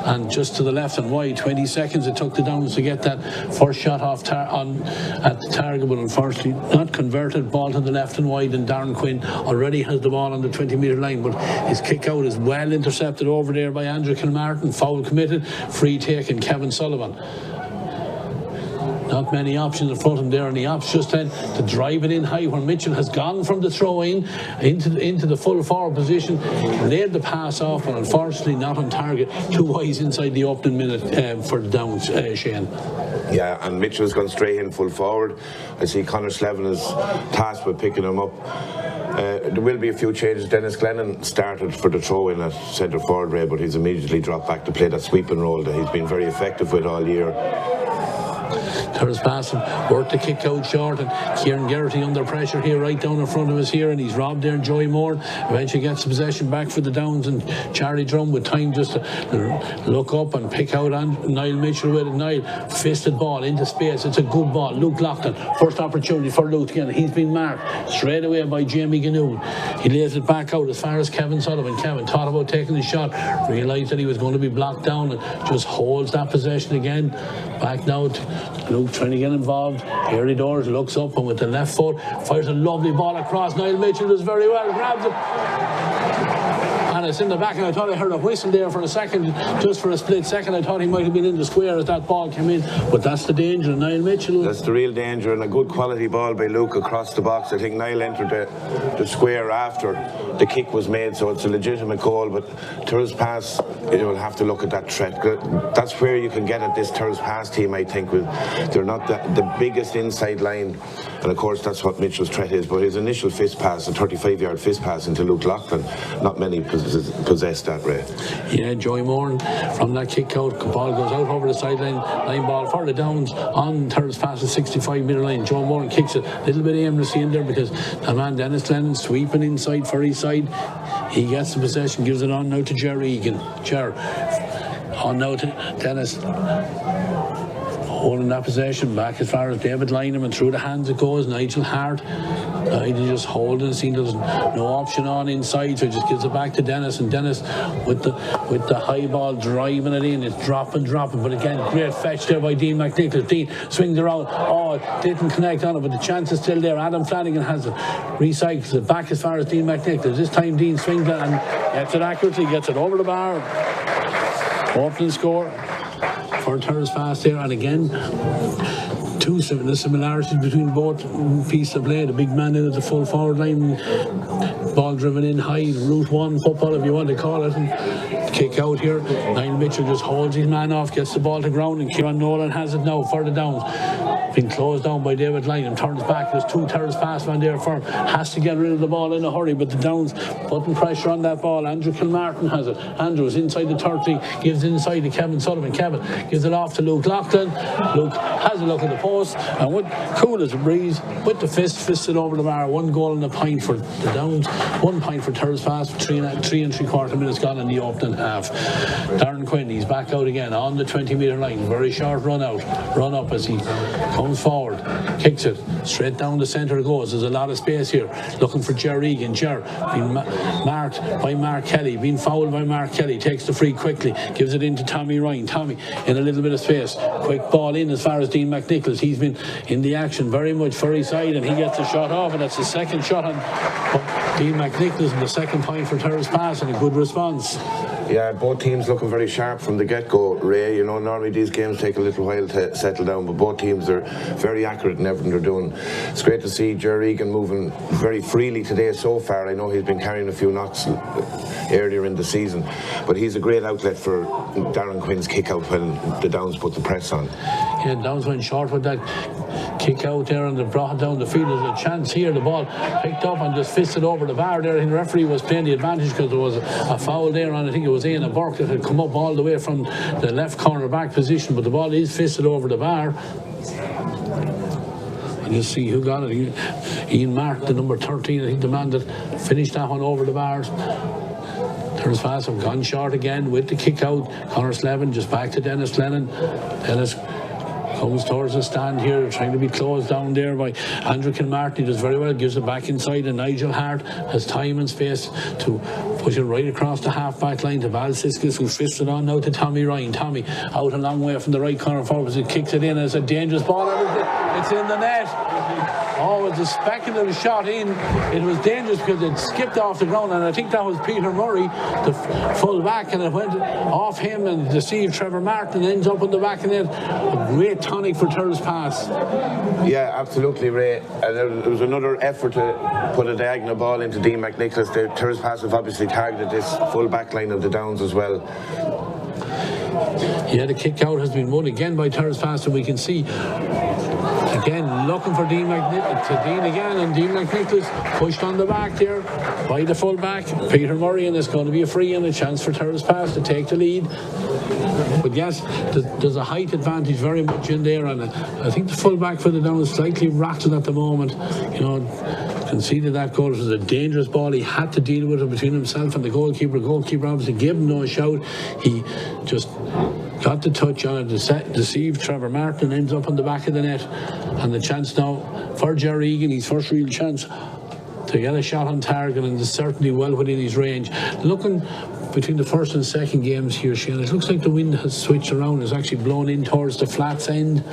And just to the left and wide, 20 seconds it took the Downs to get that first shot off at the target, but unfortunately not converted. Ball to the left and wide, and Darren Quinn already has the ball on the 20-metre line, but his kick out is well intercepted over there by Andrew Kilmartin. Foul committed, free taken, Kevin Sullivan. Not many options in front of him there, and the ops just then to drive it in high where Mitchell has gone from the throw-in into the full forward position, laid the pass off, but unfortunately not on target. Too wise inside the opening minute for the Downs, Shane. Yeah, and Mitchell's gone straight in full forward. I see Conor Slevin is tasked with picking him up. There will be a few changes. Dennis Glennon started for the throw-in at centre forward, Ray, but he's immediately dropped back to play that sweeping role that he's been very effective with all year. Tyrrellspass worked the kick out short, and Kieran Geraghty under pressure here right down in front of us here, and he's robbed there. Joey Moore eventually gets the possession back for the Downs, and Charlie Drum with time just to look up and pick out on Niall Mitchell with it. Niall fisted ball into space. It's a good ball. Luke Loughlin, first opportunity for Luke again. He's been marked straight away by Jamie Ganoon. He lays it back out as far as Kevin Sullivan. Kevin thought about taking the shot, realised that he was going to be blocked down, and just holds that possession again. Back now Luke trying to get involved. Here he does, looks up and with the left foot fires a lovely ball across. Niall Mitchell does very well, grabs it. And it's in the back, and I thought I heard a whistle there for a second, just for a split second. I thought he might have been in the square as that ball came in, but that's the danger. Niall Mitchell. That's the real danger, and a good quality ball by Luke across the box. I think Niall entered the square after the kick was made, so it's a legitimate goal. But Tyrrellspass, you will have to look at that threat. That's where you can get at this Tyrrellspass team, I think. They're not the biggest inside line, and of course that's what Mitchell's threat is. But his initial fist pass, a 35-yard fist pass into Luke Loughlin, not many possess that, Ray. Yeah, Joey Moran from that kick out, the ball goes out over the sideline, line ball further downs on Tyrrellspass the 65-metre line. Joe Moran kicks it a little bit aimlessly in there because the man Dennis Lennon sweeping inside for his side. He gets the possession, gives it on now to Jerry Egan. On now to Dennis. Holding that possession back as far as David Lynham, and through the hands it goes. Nigel Hart. Nigel just holding it, seeing there's no option on inside, so he just gives it back to Dennis, and Dennis with the high ball driving it in. It's dropping, but again, great fetch there by Dean McNicholas. Dean swings around, didn't connect on it, but the chance is still there. Adam Flanagan has it, recycles it back as far as Dean McNicholas. This time Dean swings it and gets it accurately, gets it over the bar. Opening score for Tyrrellspass there, and again the similarities between both pieces of play. The big man in at the full forward line, ball driven in high, route one football if you want to call it, and kick out here. Niall Mitchell just holds his man off, gets the ball to ground, and Kieran Nolan has it now further down. Been closed down by David Lynham, turns back, there's two Tyrrellspass man there for him, has to get rid of the ball in a hurry, but the Downs putting pressure on that ball. Andrew Kilmartin has it. Andrews inside the 30, gives inside to Kevin Sullivan. Kevin gives it off to Luke Loughlin. Luke has a look at the post, and with cool as a breeze, with the fisted over the bar. 1 goal and a point for the Downs, 1 point for Tyrrellspass, 3 3/4 minutes gone in the opening half. Darren Quinn, he's back out again on the 20-metre line, very short run up as he comes forward, kicks it straight down the centre it goes. There's a lot of space here, looking for Ger Egan. Ger being marked by Mark Kelly, being fouled by Mark Kelly, takes the free quickly, gives it into Tommy Ryan. Tommy in a little bit of space, quick ball in as far as Dean McNicholas. He's been in the action very much for his side, and he gets a shot off, and that's the second shot on Dean McNicholas, and the second point for Tyrrellspass, and a good response. Yeah, both teams looking very sharp from the get-go, Ray. You know, normally these games take a little while to settle down, but both teams are very accurate in everything they're doing. It's great to see Ger Egan moving very freely today so far. I know he's been carrying a few knocks earlier in the season, but he's a great outlet for Darren Quinn's kick-out when the Downs put the press on. Yeah, Downs went short with that kick out there, and they brought it down the field. There's a chance here, the ball picked up and just fisted over the bar there. I think the referee was playing the advantage because there was a foul there on, I think it was Ian Burke, that had come up all the way from the left corner back position, but the ball is fisted over the bar. And you see who got it. Ian Mark, the number 13, I think the man that finished that one over the bars. Tyrrellspass have gone short again with the kick out. Conor Slevin just back to Dennis Lennon. Dennis comes towards the stand here, trying to be closed down there by Andrew Kilmartin. He does very well, gives it back inside, and Nigel Hart has time and space to push it right across the half-back line to Val Siskis, who fists it on now to Tommy Ryan. Tommy out a long way from the right corner forward, he kicks it in, and it's a dangerous ball, and it's in the net. Oh, it's a speculative shot in. It was dangerous because it skipped off the ground, and I think that was Peter Murray, the full back, and it went off him and deceived Trevor Martin, ends up on the back of it. A great tonic for Tyrrellspass. Yeah, absolutely, Ray. And there was another effort to put a diagonal ball into Dean McNicholas. The Tyrrellspass have obviously targeted this full back line of the Downs as well. Yeah, the kick out has been won again by Tyrrellspass, and we can see again looking for Dean McNicholas, to Dean again, and Dean McNicholas pushed on the back there by the full back Peter Murray, and it's going to be a free and a chance for Tyrrellspass to take the lead. But yes, there's a height advantage very much in there, and I think the full back for the Downs is slightly rattled at the moment. You know, conceded that goal. It was a dangerous ball. He had to deal with it between himself and the goalkeeper. Goalkeeper obviously gave him no shout. He just got the touch on it, deceived Trevor Martin, ends up on the back of the net, and the chance now for Jerry Egan, his first real chance to get a shot on target, and is certainly well within his range. Looking between the first and second games here, Shane, it looks like the wind has switched around. It's actually blown in towards the flats end.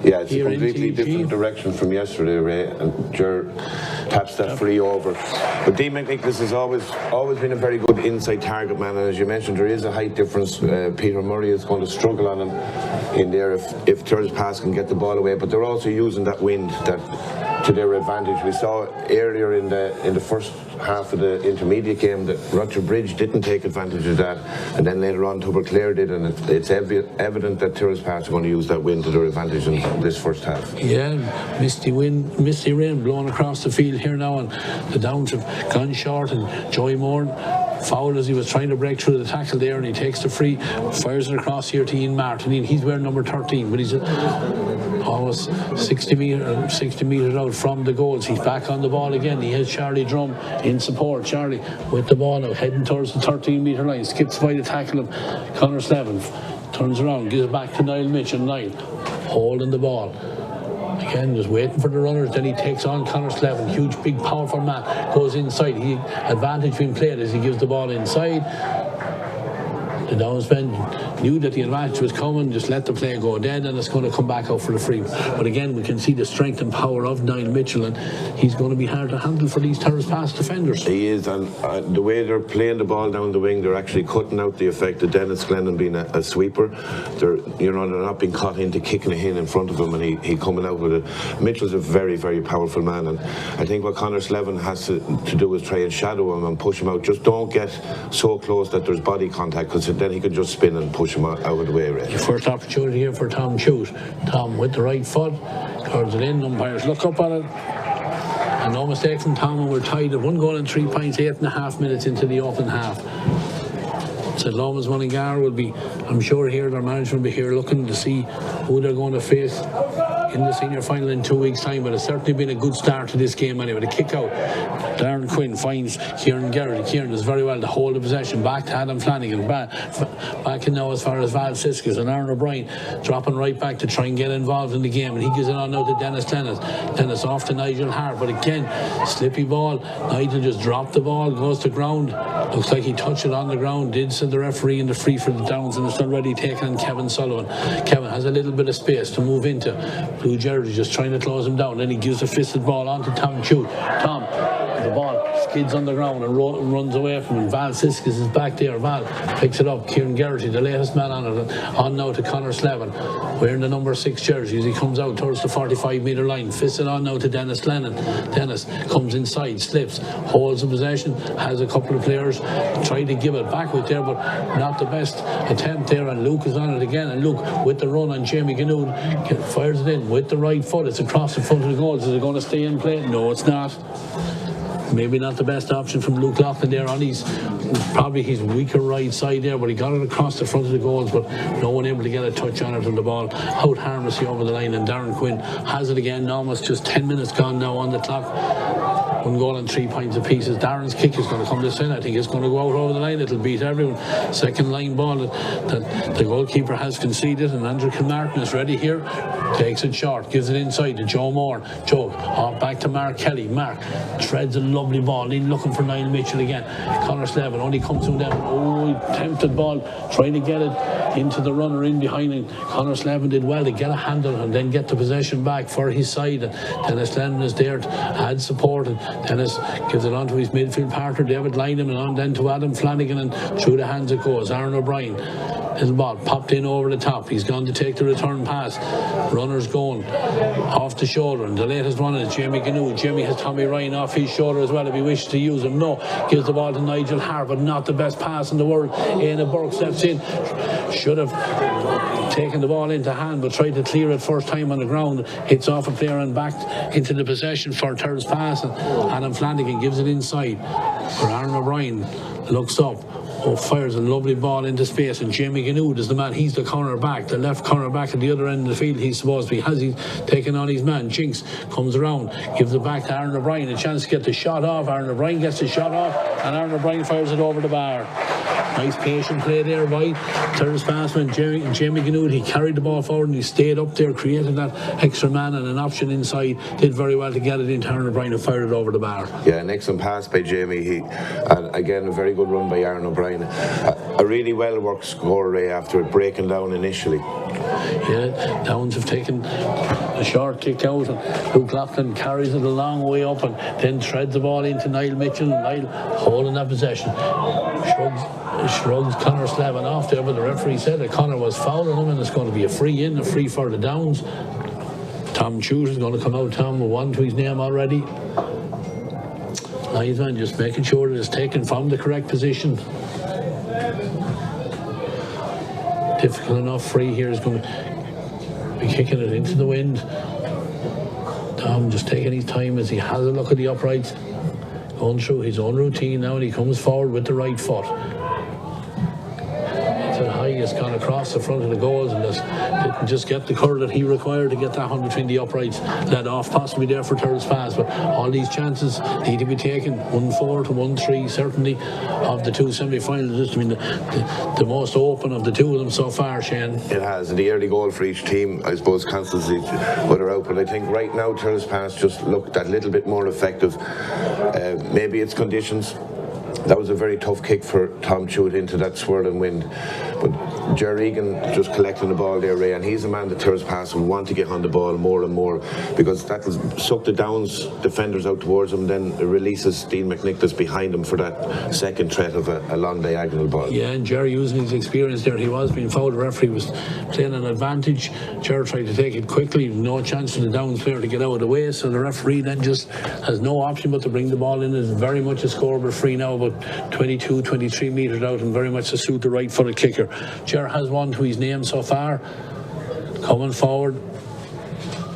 Yeah, it's here a completely different direction from yesterday, Ray, and Ger taps that free over. But Dean McNicholas has always been a very good inside target man, and as you mentioned, there is a height difference. Peter Murray is going to struggle on him in there if Tyrrellspass can get the ball away, but they're also using that wind to their advantage. We saw earlier in the first half of the intermediate game that Rochfortbridge didn't take advantage of that, and then later on Tubberclair did, and it's evident that Tyrrellspass are going to use that wind to their advantage in this first half. Yeah, misty rain blowing across the field here now, and the Downs have gone short, and Joey Moore fouled as he was trying to break through the tackle there, and he takes the free, fires it across here to Ian Martin. He's wearing number 13, but he's almost 60 metres out from the goals. He's back on the ball again. He has Charlie Drum in support. Charlie with the ball now, heading towards the 13-metre line, skips by the tackle of Conor Slevin, turns around, gives it back to Niall Mitchell. Niall holding the ball again, just waiting for the runners. Then he takes on Conor Slevin, huge, big, powerful man, goes inside. Advantage being played as he gives the ball inside. The Downs men knew that the advantage was coming, just let the play go dead, and it's going to come back out for the free. But again, we can see the strength and power of Niall Mitchell, and he's going to be hard to handle for these Tyrrellspass defenders. He is, and the way they're playing the ball down the wing, they're actually cutting out the effect of Dennis Glennon being a sweeper. They're not being caught into kicking it in front of him, and he coming out with it. Mitchell's a very, very powerful man, and I think what Conor Slevin has to do is try and shadow him and push him out. Just don't get so close that there's body contact, because then he could just spin and push him out of the way. Right? First opportunity here for Tom Chute. Tom with the right foot, curves it in. Umpires look up at it. And no mistake from Tom, and we're tied at 1 goal and 3 points, 8.5 minutes into the open half. St. Lomas Mullingar will be, I'm sure, here, their manager will be here looking to see who they're going to face in the senior final in 2 weeks' time. But it's certainly been a good start to this game anyway. The kick out, Darren Quinn finds Kieran Garrity. Kieran does very well to hold the possession, back to Adam Flanagan, back in now as far as Val Siskis, and Aaron O'Brien dropping right back to try and get involved in the game, and he gives it on now to Dennis Dennis off to Nigel Hart, but again, slippy ball. Nigel just dropped the ball, goes to ground, looks like he touched it on the ground, did send the referee in the free for the Downs, and it's already taken on Kevin Sullivan. Kevin has a little bit of space to move into. Blue Jersey just trying to close him down, then he gives a fisted ball on to Tom Chute. Tom, the ball skids on the ground and runs away from him. Val Siskis is back there. Val picks it up. Kieran Garrity, the latest man on it, on now to Conor Slevin, wearing the number 6 jersey as he comes out towards the 45-metre line. Fists it on now to Dennis Glennon. Dennis comes inside, slips, holds the possession, has a couple of players try to give it back with there, but not the best attempt there, and Luke is on it again, and Luke with the run on Jamie Ganood fires it in with the right foot. It's across the front of the goals. Is it going to stay in play? No, it's not. Maybe not the best option from Luke Loughlin there on probably his weaker right side there, but he got it across the front of the goals, but no one able to get a touch on it, and the ball out harmlessly over the line, and Darren Quinn has it again. Almost just 10 minutes gone now on the clock. 1 goal and 3 points apiece. Darren's kick is going to come this in. I think it's going to go out over the line. It'll beat everyone. Second line ball that the goalkeeper has conceded, and Andrew Kilmartin is ready here. Takes it short, gives it inside to Joe Moore. Joe off back to Mark Kelly. Mark treads a lovely ball in, looking for Niall Mitchell again. Conor Slevin only comes through them. Tempted ball, trying to get it into the runner in behind him. Conor Slevin did well to get a handle and then get the possession back for his side. And Dennis Lennon is there to add support, and Dennis gives it on to his midfield partner David Lynham, and on then to Adam Flanagan, and through the hands it goes. Aaron O'Brien, little ball popped in over the top. He's gone to take the return pass. Runner's going off the shoulder, and the latest one is Jamie Ganood. Jamie has Tommy Ryan off his shoulder as well if he wishes to use him. No, gives the ball to Nigel Hart, but not the best pass in the world. Aina Burke steps in, should have taken the ball into hand, but tried to clear it first time on the ground. Hits off a player and back into the possession for Tyrrellspass, and Adam Flanagan gives it inside, where Aaron O'Brien looks up. Fires a lovely ball into space, and Jamie Ganood is the man. He's the corner back, the left corner back at the other end of the field. He's supposed to be. Has he taken on his man? Jinx comes around, gives it back to Aaron O'Brien. A chance to get the shot off. Aaron O'Brien gets the shot off, and Aaron O'Brien fires it over the bar. Nice patient play there by Tyrrellspass when Jamie Gannoud. He carried the ball forward and he stayed up there, created that extra man and an option inside. Did very well to get it in. Turner O'Brien and fired it over the bar. Yeah, an excellent pass by Jamie. And again, a very good run by Aaron O'Brien. A really well worked score, Ray, after it breaking down initially. Yeah, Downs have taken a short kick out and Luke Loughlin carries it a long way up and then threads the ball into Niall Mitchell. Niall holding that possession. Shrugs Conor Slavin off there, but the referee said that Conor was fouling him and it's going to be a free in, a free for the Downs. Tom Chute is going to come out. Tom with one to his name already. Nice man, just making sure that it's taken from the correct position. Difficult enough. Free here is going to be kicking it into the wind. Tom just taking his time as he has a look at the uprights, going through his own routine now, and he comes forward with the right foot. Has gone across the front of the goals and didn't just get the curl that he required to get that one between the uprights. Led off possibly there for Tyrrellspass, but all these chances need to be taken. 1-4 to 1-3 certainly of the two semi-finals. I mean the most open of the two of them so far, Shane. It has, and the early goal for each team I suppose cancels each other out, but I think right now Tyrrellspass just looked that little bit more effective. Maybe it's conditions. That was a very tough kick for Tom Chute into that swirling wind. But Jerry Egan just collecting the ball there, Ray, and he's a man that Tyrrellspass will want to get on the ball more and more because that will suck the Downs defenders out towards him, then it releases Dean McNicholas behind him for that second threat of a long diagonal ball. Yeah, and Jerry using his experience there, he was being fouled. The referee was playing an advantage. Jerry tried to take it quickly, no chance for the Downs player to get out of the way, so the referee then just has no option but to bring the ball in. It's very much a scoreable free now, about 22, 23 metres out, and very much to suit the right-footed kicker. Ger has one to his name so far, coming forward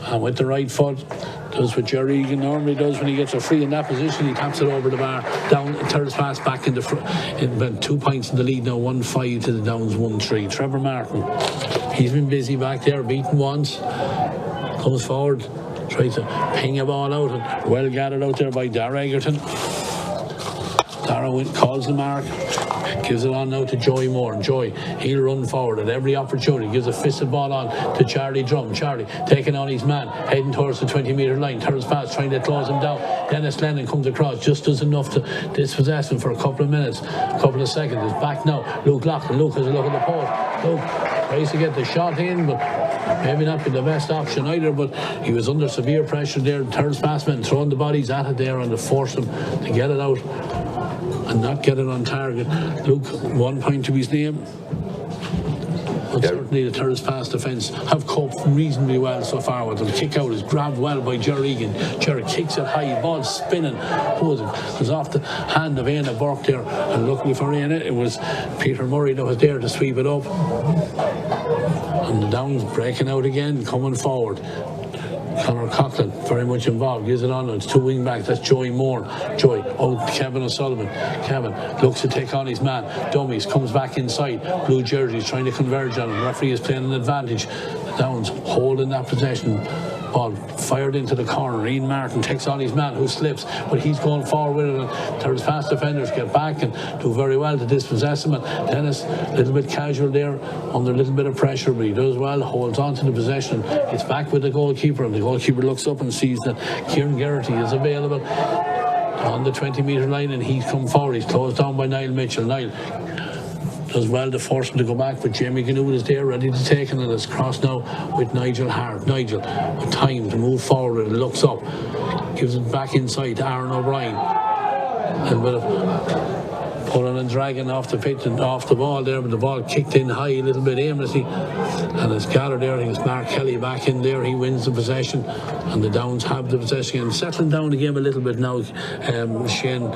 and with the right foot does what Jerry Egan normally does when he gets a free in that position. He taps it over the bar. Down Tyrrellspass back in the front, in 2 points in the lead now, 1-5 to the Downs 1-3. Trevor Martin, he's been busy back there, beaten once, comes forward, tries to ping a ball out, and well gathered out there by Dara Egerton. Dara calls the mark, gives it on now to Joey Moore. And Joey, he'll run forward at every opportunity, gives a fisted ball on to Charlie Drum. Charlie taking on his man, heading towards the 20-metre line. Tyrrellspass trying to close him down. Dennis Lennon comes across, just does enough to dispossess him for a couple of minutes, a couple of seconds. It's back now. Luke Loughlin. Luke has a look at the post. Luke tries to get the shot in, but maybe not be the best option either, but he was under severe pressure there. Tyrrellspass men throwing the bodies at it there and to force him to get it out and not get it on target. Luke, 1 point to his name. But certainly the Tyrrellspass defence have coped reasonably well so far with them. The kick out is grabbed well by Jerry Egan. Jerry kicks it high, ball spinning. It was off the hand of Éanna Burke there, and luckily for Éanna, it was Peter Murray that was there to sweep it up. And the Downs breaking out again, coming forward. Conor Coughlin very much involved, gives it on, it's two wing backs, that's Joey Moore. Joey, out to Kevin O'Sullivan. Kevin looks to take on his man. Dummies, comes back inside. Blue jerseys trying to converge on him. Referee is playing an advantage. The Downs holding that possession. Ball fired into the corner. Ian Martin takes on his man who slips, but he's going forward with it, and Tyrrellspass defenders get back and do very well to dispossess him. And Dennis, a little bit casual there, under a little bit of pressure, but he does well, holds on to the possession. It's back with the goalkeeper, and the goalkeeper looks up and sees that Kieran Geraghty is available on the 20-metre line, and he's come forward. He's closed down by Niall Mitchell. Niall does well to force him to go back, but Jamie Gannoud is there ready to take it, and it's crossed now with Nigel Hart. Nigel with time to move forward, and looks up, gives it back inside to Aaron O'Brien. A little bit of pulling and dragging off the pitch and off the ball there, but the ball kicked in high a little bit aimlessly, and it's gathered there. I think it's Mark Kelly back in there. He wins the possession, and the Downs have the possession and settling down the game a little bit now. Shane,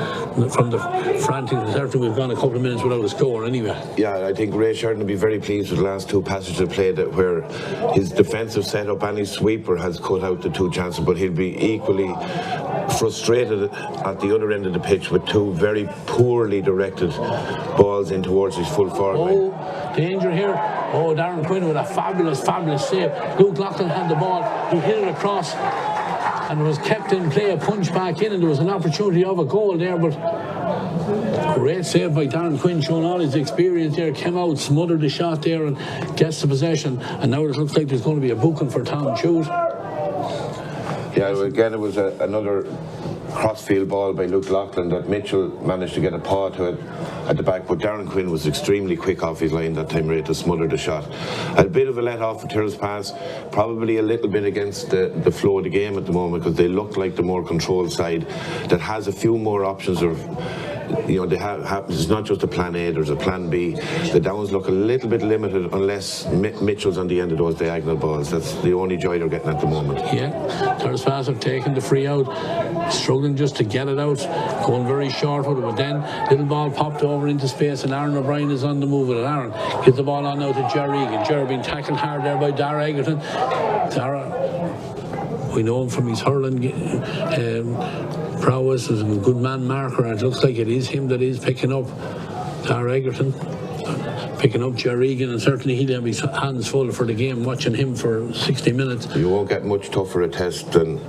from the frantic, certainly we've gone a couple of minutes without a score anyway. Yeah, I think Ray Sheridan will be very pleased with the last two passages of play, that where his defensive setup and his sweeper has cut out the two chances, but he'll be equally frustrated at the other end of the pitch with two very poorly directed balls in towards his full forward line. Oh, danger here. Oh, Darren Quinn with a fabulous save. Luke Loughlin had the ball. He hit it across and it was kept in play, a punch back in, and there was an opportunity of a goal there, but Great save by Darren Quinn, showing all his experience there, came out, smothered the shot there and gets the possession, and now it looks like there's going to be a booking for Tom Chute. Yeah, again, it was another crossfield ball by Luke Loughlin that Mitchell managed to get a paw to it at the back, but Darren Quinn was extremely quick off his line that time, ready to smother the shot. A bit of a let off for Tyrrellspass, probably a little bit against the flow of the game at the moment, because they look like the more controlled side that has a few more options of, you know, they have it's not just a plan A, there's a plan B. The downs look a little bit limited unless Mitchell's on the end of those diagonal balls. That's the only joy they're getting at the moment. Yeah, Tyrrellspass have taken the free out, struggling just to get it out, going very short with it, but then little ball popped over into space and Aaron O'Brien is on the move with it. Aaron gives the ball on now to Jerry Egan. Jerry being tackled hard there by Dara Egerton. Dara, we know him from his hurling prowess as a good man marker, and it looks like it is him that is picking up Dara Egerton, picking up Jerry Egan, and certainly he'll have his hands full for the game, watching him for 60 minutes. You won't get much tougher a test than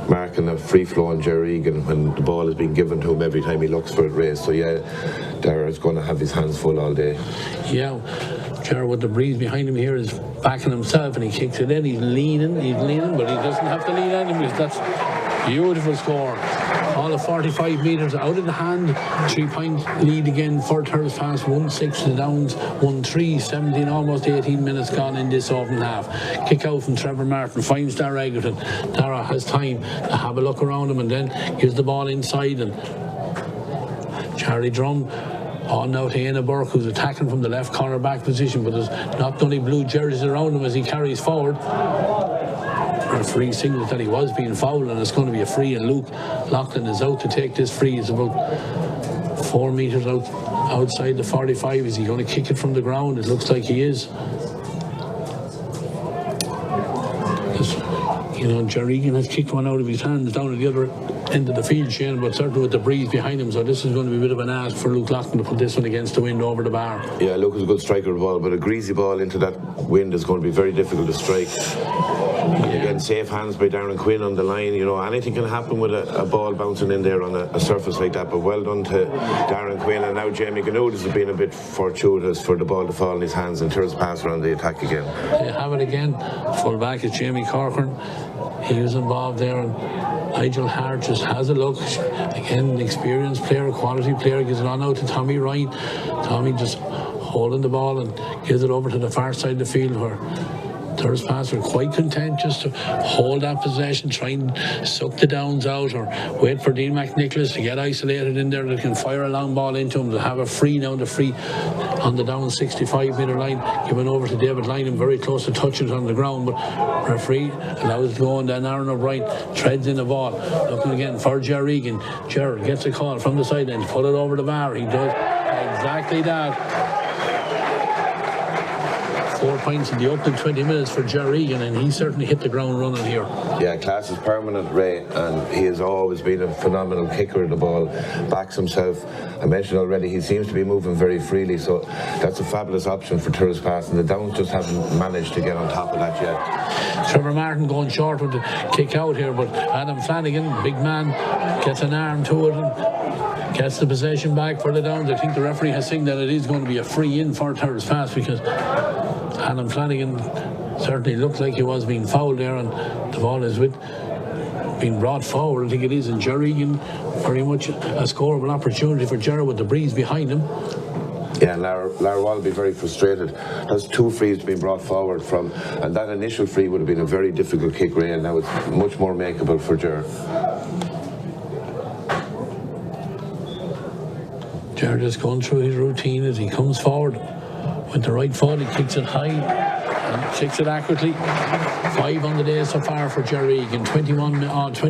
marking a free-flowing Jerry Egan when the ball is being given to him every time he looks for it raised. So yeah, Dara's going to have his hands full all day. Yeah, Jerry with the breeze behind him here is backing himself and he kicks it in. He's leaning, but he doesn't have to lean on him because that's a beautiful score. All of 45 metres out of the hand, 3-point lead again for Tyrrellspass, 1-6 to the Downs, 1-3, 17, almost 18 minutes gone in this opening half. Kick out from Trevor Martin, finds Dara Egerton. Dara has time to have a look around him and then gives the ball inside, and Charlie Drum on now to Éanna Burke, who's attacking from the left corner back position, but there's not only blue jerseys around him as he carries forward. Referee signals that he was being fouled and it's going to be a free, and Luke Loughlin is out to take this free. He's about 4 metres outside the 45. Is he going to kick it from the ground? It looks like he is. You know, Jerry Egan has kicked one out of his hands down at the other end of the field, Shane, but certainly with the breeze behind him, so this is going to be a bit of an ask for Luke Loughlin to put this one against the wind over the bar. Yeah, Luke is a good striker of the ball, but a greasy ball into that wind is going to be very difficult to strike. Again, safe hands by Darren Quinn on the line. You know, anything can happen with a ball bouncing in there on a surface like that, but well done to Darren Quinn. And now Jamie Ganoudis has been a bit fortuitous for the ball to fall in his hands, and Tyrrellspass on the attack again. They have it again. Full back is Jamie Corcoran. He was involved there, and Nigel Hart just has a look. Again, an experienced player, a quality player, gives it on out to Tommy Ryan. Tommy just holding the ball and gives it over to the far side of the field where Tyrrellspass are quite content just to hold that possession, try and suck the Downs out, or wait for Dean McNicholas to get isolated in there that can fire a long ball into him. To have a free now, the free on the down 65 metre line, given over to David Lynham, very close to touching it on the ground, but referee allows it to go, and then Aaron O'Brien treads in the ball, looking again for Jerry Egan. Gerald gets a call from the sideline, put it over the bar. He does exactly that. 4 points in the opening 20 minutes for Jerry Egan, and he certainly hit the ground running here. Yeah, class is permanent, Ray, and he has always been a phenomenal kicker of the ball, backs himself. I mentioned already he seems to be moving very freely, so that's a fabulous option for Tyrrellspass, and the Downs just haven't managed to get on top of that yet. Trevor Martin going short with the kick out here, but Adam Flanagan, big man, gets an arm to it and gets the possession back for the Downs. I think the referee has seen that it is going to be a free in for Tyrrellspass, because Adam Flanagan certainly looked like he was being fouled there, and the ball is being brought forward. I think it is, and Jerry Egan, very much a scoreable opportunity for Jerry with the breeze behind him. Yeah, Lara will be very frustrated. There's 2 frees being brought forward from, and that initial free would have been a very difficult kick, Ray, and now it's much more makeable for Jerry. Jerry just going through his routine as he comes forward. With the right foot, he kicks it high and kicks it accurately. 5 on the day so far for Jerry Egan. 20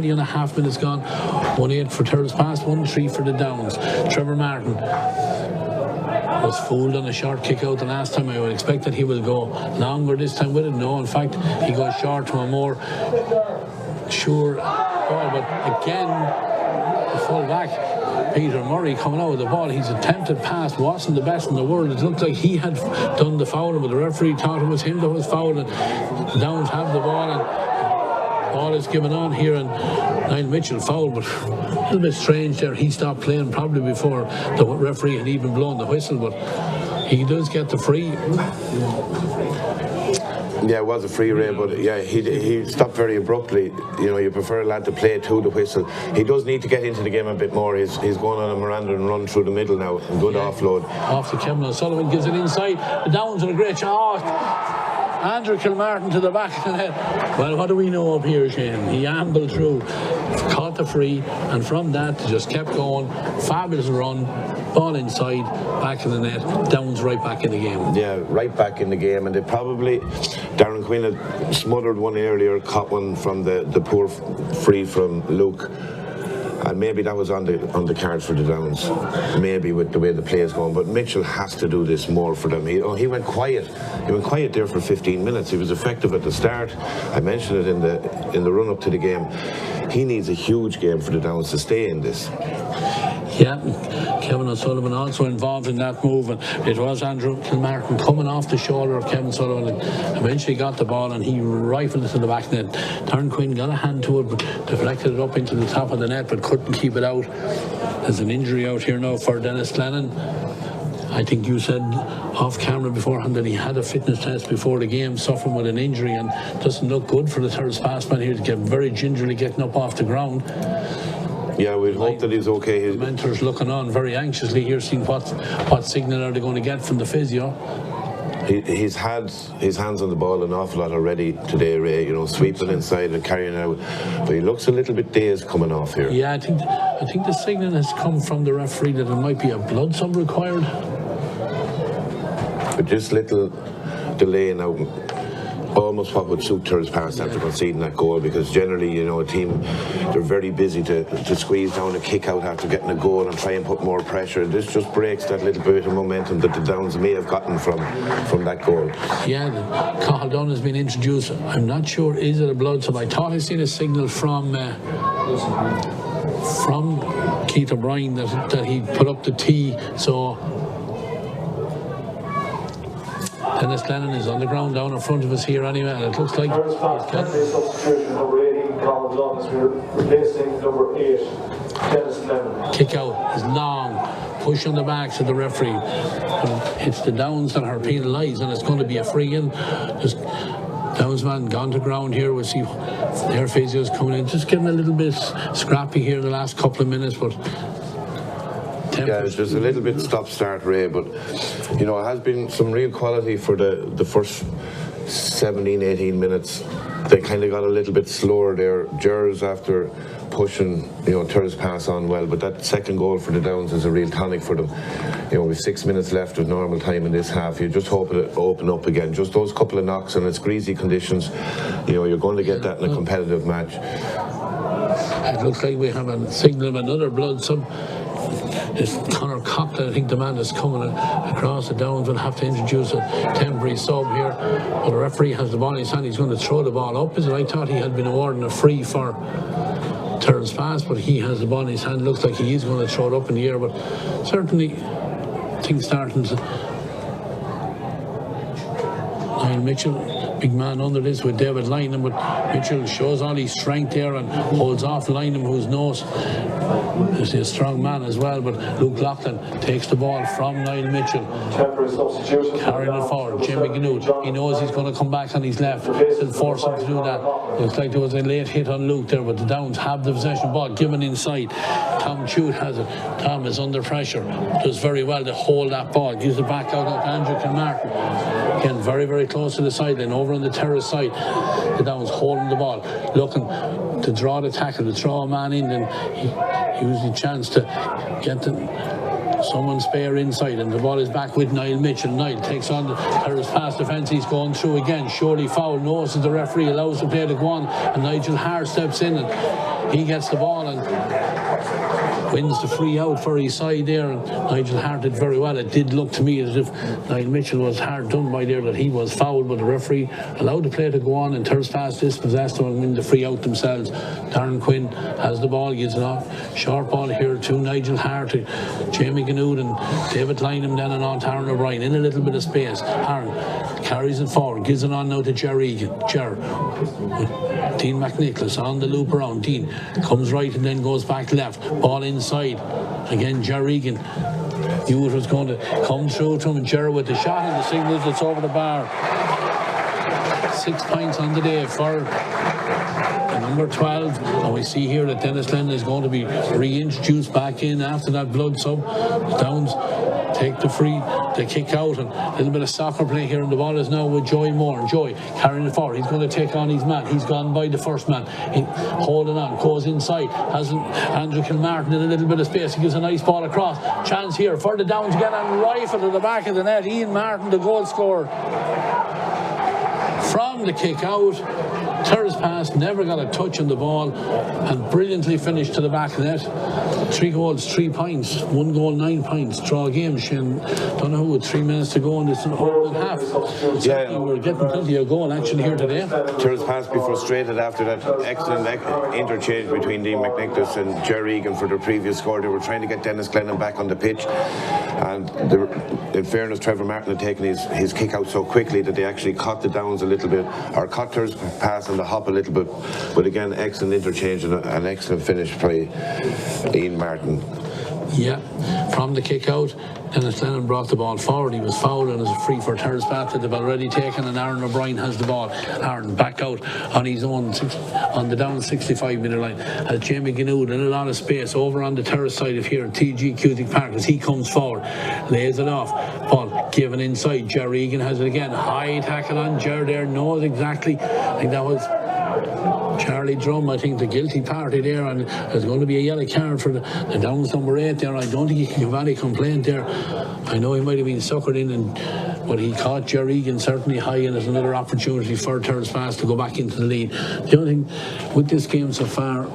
and a half minutes gone. 1-8 for Tyrrellspass, 1-3 for the Downs. Trevor Martin was fooled on a short kick out the last time. I would expect that he will go longer this time with it. No, in fact, he goes short to a more sure ball. But again, the full back, Peter Murray, coming out with the ball. His attempted pass wasn't the best in the world. It looked like he had done the foul, but the referee thought it was him that was fouled, and the Downs have the ball, and Ball is given on here, and Niall Mitchell fouled, but a little bit strange there. He stopped playing probably before the referee had even blown the whistle, but he does get the free. Yeah, it was a free, Ray, but yeah, he stopped very abruptly. You know, you prefer a lad to play to the whistle. He does need to get into the game a bit more. He's going on a Miranda and run through the middle now. Good offload. Off to Kevin O'Sullivan, gives it inside. The Downs with a great shot. Andrew Kilmartin to the back of the net. Well, what do we know up here, Shane? He ambled through, caught the free, and from that just kept going. Fabulous run, ball inside, back in the net. Downs right back in the game. Yeah, right back in the game, and they probably, Darren Quinn had smothered one earlier, caught one from the poor free from Luke. And maybe that was on the cards for the Downs, maybe with the way the play is going. But Mitchell has to do this more for them. He went quiet. He went quiet there for 15 minutes. He was effective at the start. I mentioned it in the run up to the game. He needs a huge game for the Downs to stay in this. Yeah, Kevin O'Sullivan also involved in that move, and it was Andrew Kilmartin coming off the shoulder of Kevin Sullivan, and eventually got the ball and he rifled it to the back net. Darren Quinn got a hand to it, but deflected it up into the top of the net, but couldn't keep it out. There's an injury out here now for Dennis Lennon. I think you said off camera beforehand that he had a fitness test before the game, suffering with an injury, and doesn't look good for the Tyrrellspass man here to get very gingerly getting up off the ground. Yeah, we'd hope that he's okay. The mentor's looking on very anxiously here, seeing what signal are they going to get from the physio. He's had his hands on the ball an awful lot already today, Ray, you know, sweeping inside and carrying out. But he looks a little bit dazed coming off here. Yeah, I think the signal has come from the referee that there might be a blood sub required. But just little delay now, almost what would suit Tyrrellspass after conceding that goal, because generally, you know, a team, they're very busy to squeeze down a kick out after getting a goal and try and put more pressure. This just breaks that little bit of momentum that the Downs may have gotten from that goal. Yeah, Cathal Dunn has been introduced. I'm not sure, is it a blood sub? I thought I seen a signal from Keith O'Brien that he put up the T, so Dennis Lennon is on the ground down in front of us here anyway, and it looks like substitution number 18, Cathal Dunn, is replacing number 8, Dennis Lennon. Kick out is long, push on the backs of the referee. It's the Downs that are penalised, and it's going to be a free in. Just Downs man gone to ground here. We'll see their physios coming in, just getting a little bit scrappy here in the last couple of minutes, but yeah, it's just a little bit stop-start, Ray, but you know, it has been some real quality for the first 17, 18 minutes. They kind of got a little bit slower there. Gers after pushing, you know, Tyrrellspass on well, but that second goal for the Downs is a real tonic for them. You know, with 6 minutes left of normal time in this half, you just hope it open up again. Just those couple of knocks, and it's greasy conditions. You know, you're going to get that in a competitive match. It looks like we have a signal of another blood sub. It's Conor Coughlin, I think the man that's coming across the Downs will have to introduce a temporary sub here. But the referee has the ball in his hand. He's going to throw the ball up. Is it? I thought he had been awarding a free for Tyrrellspass, but he has the ball in his hand. Looks like he is going to throw it up in the air, but certainly things starting to. Niall Mitchell, big man under this with David Lynham, but Mitchell shows all his strength there and holds off Lynham, whose nose is a strong man as well. But Luke Loughlin takes the ball from Niall Mitchell, carrying it forward. Jamie Ganoot, he knows he's going to come back on his left, still force him to do that. Looks like there was a late hit on Luke there, but the Downs have the possession ball given inside. Tom Chute has it. Tom is under pressure, does very well to hold that ball, gives it back out to Andrew Kilmartin. Again, very, very close to the sideline, over on the terrace side. The Downs holding the ball, looking to draw the tackle, to throw a man in, and he used the chance to get someone spare inside, and the ball is back with Niall Mitchell. Niall takes on the Tyrrellspass defence. He's going through again. Surely foul. Notices the referee, allows the play to go on, and Nigel Hart steps in and he gets the ball and wins the free out for his side there, and Nigel Hart did very well. It did look to me as if Niall Mitchell was hard done by there, that he was fouled, but the referee allowed the play to go on, and Tyrrellspass dispossessed him and win the free out themselves. Darren Quinn has the ball, gives it off. Short ball here to Nigel Hart, to Jamie Ganoot and David Lynham, then and on to Aaron O'Brien in a little bit of space. Aaron carries it forward, gives it on now to Ger Egan. Ger, Dean McNicholas on the loop around. Dean comes right and then goes back left. Ball inside. Again, Ger Egan. Knew it was going to come through to him, and Ger with the shot and the signals, it's over the bar. 6 points on the day for the number 12, and we see here that Dennis Lennon is going to be reintroduced back in after that blood sub. Downs take the kick out, and a little bit of soccer play here, and the ball is now with Joey Moore. And Joey carrying it forward, he's going to take on his man. He's gone by the first man, holding on, goes inside, has Andrew Kilmartin in a little bit of space. He gives a nice ball across, chance here for the Downs again, and rifle to the back of the net. Ian Martin, the goal scorer from the kick out. Tyrrellspass never got a touch on the ball and brilliantly finished to the back of the net. 3 goals, 3 points. 1 goal, 9 points. Draw game. Shane Donoghue with 3 minutes to go in this half. Yeah, we're getting plenty of goal action here today. Tyrrellspass be frustrated after that excellent interchange between Dean McNicholas and Ger Egan for their previous score. They were trying to get Dennis Glennon back on the pitch, and in fairness, Trevor Martin had taken his kick out so quickly that they actually caught the Downs a little bit, or caught Tyrrellspass on the hop a little bit. But again, excellent interchange and an excellent finish by Ian Martin. Yeah, from the kick out, Dennis Lennon brought the ball forward. He was fouled and it was a free for Tyrrellspass that they've already taken, and Aaron O'Brien has the ball. Aaron back out on his own on the down 65-metre line. Has Jamie Ginoud in a lot of space over on the terrace side of here, TG Cusick Park, as he comes forward, lays it off. Ball given inside. Ger Egan has it again. High tackle on Ger there, knows exactly. I think that was Charlie Drum, I think, the guilty party there, and there's going to be a yellow card for the Downs number 8 there. I don't think he can give any complaint there. I know he might have been suckered in, but he caught Ger Egan certainly high, and it's another opportunity for Tyrrellspass to go back into the lead. The only thing with this game so far,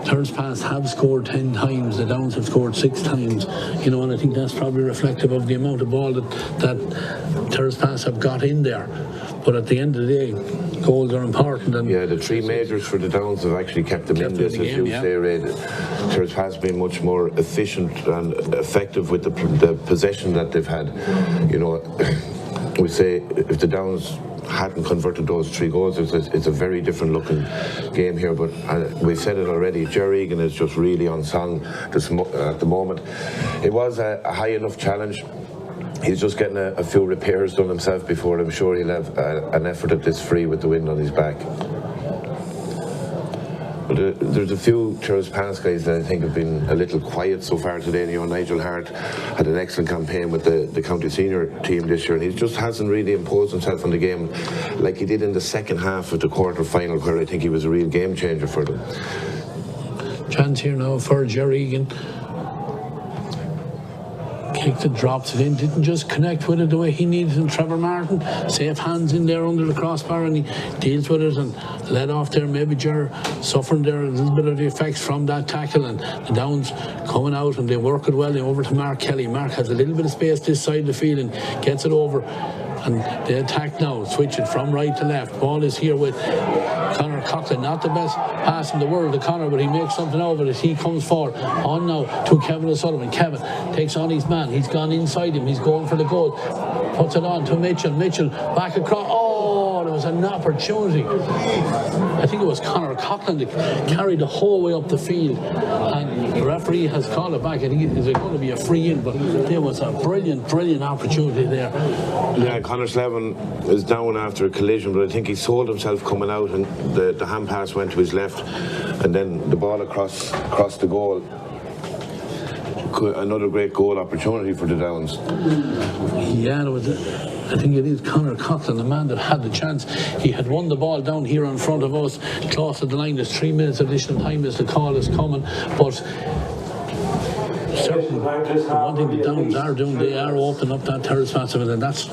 Tyrrellspass have scored 10 times, the Downs have scored 6 times, you know, and I think that's probably reflective of the amount of ball that Tyrrellspass have got in there. But at the end of the day, goals are important. And yeah, the 3 majors for the Downs have actually kept them in this, as you say, Ray. Tyrrellspass has been much more efficient and effective with the possession that they've had. You know, we say if the Downs hadn't converted those 3 goals, it's a very different looking game here. But we've said it already, Ger Egan is just really on song at the moment. It was a high enough challenge. He's just getting a few repairs done himself before I'm sure he'll have an effort at this free with the wind on his back. But there's a few Tyrrellspass guys that I think have been a little quiet so far today. You know, Nigel Hart had an excellent campaign with the county senior team this year, and he just hasn't really imposed himself on the game like he did in the second half of the quarter final, where I think he was a real game changer for them. Chance here now for Ger Egan. Kicked it, drops it in, didn't just connect with it the way he needed. And Trevor Martin, safe hands in there under the crossbar, and he deals with it and let off there. Maybe Ger suffering there a little bit of the effects from that tackle, and the Downs coming out and they work it well. They over to Mark Kelly. Mark has a little bit of space this side of the field and gets it over. And they attack now, switch it from right to left. Ball is here with Conor Coughlin, not the best pass in the world to Conor, but he makes something over it. He comes forward on now to Kevin O'Sullivan. Kevin takes on his man. He's gone inside him. He's going for the goal. Puts it on to Mitchell. Mitchell back across. Oh, there was an opportunity. I think it was Conor Coughlin that carried the whole way up the field, and the referee has called it back. I think it's going to be a free in, but there was a brilliant opportunity there. Yeah, Conor Slevin is down after a collision, but I think he sold himself coming out, and the hand pass went to his left, and then the ball across the goal. Another great goal opportunity for the Downs. Yeah, there was I think it is Conor Coughlin, the man that had the chance. He had won the ball down here in front of us, close to the line. There's 3 minutes additional time as the call is coming, but certainly one thing the Downs are doing, they are opening up that Tyrrellspass,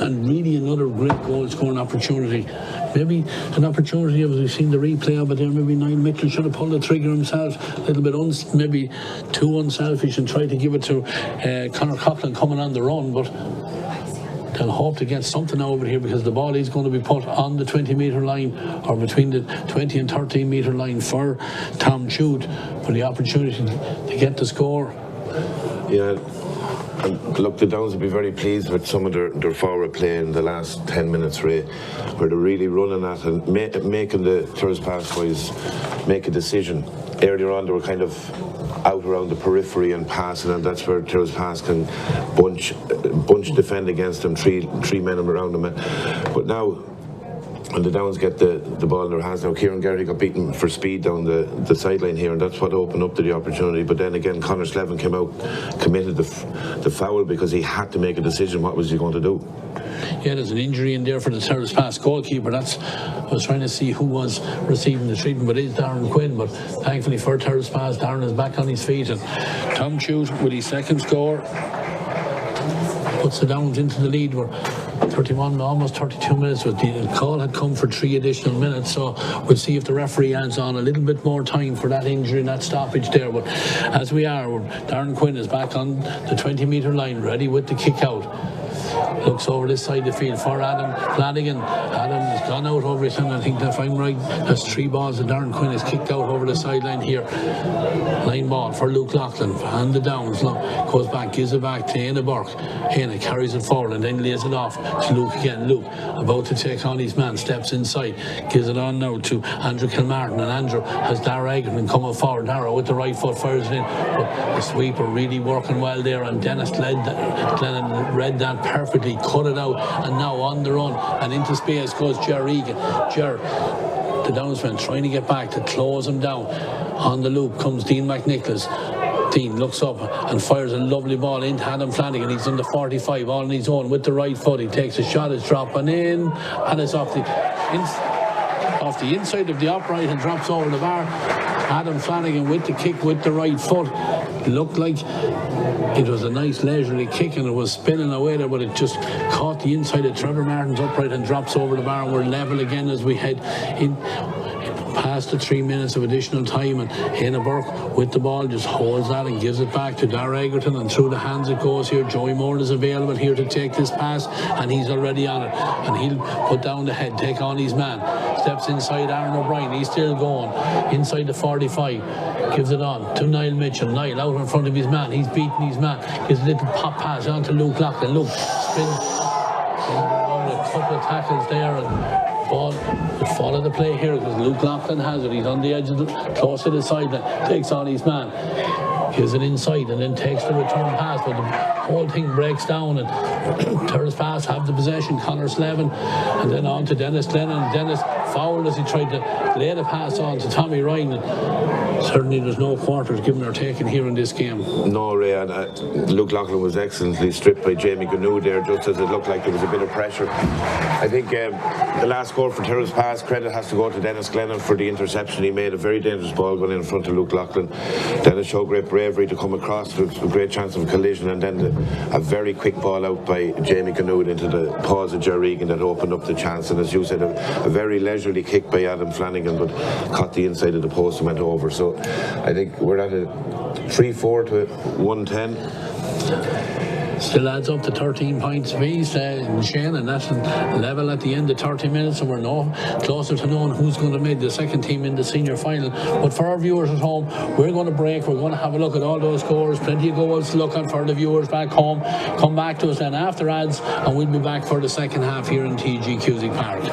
and really another great goal scoring opportunity. Maybe an opportunity, as we've seen the replay of it there, maybe Niall Mitchell should have pulled the trigger himself a little bit, maybe too unselfish, and tried to give it to Conor Coughlin coming on the run, but they'll hope to get something over here, because the ball is going to be put on the 20-metre line, or between the 20 and 13-metre line for Tom Chute for the opportunity to get the score. Yeah, And look, the Downs will be very pleased with some of their forward play in the last 10 minutes, Ray, where they're really running at and making the Tyrrellspass boys make a decision. Earlier on, they were kind of out around the periphery and passing, and that's where Tyrrellspass can bunch defend against them, three men around them. But now, when the Downs get the ball in their hands now, Kieran Gary got beaten for speed down the sideline here, and that's what opened up to the opportunity. But then again, Conor Slevin came out, committed the foul because he had to make a decision. What was he going to do? Yeah, there's an injury in there for the Tyrrellspass goalkeeper. I was trying to see who was receiving the treatment, but it is Darren Quinn. But thankfully for Tyrrellspass, Darren is back on his feet, and Tom Chute with his second score puts the Downs into the lead. We're 31, almost 32 minutes, but the call had come for 3 additional minutes, so we'll see if the referee adds on a little bit more time for that injury and that stoppage there. But as we are, Darren Quinn is back on the 20-metre line, ready with the kick out. Looks over this side of the field for Adam Flanagan. Adam has gone out over his hand. I think if I'm right, that's 3 balls and Darren Quinn is kicked out over the sideline here. Line ball for Luke Loughlin and the Downs. Goes back, gives it back to Éanna Burke. Éanna carries it forward and then lays it off to Luke again. Luke about to take on his man, steps inside, gives it on now to Andrew Kilmartin, and Andrew has Dara Egerton coming forward. Dara with the right foot fires it in, but the sweeper really working well there, and Dennis Glennon read that perfectly, cut it out, and now on the run and into space goes Ger Egan. The Downsman trying to get back to close him down. On the loop comes Dean McNicholas. Dean looks up and fires a lovely ball into Adam Flanagan. He's in the 45 all on his own with the right foot. He takes a shot, it's dropping in, and it's off the inside of the upright and drops over the bar. Adam Flanagan with the kick with the right foot. It looked like it was a nice leisurely kick and it was spinning away there, but it just caught the inside of Trevor Martin's upright and drops over the bar, and we're level again as we head in past the 3 minutes of additional time, and Éanna Burke with the ball just holds that and gives it back to Dara Egerton, and through the hands it goes here. Joey Moore is available here to take this pass, and he's already on it, and he'll put down the head, take on his man, steps inside Aaron O'Brien, he's still going inside the 45, gives it on to Niall Mitchell. Niall out in front of his man, he's beating his man, gives a little pop pass on to Luke Loughlin. Luke spins on a couple of tackles there, and follow the play here because Luke Loughlin has it. He's on the edge of close to the sideline, takes on his man, gives it inside and then takes the return pass, but the whole thing breaks down and Tyrrellspass have the possession. Conor Slevin and then on to Dennis Glennon. Dennis fouled as he tried to lay the pass on to Tommy Ryan. Certainly there's no quarters given or taken here in this game. No, Ray, and Luke Loughlin was excellently stripped by Jamie Gnu there, just as it looked like there was a bit of pressure. I think the last goal for Tyrrellspass, credit has to go to Dennis Glennon for the interception. He made a very dangerous ball going in front of Luke Loughlin. Dennis showed great bravery to come across with a great chance of a collision, and then a very quick ball out by Jamie Gnu into the paws of Ger Egan that opened up the chance. And as you said, a very leisurely kick by Adam Flanagan, but caught the inside of the post and went over. So I think we're at a 3-4 to 110. Still adds up to 13 points apiece in Shane, and that's level at the end of 30 minutes, and we're no closer to knowing who's going to make the second team in the senior final. But for our viewers at home, we're going to break. We're going to have a look at all those scores, plenty of goals to look at for the viewers back home. Come back to us then after ads, and we'll be back for the second half here in TG Cusick Park.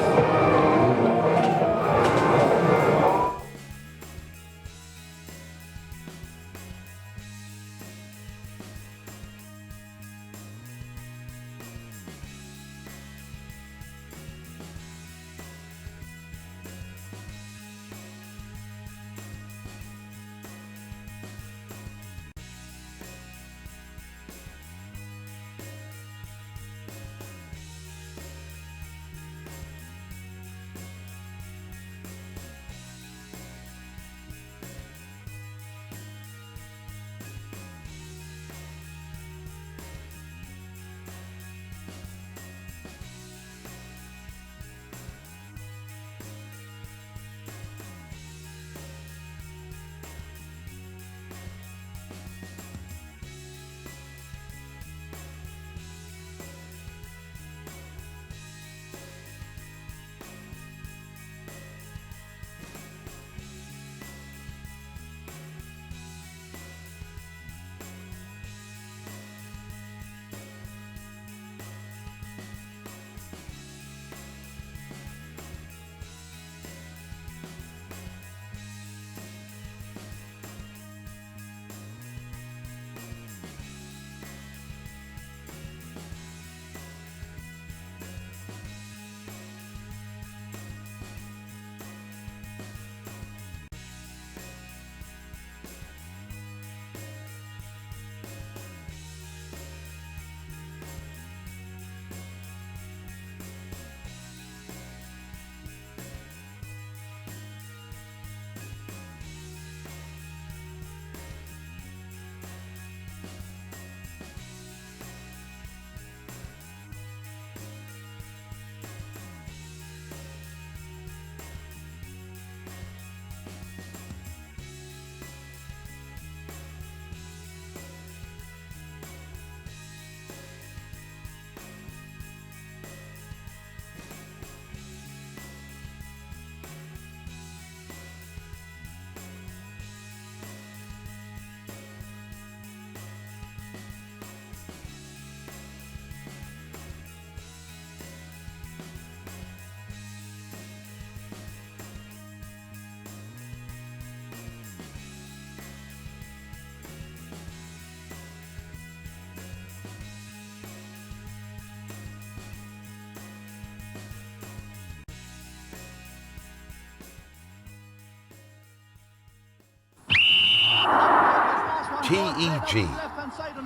TEG,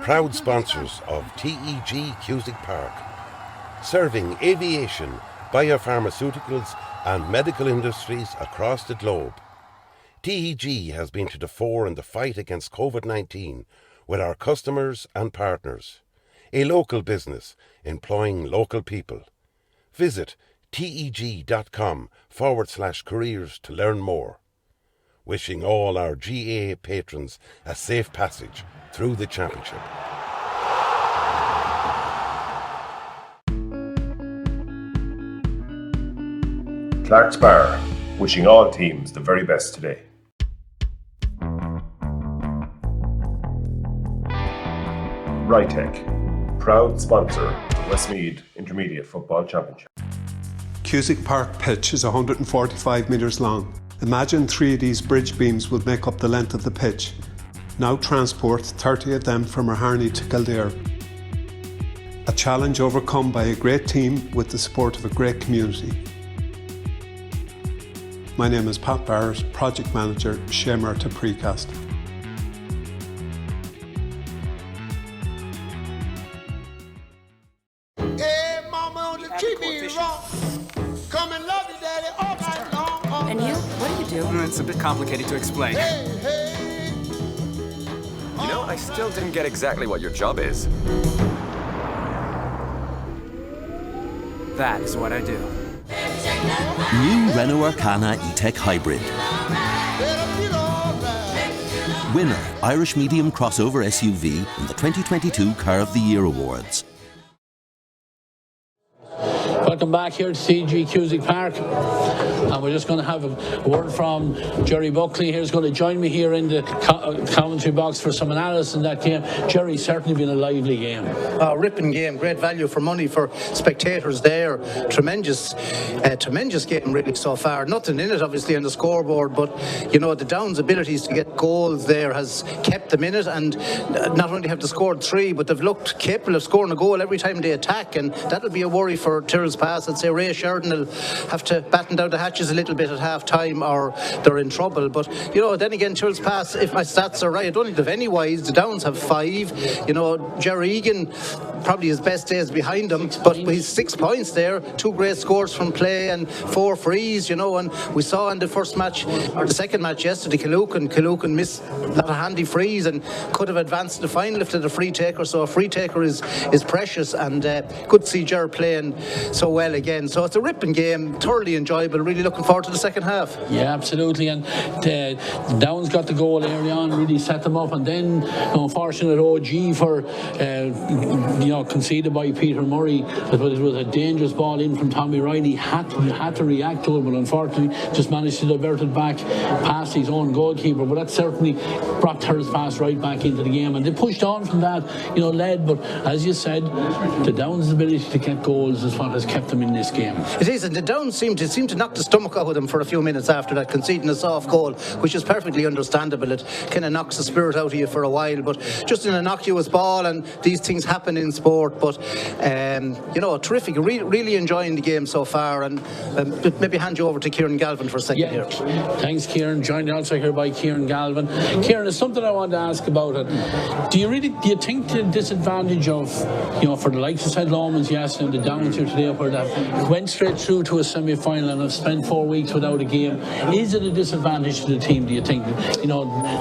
proud sponsors of TEG Cusick Park, serving aviation, biopharmaceuticals and medical industries across the globe. TEG has been to the fore in the fight against COVID-19 with our customers and partners. A local business employing local people. Visit teg.com/careers to learn more. Wishing all our GAA patrons a safe passage through the championship. Clark's Bar, wishing all teams the very best today. Rytech, proud sponsor of the Westmeath Intermediate Football Championship. Cusick Park pitch is 145 metres long. Imagine 3 of these bridge beams would make up the length of the pitch. Now transport 30 of them from Harney to Kildare. A challenge overcome by a great team with the support of a great community. My name is Pat Barrett, Project Manager, Shamer to Precast. Hey, mama on the TV rock. Come and love you, daddy, all night long. And you? What do you do? It's a bit complicated to explain. Hey, hey. You know, I still didn't get exactly what your job is. That is what I do. New Renault Arcana E-Tech Hybrid. Winner, Irish Medium Crossover SUV in the 2022 Car of the Year Awards. Welcome back here to TG Cusick Park, and we're just going to have a word from Jerry Buckley. Here's going to join me here in the commentary box for some analysis in that game. Jerry, certainly been a lively game. Ripping game, great value for money for spectators there. Tremendous game really so far. Nothing in it obviously on the scoreboard, but you know the Downs' abilities to get goals there has kept them in it, and not only have they scored 3, but they've looked capable of scoring a goal every time they attack, and that'll be a worry for Tyrrellspass. I'd say Ray Sheridan will have to batten down the hatches a little bit at half time, or they're in trouble. But you know, then again, Tyrrellspass, if my stats are right, I don't think they've any wides. The Downs have 5. You know, Jerry Egan, probably his best days behind him, but he's 6 points there, 2 great scores from play and 4 frees, you know, and we saw in the first match, or the second match yesterday, Killucan missed a lot of handy frees and could have advanced to the final if they had a free taker, so a free taker is precious, and good to see Ger playing so well again. So it's a ripping game, thoroughly enjoyable, really looking forward to the second half. Yeah, absolutely, and the Downs got the goal early on, really set them up, and then unfortunate OG for conceded by Peter Murray, but it was a dangerous ball in from Tommy Riley. Had to react to it, but unfortunately just managed to divert it back past his own goalkeeper. But that certainly brought Tyrrellspass right back into the game, and they pushed on from that, led. But as you said, the Downs' ability to get goals is what has kept them in this game. It is, and the Downs seem to knock the stomach out of them for a few minutes after that, conceding a soft goal, which is perfectly understandable. It kind of knocks the spirit out of you for a while, but just an innocuous ball, and these things happen in sport. But terrific, really enjoying the game so far, and maybe hand you over to Kieran Galvin for a second here. Thanks, Kieran. Joined also here by Kieran Galvin. Kieran, there's something I want to ask about it. Do you think the disadvantage of, for the likes of St. Lomans yesterday and the Downs here today, where they went straight through to a semi-final and have spent 4 weeks without a game, is it a disadvantage to the team, do you think?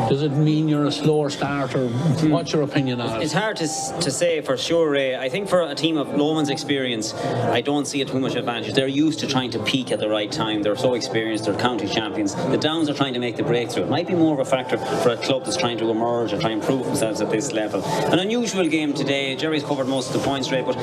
Does it mean you're a slower start, or what's your opinion on it? It's hard to say for sure, Ray. I think for a team of Lomans' experience, I don't see it too much advantage. They're used to trying to peak at the right time. They're so experienced. They're county champions. The Downs are trying to make the breakthrough. It might be more of a factor for a club that's trying to emerge and try and prove themselves at this level. An unusual game today. Jerry's covered most of the points, Ray, but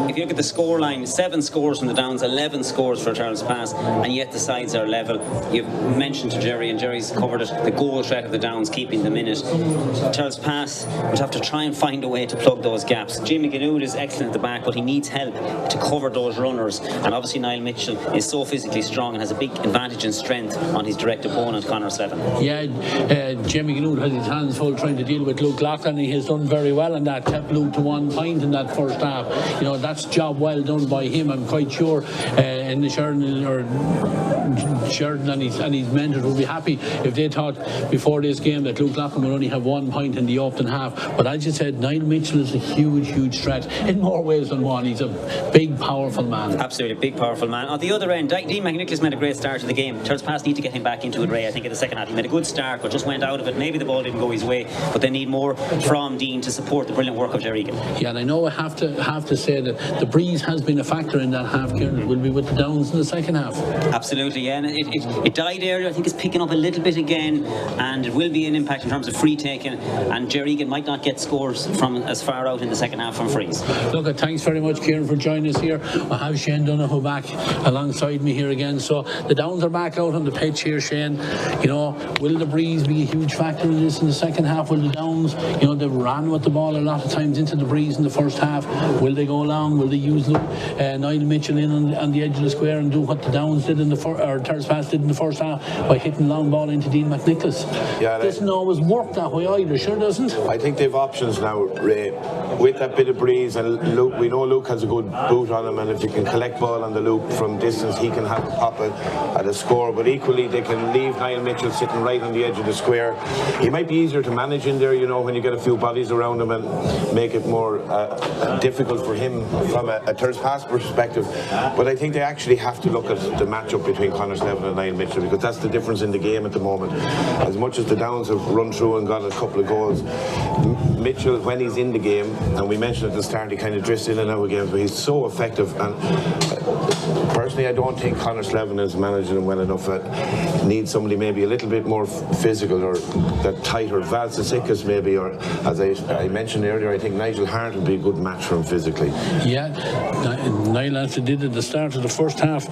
if you look at the scoreline, 7 scores from the Downs, 11 scores for Tyrrellspass, and yet the sides are level. You've mentioned to Jerry, and Jerry's covered it, the goal threat of the Downs keeping them in it. Tyrrellspass would have to try and find a way to plug those gaps. Jimmy Ganood is excellent at the back, but he needs help to cover those runners, and obviously Niall Mitchell is so physically strong and has a big advantage in strength on his direct opponent, Conor Slevin. Yeah, Jimmy Ganood has his hands full trying to deal with Luke Loughlin. He has done very well in that, kept Luke to 1 point in that first half. That's job well done by him. game. I'm quite sure in the Sheridan and his mentors would be happy if they thought before this game that Luke Loughlin would only have 1 point in the opening half. But as you said, Niall Mitchell is a huge threat in more ways than one. He's a big, powerful man. Absolutely, big, powerful man. On the other end, Dean McNicholas made a great start to the game. Tyrrellspass need to get him back into it, Ray. I think in the second half he made a good start, but just went out of it. Maybe the ball didn't go his way, but they need more from Dean to support the brilliant work of Jerry Egan. Yeah, and I know I have to say that the breeze has been a factor in that half, Kieran. It will be with the Downs in the second half. Absolutely, yeah. And it died earlier. I think it's picking up a little bit again, and it will be an impact in terms of free taking, and Jerry Egan might not get scores from as far out in the second half from frees. Look, thanks very much, Kieran, for joining us here. I have Shane Donoghue back alongside me here again. So the Downs are back out on the pitch here, Shane. You know, will the breeze be a huge factor in this in the second half? Will the Downs, you know, they've ran with the ball a lot of times into the breeze in the first half. Will they go along? Will they use Niall Mitchell in on the edge of the square and do what the Downs did in the Tyrrellspass did in the first half by hitting long ball into Dean McNicholas? Yeah, it doesn't always work that way either, sure doesn't? I think they've options now, Ray. With that bit of breeze, and Luke, we know Luke has a good boot on him, and if he can collect ball on the loop from distance, he can have a pop at a score. But equally, they can leave Niall Mitchell sitting right on the edge of the square. He might be easier to manage in there, you know, when you get a few bodies around him and make it more difficult for him from a Tyrrellspass perspective. But I think they actually have to look at the matchup between Connorslevin and Niall Mitchell, because that's the difference in the game at the moment. As much as the Downs have run through and got a couple of goals, Mitchell, when he's in the game, and we mentioned at the start, he kind of drifts in and out again, but he's so effective. And personally, I don't think Connorslevin is managing him well enough. Needs somebody maybe a little bit more physical, or that tighter. Val Sasikas maybe, or as I mentioned earlier, I think Nigel Hart would be a good match for him physically. Yeah, Niall, as he did at the start of the first half,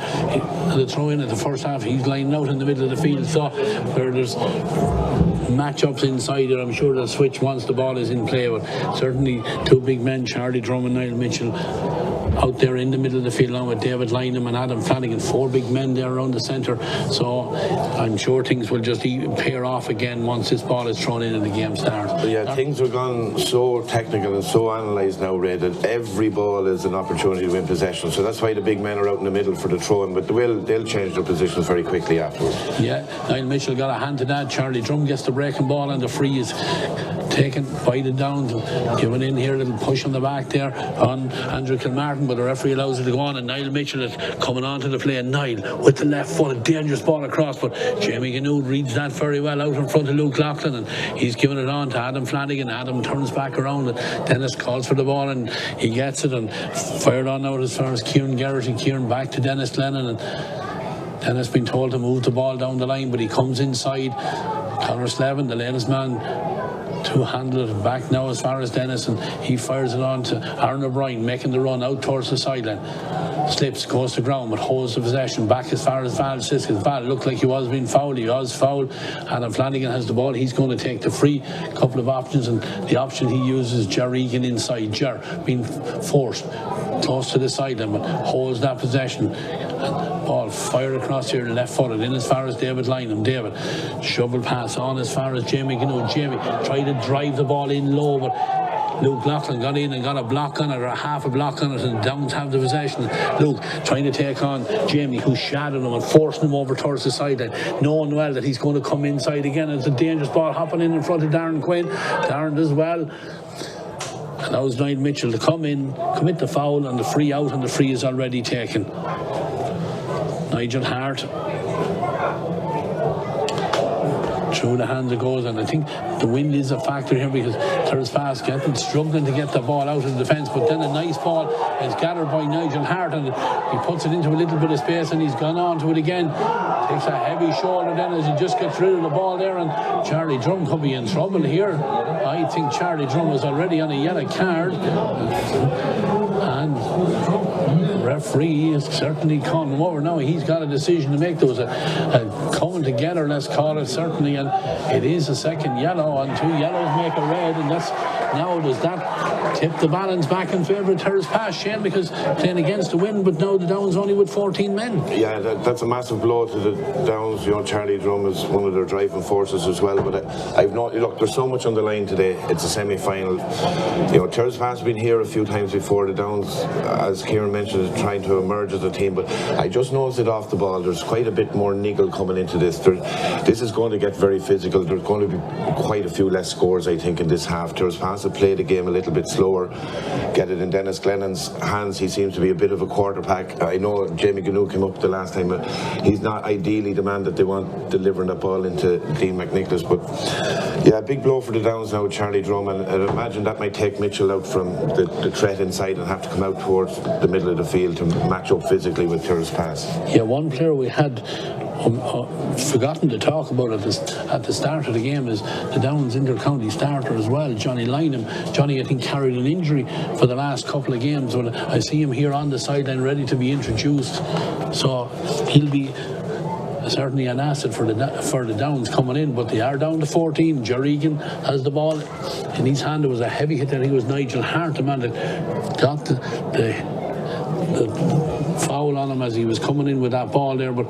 the throw in at the first half, he's lying out in the middle of the field. So where there's matchups inside there, I'm sure they'll switch once the ball is in play. But certainly two big men, Charlie Drum and Niall Mitchell, out there in the middle of the field, along with David Lynham and Adam Flanagan, 4 big men there around the centre. So I'm sure things will just pair off again once this ball is thrown in and the game starts. But yeah, things have gone so technical and so analysed now, Ray, that every ball is an opportunity to win possession. So that's why the big men are out in the middle for the throw-in, but they'll change their positions very quickly afterwards. Yeah, Niall Mitchell got a hand to that. Charlie Drum gets the breaking ball, and the free is taken, bited down, giving in here, a little push on the back there on Andrew Kilmartin, but the referee allows it to go on, and Niall Mitchell is coming onto the play, and Niall with the left foot, a dangerous ball across, but Jamie Ganood reads that very well out in front of Luke Loughlin, and he's giving it on to Adam Flanagan. Adam turns back around, and Dennis calls for the ball, and he gets it, and fired on out as far as Kieran Garrity. Kieran back to Dennis Lennon, and Dennis been told to move the ball down the line, but he comes inside. Connorslevin, the latest man to handle it back now as far as Dennis, and he fires it on to Aaron O'Brien, making the run out towards the sideline. Slips, goes to ground, but holds the possession back as far as Val Siskin. Val looked like he was being fouled. He was fouled. Adam Flanagan has the ball. He's going to take the free. Couple of options, and the option he uses, Jerry Egan inside. Jer being forced close to the sideline, but holds that possession. Ball fired across here, left footed in as far as David Lynham. David shovel pass on as far as Jamie Ganood. Jamie tried to drive the ball in low, but Luke Loughlin got in and got a block on it, or half a block on it, and Downs have the possession. Luke trying to take on Jamie, who shadowed him and forcing him over towards the sideline, knowing well that he's going to come inside again. It's a dangerous ball hopping in front of Darren Quinn. Darren does well. Allows Niall Mitchell to come in, commit the foul, and the free out, and the free is already taken. Nigel Hart through the hands it goes, and I think the wind is a factor here, because Tyrrellspass struggling to get the ball out of the defence, but then a nice ball is gathered by Nigel Hart, and he puts it into a little bit of space, and he's gone on to it again. Takes a heavy shoulder then as he just gets rid of the ball there, and Charlie Drum could be in trouble here. I think Charlie Drum was already on a yellow card, and the referee is certainly calling him over. Now he's got a decision to make. There was a coming together, let's call it, certainly, and it is a second yellow, and 2 yellows make a red, and that's now does that tipped the balance back in favour of Tyrrellspass, Shane, because playing against the wind, but now the Downs only with 14 men. Yeah, that's a massive blow to the Downs. Charlie Drum is one of their driving forces as well. But I've not look. There's so much on the line today. It's a semi-final. Tyrrellspass has been here a few times before. The Downs, as Kieran mentioned, is trying to emerge as a team. But I just noticed it off the ball. There's quite a bit more niggle coming into this. This is going to get very physical. There's going to be quite a few less scores, I think, in this half. Tyrrellspass have played the game a little bit slower. Get it in Dennis Glennon's hands. He seems to be a bit of a quarterback. I know Jamie Gnu came up the last time, but he's not ideally the man that they want delivering that ball into Dean McNicholas. But yeah, big blow for the Downs now with Charlie Drum, and I'd imagine that might take Mitchell out from the threat inside and have to come out towards the middle of the field to match up physically with Tyrrellspass. Yeah, one player we had forgotten to talk about at the start of the game is the Downs inter-county starter as well, Johnny Lynham. Johnny, I think, carried an injury for the last couple of games, but I see him here on the sideline ready to be introduced, so he'll be certainly an asset for the Downs coming in. But they are down to 14. Jerry Egan has the ball in his hand. There was a heavy hit there. I think it was Nigel Hart, the man that got the foul on him as he was coming in with that ball there. But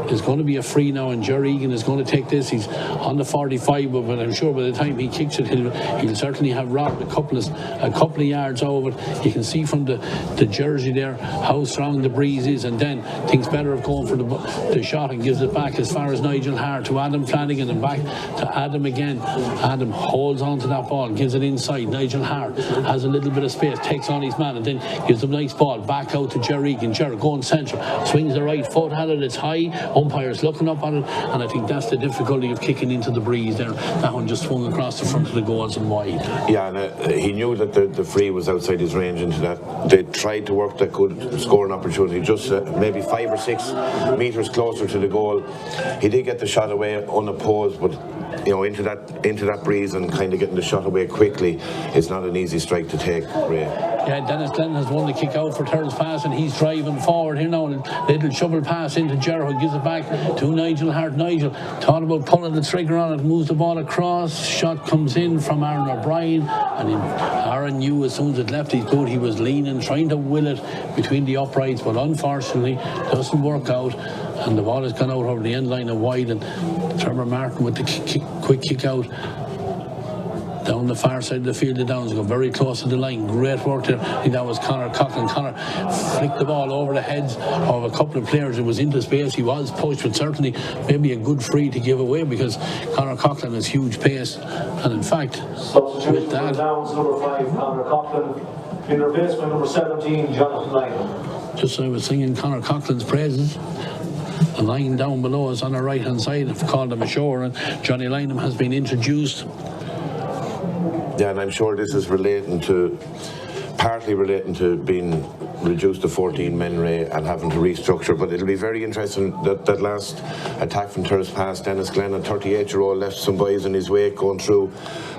it's going to be a free now, and Jerry Egan is going to take this. He's on the 45, but I'm sure by the time he kicks it, he'll certainly have robbed a couple of yards over it. You can see from the jersey there how strong the breeze is, and then thinks better of going for the shot and gives it back as far as Nigel Hart to Adam Flanagan and back to Adam again. Adam holds on to that ball, gives it inside. Nigel Hart has a little bit of space, takes on his man, and then gives a nice ball back out to Jerry Egan. Jerry going central, swings the right foot at it, it's high, umpire's looking up at it, and I think that's the difficulty of kicking into the breeze there. That one just swung across the front of the goals and wide. Yeah, and he knew that the free was outside his range into that. They tried to work that good scoring opportunity, just maybe 5 or 6 metres closer to the goal. He did get the shot away unopposed, but into that breeze and kind of getting the shot away quickly, it's not an easy strike to take, Ray. Yeah, Dennis Glenn has won the kick out for Tyrrellspass, and he's driving forward here now. Little shovel pass into Gerard, who gives it back to Nigel Hart. Nigel thought about pulling the trigger on it, moves the ball across. Shot comes in from Aaron O'Brien, and Aaron knew as soon as it left his boot he was leaning, trying to will it between the uprights, but unfortunately doesn't work out, and the ball has gone out over the end line and wide, and Trevor Martin with the quick kick out down the far side of the field. The Downs go very close to the line. Great work there. I think that was Conor Coughlin. Conor flicked the ball over the heads of a couple of players. It was into space. He was pushed, but certainly maybe a good free to give away, because Conor Coughlin has huge pace, and in fact with that, Downs number 5 Conor Coughlin, in replacement number 17 Jonathan Lynham. Just I was singing Conor Coughlin's praises. The line down below us on our right hand side have called him ashore, and Johnny Lynham has been introduced. Yeah, and I'm sure this is partly relating to being reduced to 14 men, Ray, and having to restructure. But it'll be very interesting that last attack from Tyrrellspass, Dennis Glenn, a 38-year-old, left some boys in his wake going through,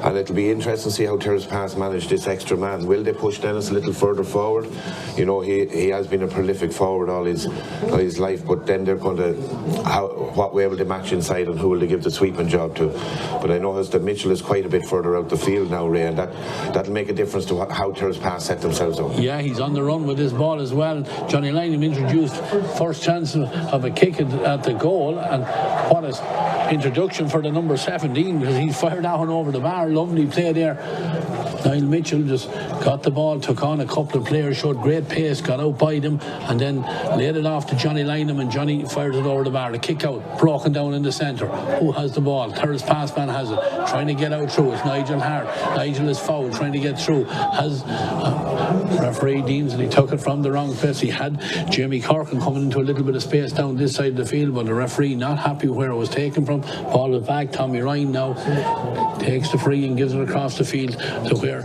and it'll be interesting to see how Tyrrellspass manage this extra man. Will they push Dennis a little further forward? He has been a prolific forward all his life, but then they're going to what way will they match inside, and who will they give the sweeping job to? But I noticed that Mitchell is quite a bit further out the field now, Ray, and that'll make a difference to how Tyrrellspass set themselves up. Yeah, he's on the run with this ball as well. Johnny Lynham introduced first chance of a kick at the goal, and what a introduction for the number 17, because he fired that one over the bar. Lovely play there. Niall Mitchell just got the ball, took on a couple of players, showed great pace, got out by them, and then laid it off to Johnny Lynham, and Johnny fired it over the bar. The kick out, broken down in the centre. Who has the ball? Tyrrellspass man has it, trying to get out through. It's Nigel Hart. Nigel is fouled, trying to get through. Referee deems that he took it from the wrong place. He had Jamie Corkin coming into a little bit of space down this side of the field, but the referee not happy where it was taken from. Ball is back. Tommy Ryan now takes the free and gives it across the field to where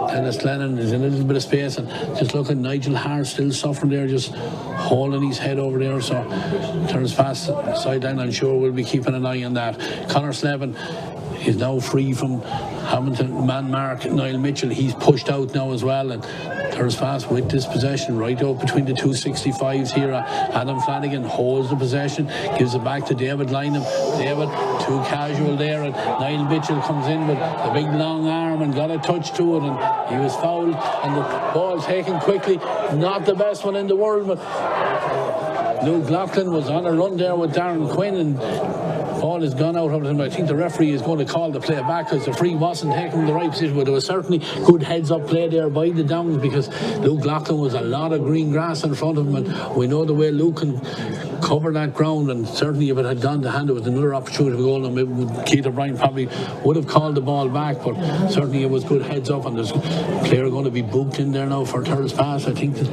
Dennis Lennon is in a little bit of space, and just look at Nigel Hart still suffering there, just holding his head over there. So Tyrrellspass sideline, I'm sure we'll be keeping an eye on that. Conor Slevin, He's now free from having to man mark Niall Mitchell. He's pushed out now as well, and Tyrrellspass with this possession right out between the 265s here. Adam Flanagan holds the possession, gives it back to David Lynham. David, too casual there, and Niall Mitchell comes in with a big long arm and got a touch to it, and he was fouled, and the ball taken quickly. Not the best one in the world, but Luke Loughlin was on a run there with Darren Quinn, and ball has gone out of him. I think the referee is going to call the play back because the free wasn't taken in the right position, but there was certainly good heads-up play there by the Downs, because Luke Loughlin was a lot of green grass in front of him, and we know the way Luke can cover that ground, and certainly if it had gone to hand, it was another opportunity for goal, and maybe Keith O'Brien probably would have called the ball back, but certainly it was good heads-up, and there's a player going to be booked in there now for Tyrrellspass. I think the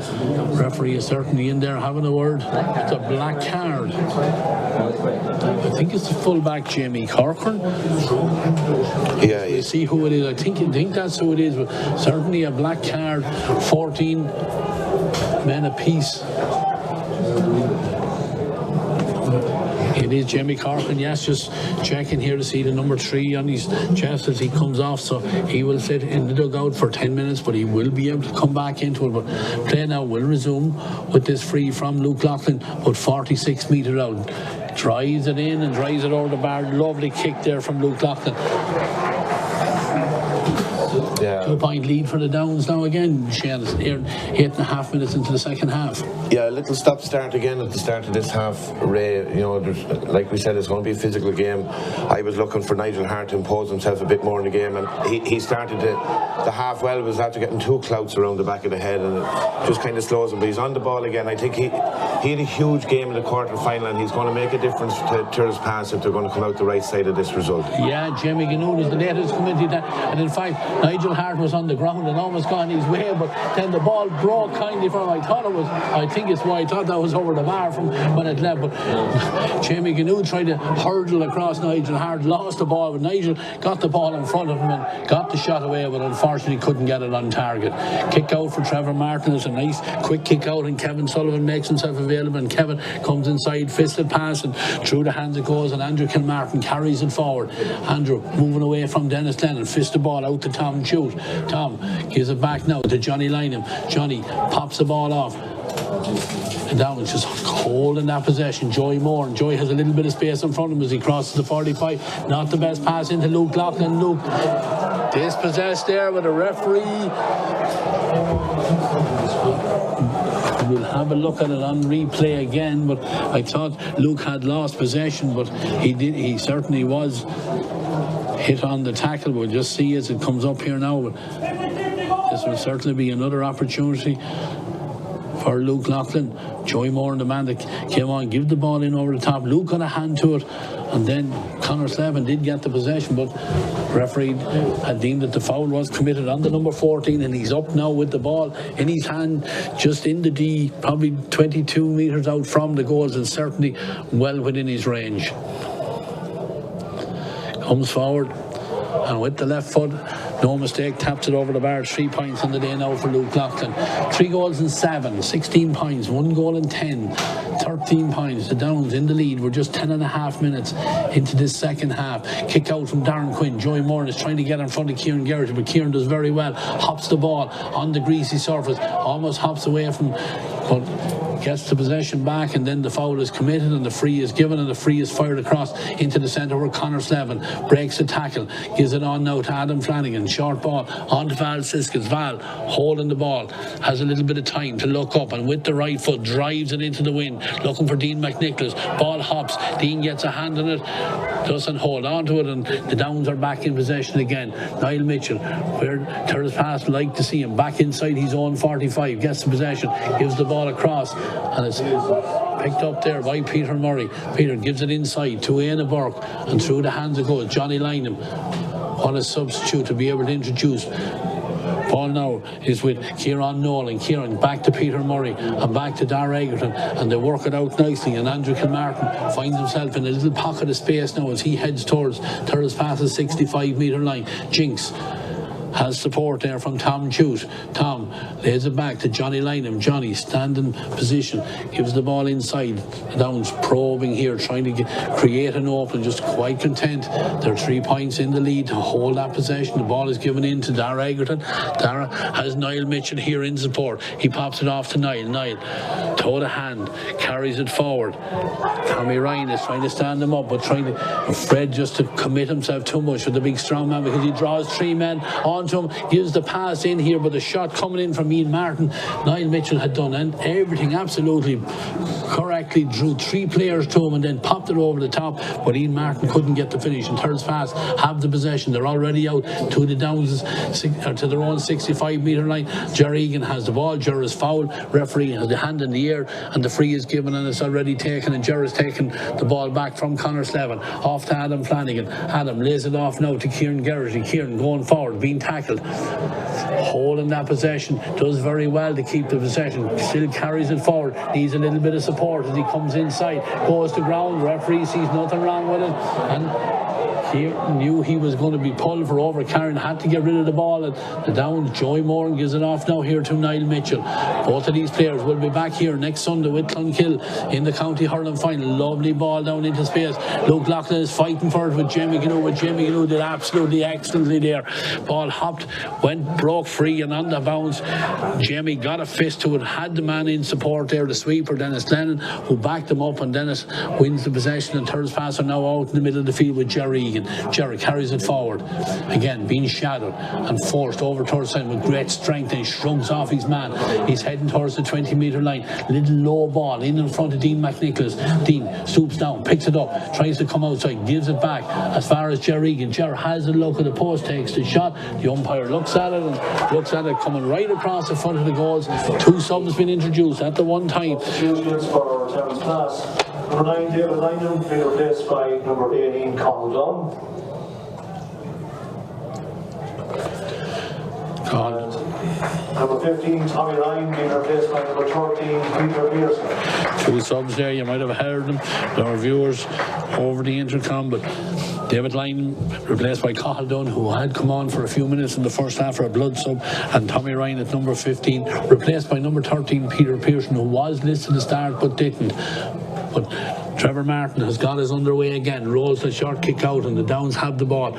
referee is certainly in there having a word. It's a black card. I think it's the fullback Jamie Corcoran. Yeah, you see who it is. I think that's who it is, but certainly a black card. 14 men apiece. It is Jamie Corcoran, yes, just checking here to see the number 3 on his chest as he comes off, so he will sit in the dugout for 10 minutes, but he will be able to come back into it. But play now will resume with this free from Luke Loughlin, but 46 metres out. Drives it in and drives it over the bar. Lovely kick there from Luke Loughlin. Yeah. 2-point lead for the Downs now again, Shane. 8.5 minutes into the second half. Yeah, a little stop-start again at the start of this half, Ray. You know, like we said, it's going to be a physical game. I was looking for Nigel Hart to impose himself a bit more in the game, and he started the half well, was after getting 2 clouts around the back of the head, and it just kind of slows him. But he's on the ball again. I think he had a huge game in the quarter-final, and he's going to make a difference to Tyrrellspass if they're going to come out the right side of this result. Yeah, Jamie Gannoon is the latest come into that, and in fact, Nigel Hart was on the ground and almost gone his way, but then the ball broke kindly from him. I thought that was over the bar from when it left, but Jamie Gannoon tried to hurdle across Nigel Hart, lost the ball, but Nigel got the ball in front of him and got the shot away, but unfortunately couldn't get it on target. Kick out for Trevor Martin is a nice quick kick out, and Kevin Sullivan makes himself available, and Kevin comes inside, fisted pass, and through the hands it goes, and Andrew Kilmartin carries it forward. Andrew moving away from Dennis Lennon, fist the ball out to Tom Shoot. Tom gives it back now to Johnny Lynham. Johnny pops the ball off. And Downs just holding that possession. Joy Moore, and Joy has a little bit of space in front of him as he crosses the 45. Not the best pass into Luke Loughlin. Luke dispossessed there with a referee. We'll have a look at it on replay again, but I thought Luke had lost possession, but he certainly was hit on the tackle. We'll just see as it comes up here now, but this will certainly be another opportunity for Luke Loughlin. Joy Moore, the man that came on, give the ball in over the top. Luke got a hand to it, and then Conor Slevin did get the possession, but referee had deemed that the foul was committed on the number 14, and he's up now with the ball in his hand, just in the D, probably 22 metres out from the goals, and certainly well within his range. Comes forward, and with the left foot, no mistake, taps it over the bar. 3 points on the day now for Luke Loughlin. 3 goals and 7, 16 points, 1 goal and 10, 13 points. The Downs in the lead. We're just 10.5 minutes into this second half. Kick out from Darren Quinn. Joy Moore is trying to get in front of Kieran Garrett, but Kieran does very well. Hops the ball on the greasy surface, almost hops away from, but gets the possession back, and then the foul is committed, and the free is given, and the free is fired across into the centre where Conor Slevin breaks the tackle, gives it on now to Adam Flanagan. Short ball on to Val Siskins. Val holding the ball, has a little bit of time to look up, and with the right foot drives it into the wind, looking for Dean McNicholas. Ball hops, Dean gets a hand on it, doesn't hold on to it, and the Downs are back in possession again. Niall Mitchell, where Tyrrellspass like to see him, back inside his own 45, gets the possession, gives the ball across, and it's picked up there by Peter Murray. Peter gives it inside to Éanna Burke, and through the hands it goes. Johnny Lynham, what a substitute to be able to introduce. Ball now is with Kieran Nolan. Kieran back to Peter Murray and back to Dar Egerton, and they work it out nicely, and Andrew Kilmartin finds himself in a little pocket of space now as he heads towards Tyrrellspass's 65 metre line. Jinx has support there from Tom Chute. Tom lays it back to Johnny Lynham. Johnny, standing position, gives the ball inside. Downs probing here, trying to create an opening, just quite content. They're 3 points in the lead to hold that possession. The ball is given in to Dara Egerton. Dara has Niall Mitchell here in support. He pops it off to Niall. Niall, toe to hand, carries it forward. Tommy Ryan is trying to stand him up, but trying to Fred just to commit himself too much with the big strong man, because he draws 3 men onto him, gives the pass in here, but the shot coming in from Ian Martin. Niall Mitchell had done everything absolutely correctly, drew 3 players to him and then popped it over the top, but Ian Martin couldn't get the finish. And Tyrrellspass have the possession. They're already out to the Downs, to their own 65-metre line. Jerry Egan has the ball. Jerry is fouled. Referee has the hand in the air, and the free is given, and it's already taken, and Jerry is taking the ball back from Conor Slevin off to Adam Flanagan. Adam lays it off now to Kieran Geraghty. Kieran going forward, being tackled, holding that possession, does very well to keep the possession, still carries it forward, needs a little bit of support as he comes inside, goes to ground. Referee sees nothing wrong with it, and he knew he was going to be pulled for overcarrying, had to get rid of the ball. And the Downs, Joey Moran gives it off now here to Niall Mitchell. Both of these players will be back here next Sunday with Clonkill in the county hurling final. Lovely ball down into space. Luke Loughlin is fighting for it with Jamie Gilloo, but Jamie Gilloo did absolutely excellently there. Ball hopped, broke free, and on the bounce, Jamie got a fist to it, had the man in support there, the sweeper Dennis Lennon, who backed him up, and Dennis wins the possession, and Tyrrellspass are now out in the middle of the field with Jerry Egan. Jerry carries it forward, again being shadowed and forced over towards the side with great strength, and he shrugs off his man. He's heading towards the 20-metre line. Little low ball in front of Dean McNicholas. Dean stoops down, picks it up, tries to come outside, gives it back as far as Jerry Egan. Jerry has a look at the post, takes the shot. The umpire looks at it and looks at it coming right across the front of the goals. 2 subs been introduced at the one time. Substitutions for Tyrrellspass. Number 9, David Lynham, being replaced by number 18, Conal Dunn. Number 15, Tommy Ryan, being replaced by number 13, Peter Pearson. 2 subs there, you might have heard them, our viewers over the intercom, but David Lynham replaced by Cathal Dunn, who had come on for a few minutes in the first half for a blood sub, and Tommy Ryan at number 15, replaced by number 13, Peter Pearson, who was listed to start but didn't. But Trevor Martin has got us underway again, rolls the short kick out, and the Downs have the ball.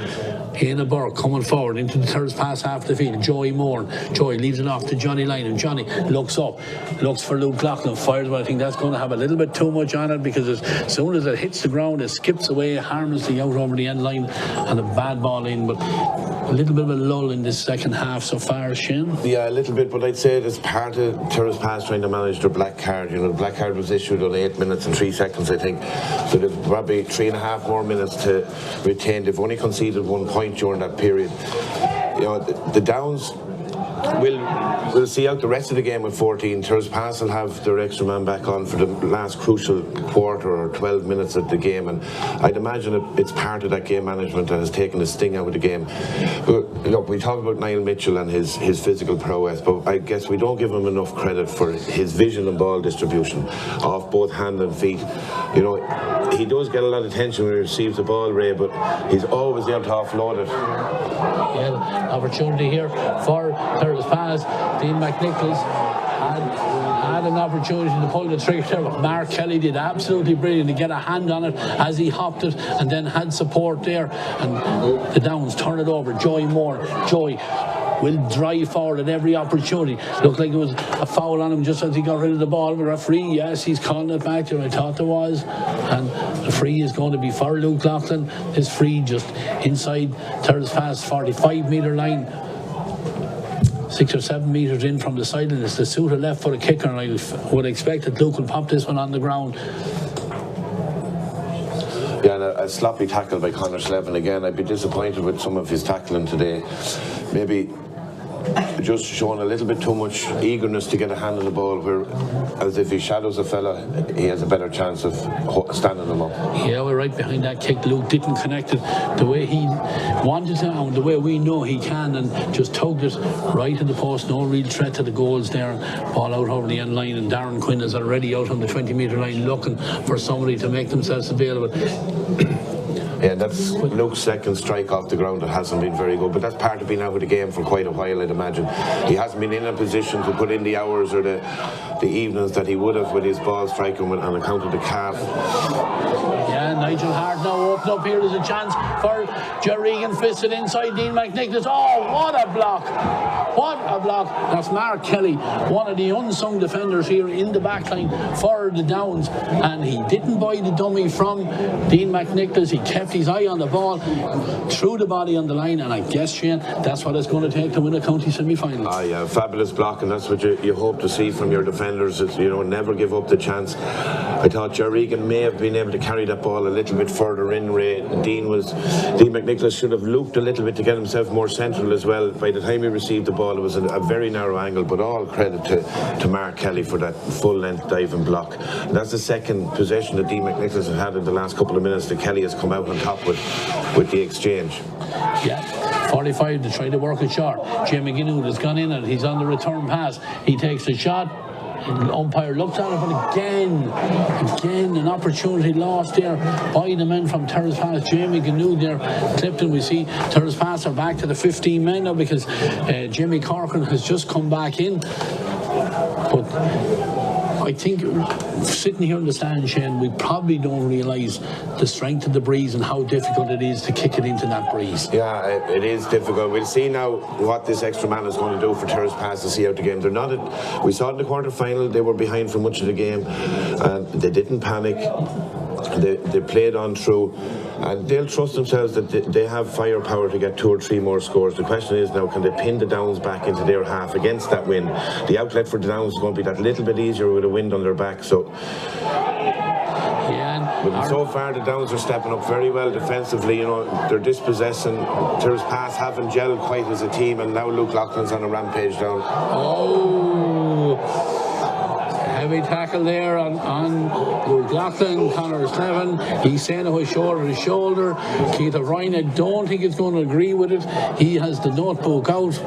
Hannah Burke coming forward into the Tyrrellspass half the field. Joey Moran. Joey leaves it off to Johnny Lynham. Johnny looks up, looks for Luke Loughlin, fires, but I think that's going to have a little bit too much on it, because as soon as it hits the ground, it skips away harmlessly out over the end line, and a bad ball in. But a little bit of a lull in this second half so far, Shane. Yeah, a little bit, but I'd say it's part of Tyrrellspass trying to manage their black card. You know, the black card was issued on 8 minutes and 3 seconds, I think. So they've probably 3.5 more minutes to retain. They've only conceded 1 point during that period. You know, the Downs will see out the rest of the game with 14. Tyrrellspass will have their extra man back on for the last crucial quarter or 12 minutes of the game, and I'd imagine it's part of that game management that has taken the sting out of the game. But look, we talk about Niall Mitchell and his physical prowess, but I guess we don't give him enough credit for his vision and ball distribution off both hand and feet. You know, he does get a lot of attention when he receives the ball, Ray, but he's always able to offload it. Yeah, opportunity here for Tyrrellspass. Dean McNicholas had an opportunity to pull the trigger there, but Mark Kelly did absolutely brilliant to get a hand on it as he hopped it, and then had support there, and the Downs turn it over. Joey Moore. Joey will drive forward at every opportunity. Looked like it was a foul on him just as he got rid of the ball. The referee, yes, he's calling it back there. I thought there was, and the free is going to be for Luke Loughlin. His free just inside Tyrrellspass 45-metre line, 6 or 7 metres in from the sideline. It's the suitor left foot kicker, and I would expect that Luke will pop this one on the ground. Yeah, and a sloppy tackle by Conor Slevin again. I'd be disappointed with some of his tackling today. Maybe just showing a little bit too much eagerness to get a hand on the ball, where as if he shadows a fella, he has a better chance of standing him up. Yeah, we're right behind that kick. Luke didn't connect it the way he wanted to, and the way we know he can, and just tugged it right to the post. No real threat to the goals there. Ball out over the end line, and Darren Quinn is already out on the 20-metre line looking for somebody to make themselves available. Yeah, that's Luke's second strike off the ground that hasn't been very good, but that's part of being out of the game for quite a while, I'd imagine. He hasn't been in a position to put in the hours or the evenings that he would have with his ball striking on account of the calf. Yeah, Nigel Hart now open up here. There's a chance for Jerry Egan, fisted inside Dean McNicholas. Oh, what a block! What a block! That's Mark Kelly, one of the unsung defenders here in the back line for the Downs, and he didn't buy the dummy from Dean McNicholas. He kept his eye on the ball, threw the body on the line, and I guess, Shane, that's what it's going to take to win a county semi-final. Ah, yeah, fabulous block, and that's what you hope to see from your defenders. It's, you know, never give up the chance. I thought Jerry Egan may have been able to carry that ball a little bit further in. Dean McNicholas should have looped a little bit to get himself more central as well. By the time he received the ball, it was a very narrow angle, but all credit to Mark Kelly for that full-length diving block. And that's the second possession that Dean McNicholas has had in the last couple of minutes that Kelly has come out on top with the exchange. Yeah, 45 to try to work it short. Jamie Ginoud has gone in and he's on the return pass. He takes the shot. The umpire looks at it, but again, an opportunity lost there by the men from Tyrrellspass. Jamie Ginoud there clipped, and we see Tyrrellspass are back to the 15 men now because Jimmy Corcoran has just come back in. But I think sitting here in the stand, Shane, we probably don't realise the strength of the breeze and how difficult it is to kick it into that breeze. Yeah, it is difficult. We'll see now what this extra man is going to do for Tyrrellspass to see out the game. They're not. We saw in the quarter-final they were behind for much of the game, and they didn't panic. They played on through, and they'll trust themselves that they have firepower to get 2 or 3 more scores. The question is now, can they pin the Downs back into their half against that wind? The outlet for the Downs is going to be that little bit easier with a wind on their back. So, but so far the Downs are stepping up very well defensively. You know, they're dispossessing. Tyrrellspass haven't gelled quite as a team, and now Luke Loughlin's on a rampage down. Oh! Heavy tackle there on Luke Loughlin. Connor Slevin, he's saying to his shoulder. Keith O'Brien, I don't think he's going to agree with it. He has the notebook out.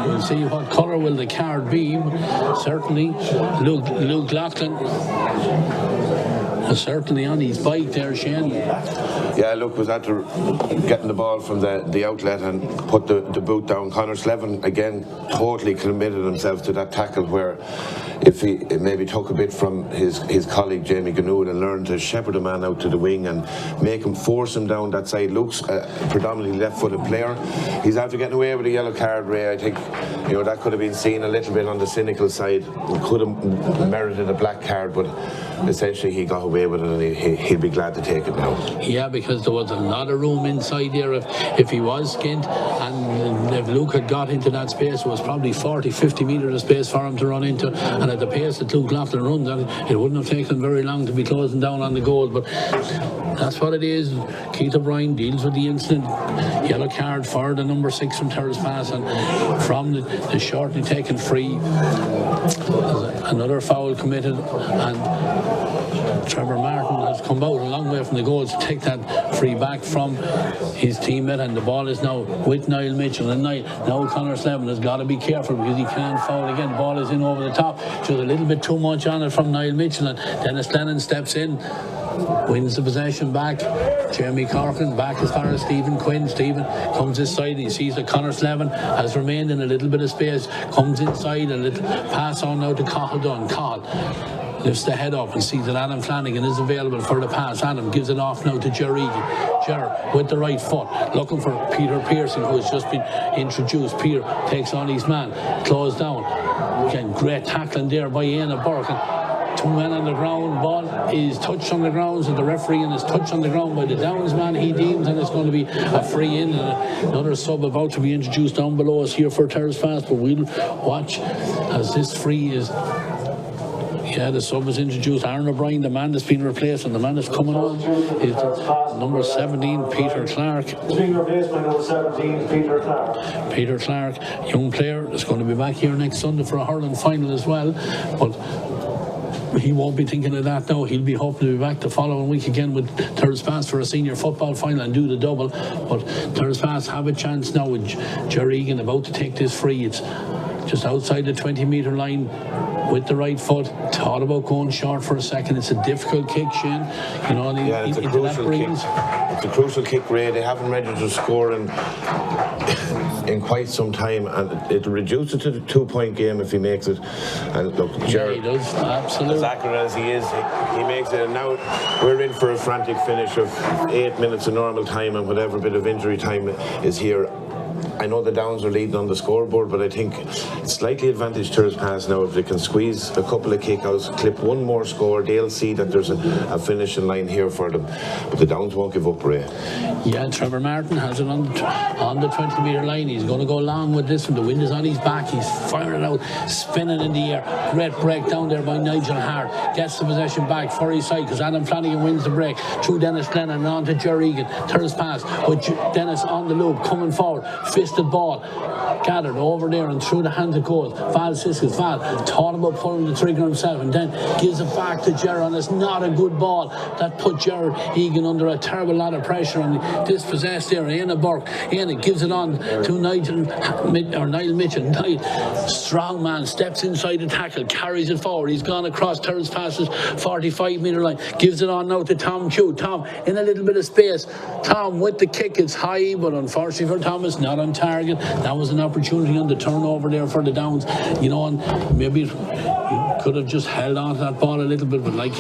We'll see what colour will the card be. Certainly Luke Loughlin is certainly on his bike there, Shane. Yeah, Luke was after getting the ball from the outlet and put the boot down. Connor Slevin again totally committed himself to that tackle, where if he maybe took a bit from his colleague Jamie Ginoud and learned to shepherd a man out to the wing and force him down that side. Luke's a predominantly left-footed player. He's after getting away with a yellow card, Ray. I think, you know, that could have been seen a little bit on the cynical side. He could have merited a black card, but essentially he got away with it, and he'd be glad to take it now. Yeah, because there was a lot of room inside there if he was skint, and if Luke had got into that space, it was probably 40-50 metres of space for him to run into, and at the pace that Luke Loughlin runs, it wouldn't have taken very long to be closing down on the goal. But that's what it is. Keith O'Brien deals with the incident. Yellow card for the number 6 from Tyrrellspass, and from the shortly taken free, another foul committed, and Trevor Martin has come out a long way from the goal to take that free back from his teammate, and the ball is now with Niall Mitchell. And now Connor Slevin has got to be careful because he can't foul again. The ball is in over the top. Just a little bit too much on it from Niall Mitchell, and Dennis Lennon steps in, wins the possession back. Jeremy Corcoran back as far as Stephen Quinn. Stephen comes this side. He sees that Connor Slevin has remained in a little bit of space, comes inside, a little pass on now to Cathal Dunn. Cathal lifts the head up and sees that Adam Flanagan is available for the pass. Adam gives it off now to Ger Egan. Ger with the right foot, looking for Peter Pearson, who has just been introduced. Peter takes on his man, closed down. Again, great tackling there by Ian Burke. 2 men on the ground. Ball is touched on the ground, so the referee is touched on the ground by the Downs man. He deems, and it's going to be a free in, and another sub about to be introduced down below us here for Tyrrellspass. But we'll watch as this free is. Yeah, the sub was introduced. Aaron O'Brien, the man that's been replaced, and the man that's coming on is number 17, Peter Clark. It's being replaced by number 17, Peter Clark. Peter Clark, young player, is going to be back here next Sunday for a hurling final as well. But he won't be thinking of that now. He'll be hoping to be back the following week again with Tyrrellspass for a senior football final and do the double. But Tyrrellspass have a chance now with Ger Egan about to take this free. It's just outside the 20-metre line with the right foot. Thought about going short for a second. It's a difficult kick, Shane. You know, and yeah, it's a crucial kick. It's a crucial kick, Ray. They haven't registered a score in quite some time, and it'll reduce it to the 2-point game if he makes it. And look, Gerard, he does, absolutely. As accurate as he is, he makes it. And now we're in for a frantic finish of 8 minutes of normal time, and whatever bit of injury time is here. I know the Downs are leading on the scoreboard, but I think it's slightly advantage Tyrrellspass now. If they can squeeze a couple of kickouts, clip one more score, they'll see that there's a finishing line here for them. But the Downs won't give up, Ray. Yeah, Trevor Martin has it on the 20-metre line. He's going to go along with this one. The wind is on his back. He's firing it out, spinning in the air. Great break down there by Nigel Hart. Gets the possession back for his side because Adam Flanagan wins the break. Through Dennis Glennon and on to Jerry Egan. Tyrrellspass with Dennis on the loop, coming forward. Fisted ball gathered over there and through the hands of goals. Val Siskus, Val thought about pulling the trigger himself and then gives it back to Gerard, and it's not a good ball. That put Gerard Egan under a terrible lot of pressure, and dispossessed there. Aina Burke, Aina gives it on to Niall Mitchell. Niall, strong man, steps inside the tackle, carries it forward. He's gone across Tyrrellspass's 45-metre line, gives it on now to Tom Chew. Tom in a little bit of space. Tom with the kick, it's high, but unfortunately for Thomas, not on target. That was an opportunity on the turnover there for the Downs, you know, and maybe could have just held on to that ball a little bit, but like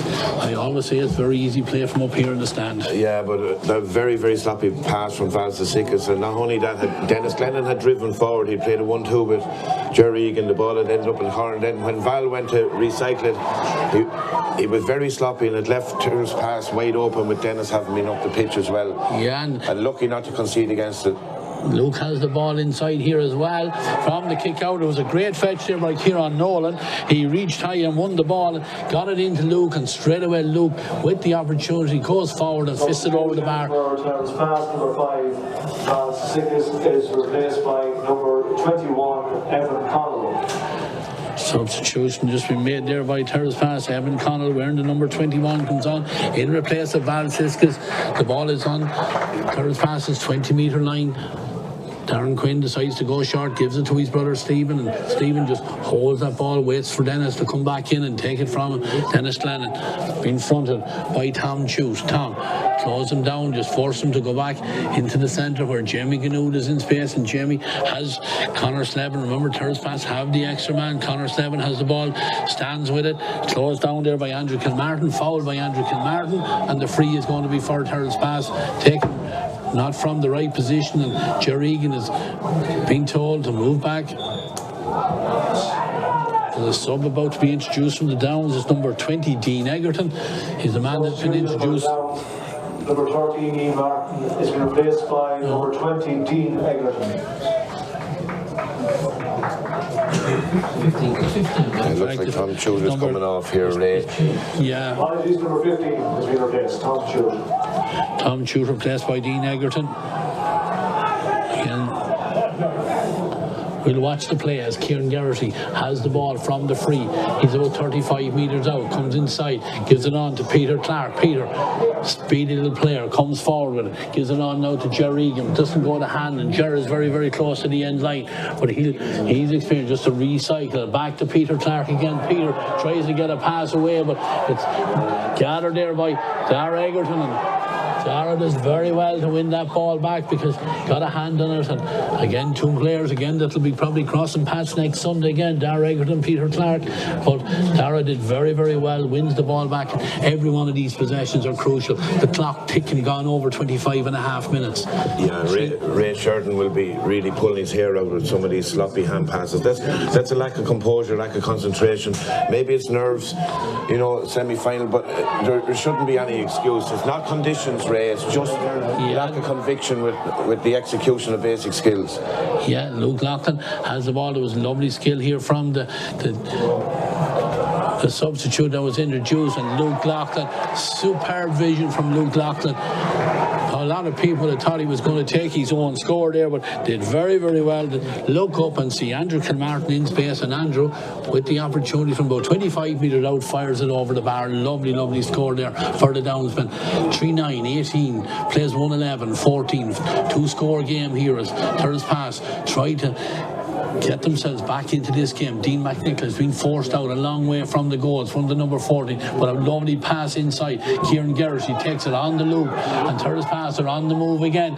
I always say, it's very easy play from up here in the stand. Yeah, but a very, very sloppy pass from Val Siskus, and not only that, Dennis Glennon had driven forward. He played a 1-2 with Jerry Egan. The ball had ended up in Horn. Then when Val went to recycle it, he was very sloppy, and it left Tyrrellspass wide open with Dennis having been up the pitch as well. Yeah, and lucky not to concede against it. Luke has the ball inside here as well. From the kick out, it was a great fetch there by Kieran Nolan. He reached high and won the ball, got it into Luke, and straight away Luke, with the opportunity, goes forward and fisted over the bar. Number 5, Siskus is replaced by number 21, Evan Connell. Substitution just been made there by Tyrrellspass. Evan Connell wearing the number 21 comes on in replace of Val Siskus. The ball is on Tyrrellspass's 20-metre line. Darren Quinn decides to go short, gives it to his brother Stephen, and Stephen just holds that ball, waits for Dennis to come back in and take it from him. Dennis Glennon being fronted by Tom Chute. Tom close him down, just force him to go back into the centre where Jamie Ganood is in space, and Jamie has Connor Slevin. Remember, Tyrrellspass have the extra man. Connor Slevin has the ball, stands with it, closed down there by Andrew Kilmartin, fouled by Andrew Kilmartin, and the free is going to be for Tyrrellspass, taken not from the right position, and Jerry Egan is being told to move back. There's a sub about to be introduced from the Downs. It's number 20, Dean Egerton. He's the man that's been introduced. Number 13, Ian Martin, is been replaced by number 20, Dean Egerton. It looks like Tom Chute is coming off here, Ray. Yeah. Apologies, number 15 has been replaced, Tom Chute. Tom Chute replaced by Dean Egerton. Again, we'll watch the play as Kieran Garrity has the ball from the free. He's about 35 metres out, comes inside, gives it on to Peter Clark. Peter, speedy little player, comes forward with it, gives it on now to Jerry Egan. Doesn't go to hand, and Jerry is very, very close to the end line, but he's experienced just to recycle it back to Peter Clark again. Peter tries to get a pass away, but it's gathered there by Dara Egerton, and Dara does very well to win that ball back because got a hand on it. And again, two players again that'll be probably crossing paths next Sunday again, Dara Egerton, Peter Clark, but Dara did very, very well, wins the ball back. Every one of these possessions are crucial. The clock ticking, gone over 25 and a half minutes. Yeah, Ray Sheridan will be really pulling his hair out with some of these sloppy hand passes. That's a lack of composure, lack of concentration. Maybe it's nerves, you know, semi-final, but there shouldn't be any excuse. It's not conditions, Ray, it's just lack of conviction with the execution of basic skills. Yeah, Luke Loughlin has the ball. There was a lovely skill here from the substitute that was introduced, and Luke Loughlin, superb vision from Luke Loughlin. A lot of people had thought he was going to take his own score there, but did very, very well to look up and see Andrew Kilmartin in space, and Andrew, with the opportunity from about 25 metres out, fires it over the bar. Lovely, lovely score there for the Downsmen. 3-9, 18, plays 1-11, 14. Two-score game here as Tyrrellspass tried to get themselves back into this game. Dean McNicholas being forced out a long way from the goals, from the number 14, but a lovely pass inside. Kieran Gerrity takes it on the loop, and Tyrrellspass are on the move again,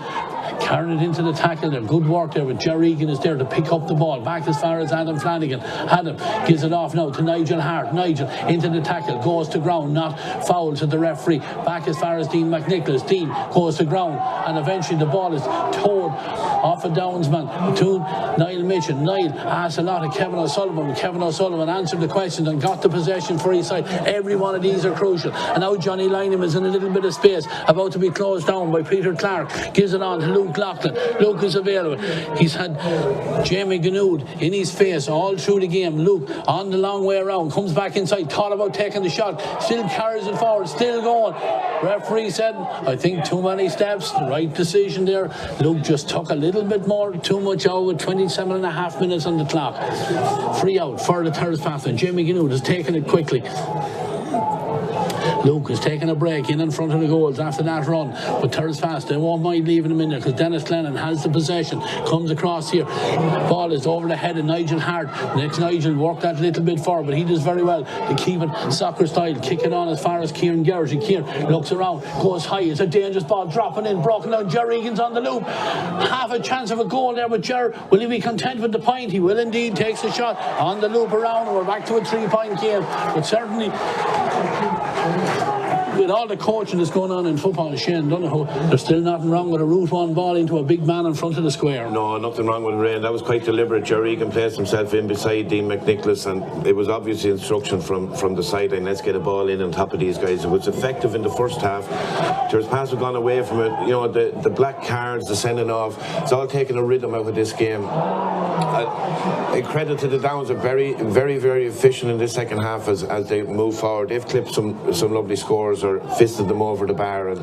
carrying it into the tackle there. Good work there, but Jerry Egan is there to pick up the ball back as far as Adam Flanagan. Adam gives it off now to Nigel Hart. Nigel into the tackle, goes to ground, not foul to the referee. Back as far as Dean McNicholas. Dean goes to ground, and eventually the ball is towed off a downsman to Niall Mitchell. Niall asked a lot of Kevin O'Sullivan. Kevin O'Sullivan answered the question and got the possession for his side. Every one of these are crucial. And now Johnny Lynham is in a little bit of space, about to be closed down by Peter Clark. Gives it on to Luke Loughlin. Luke is available. He's had Jamie Ganood in his face all through the game. Luke on the long way around, comes back inside, thought about taking the shot, still carries it forward, still going. Referee said, I think too many steps. The right decision there. Luke just took a little bit more, too much out with 27.5 minutes on the clock. Free out for the Tyrrellspass, and Jamie Ganood has taken it quickly. Luke is taking a break in front of the goals after that run, but Tyrrellspass, they won't mind leaving him in there because Dennis Glennon has the possession, comes across here, ball is over the head of Nigel Hart. Next Nigel worked that a little bit forward, but he does very well to keep it soccer style, kick it on as far as Kieran Gerrity. Kieran looks around, goes high, it's a dangerous ball, dropping in, broken down. Jerry Egan's on the loop, half a chance of a goal there, but Jerry, will he be content with the point? He will indeed. Takes a shot on the loop around, and we're back to a 3-point game, but certainly with all the coaching that's going on in football, Shane Donoghue, there's still nothing wrong with a route one ball into a big man in front of the square. No, nothing wrong with Ray. That was quite deliberate. Jerry Egan placed himself in beside Dean McNicholas, and it was obviously instruction from the sideline. Let's get a ball in on top of these guys. It was effective in the first half. Tyrrellspass have gone away from it. You know, the black cards, the sending off, it's all taking a rhythm out of this game. A credit to the Downs, are very, very, very efficient in this second half as they move forward. They've clipped some lovely scores or fisted them over the bar, and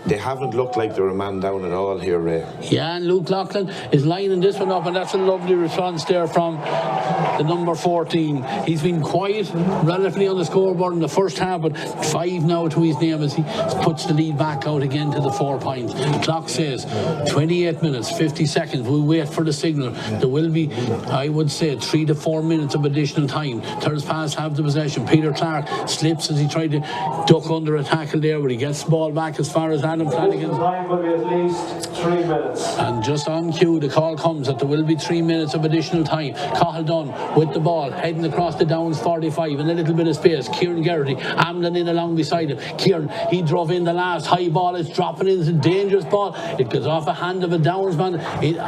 they haven't looked like they're a man down at all here, Ray. Yeah, and Luke Loughlin is lining this one up, and that's a lovely response there from the number 14. He's been quiet relatively on the scoreboard in the first half, but 5 now to his name as he puts the lead back out again to the 4 points. The clock says 28 minutes 50 seconds. We wait for the signal. There will be, I would say, 3 to 4 minutes of additional time. Tyrrellspass have the possession. Peter Clark slips as he tried to duck under a tackle there, but he gets the ball back as far as Adam Flanagan. Time will be at least 3 minutes. And just on cue, the call comes that there will be 3 minutes of additional time. Cahill Dunn with the ball, heading across the Downs 45 in a little bit of space. Kieran Gerrity, Amlin in along beside him. Kieran, he drove in the last high ball. It's dropping in. It's a dangerous ball. It goes off a hand of a Downs man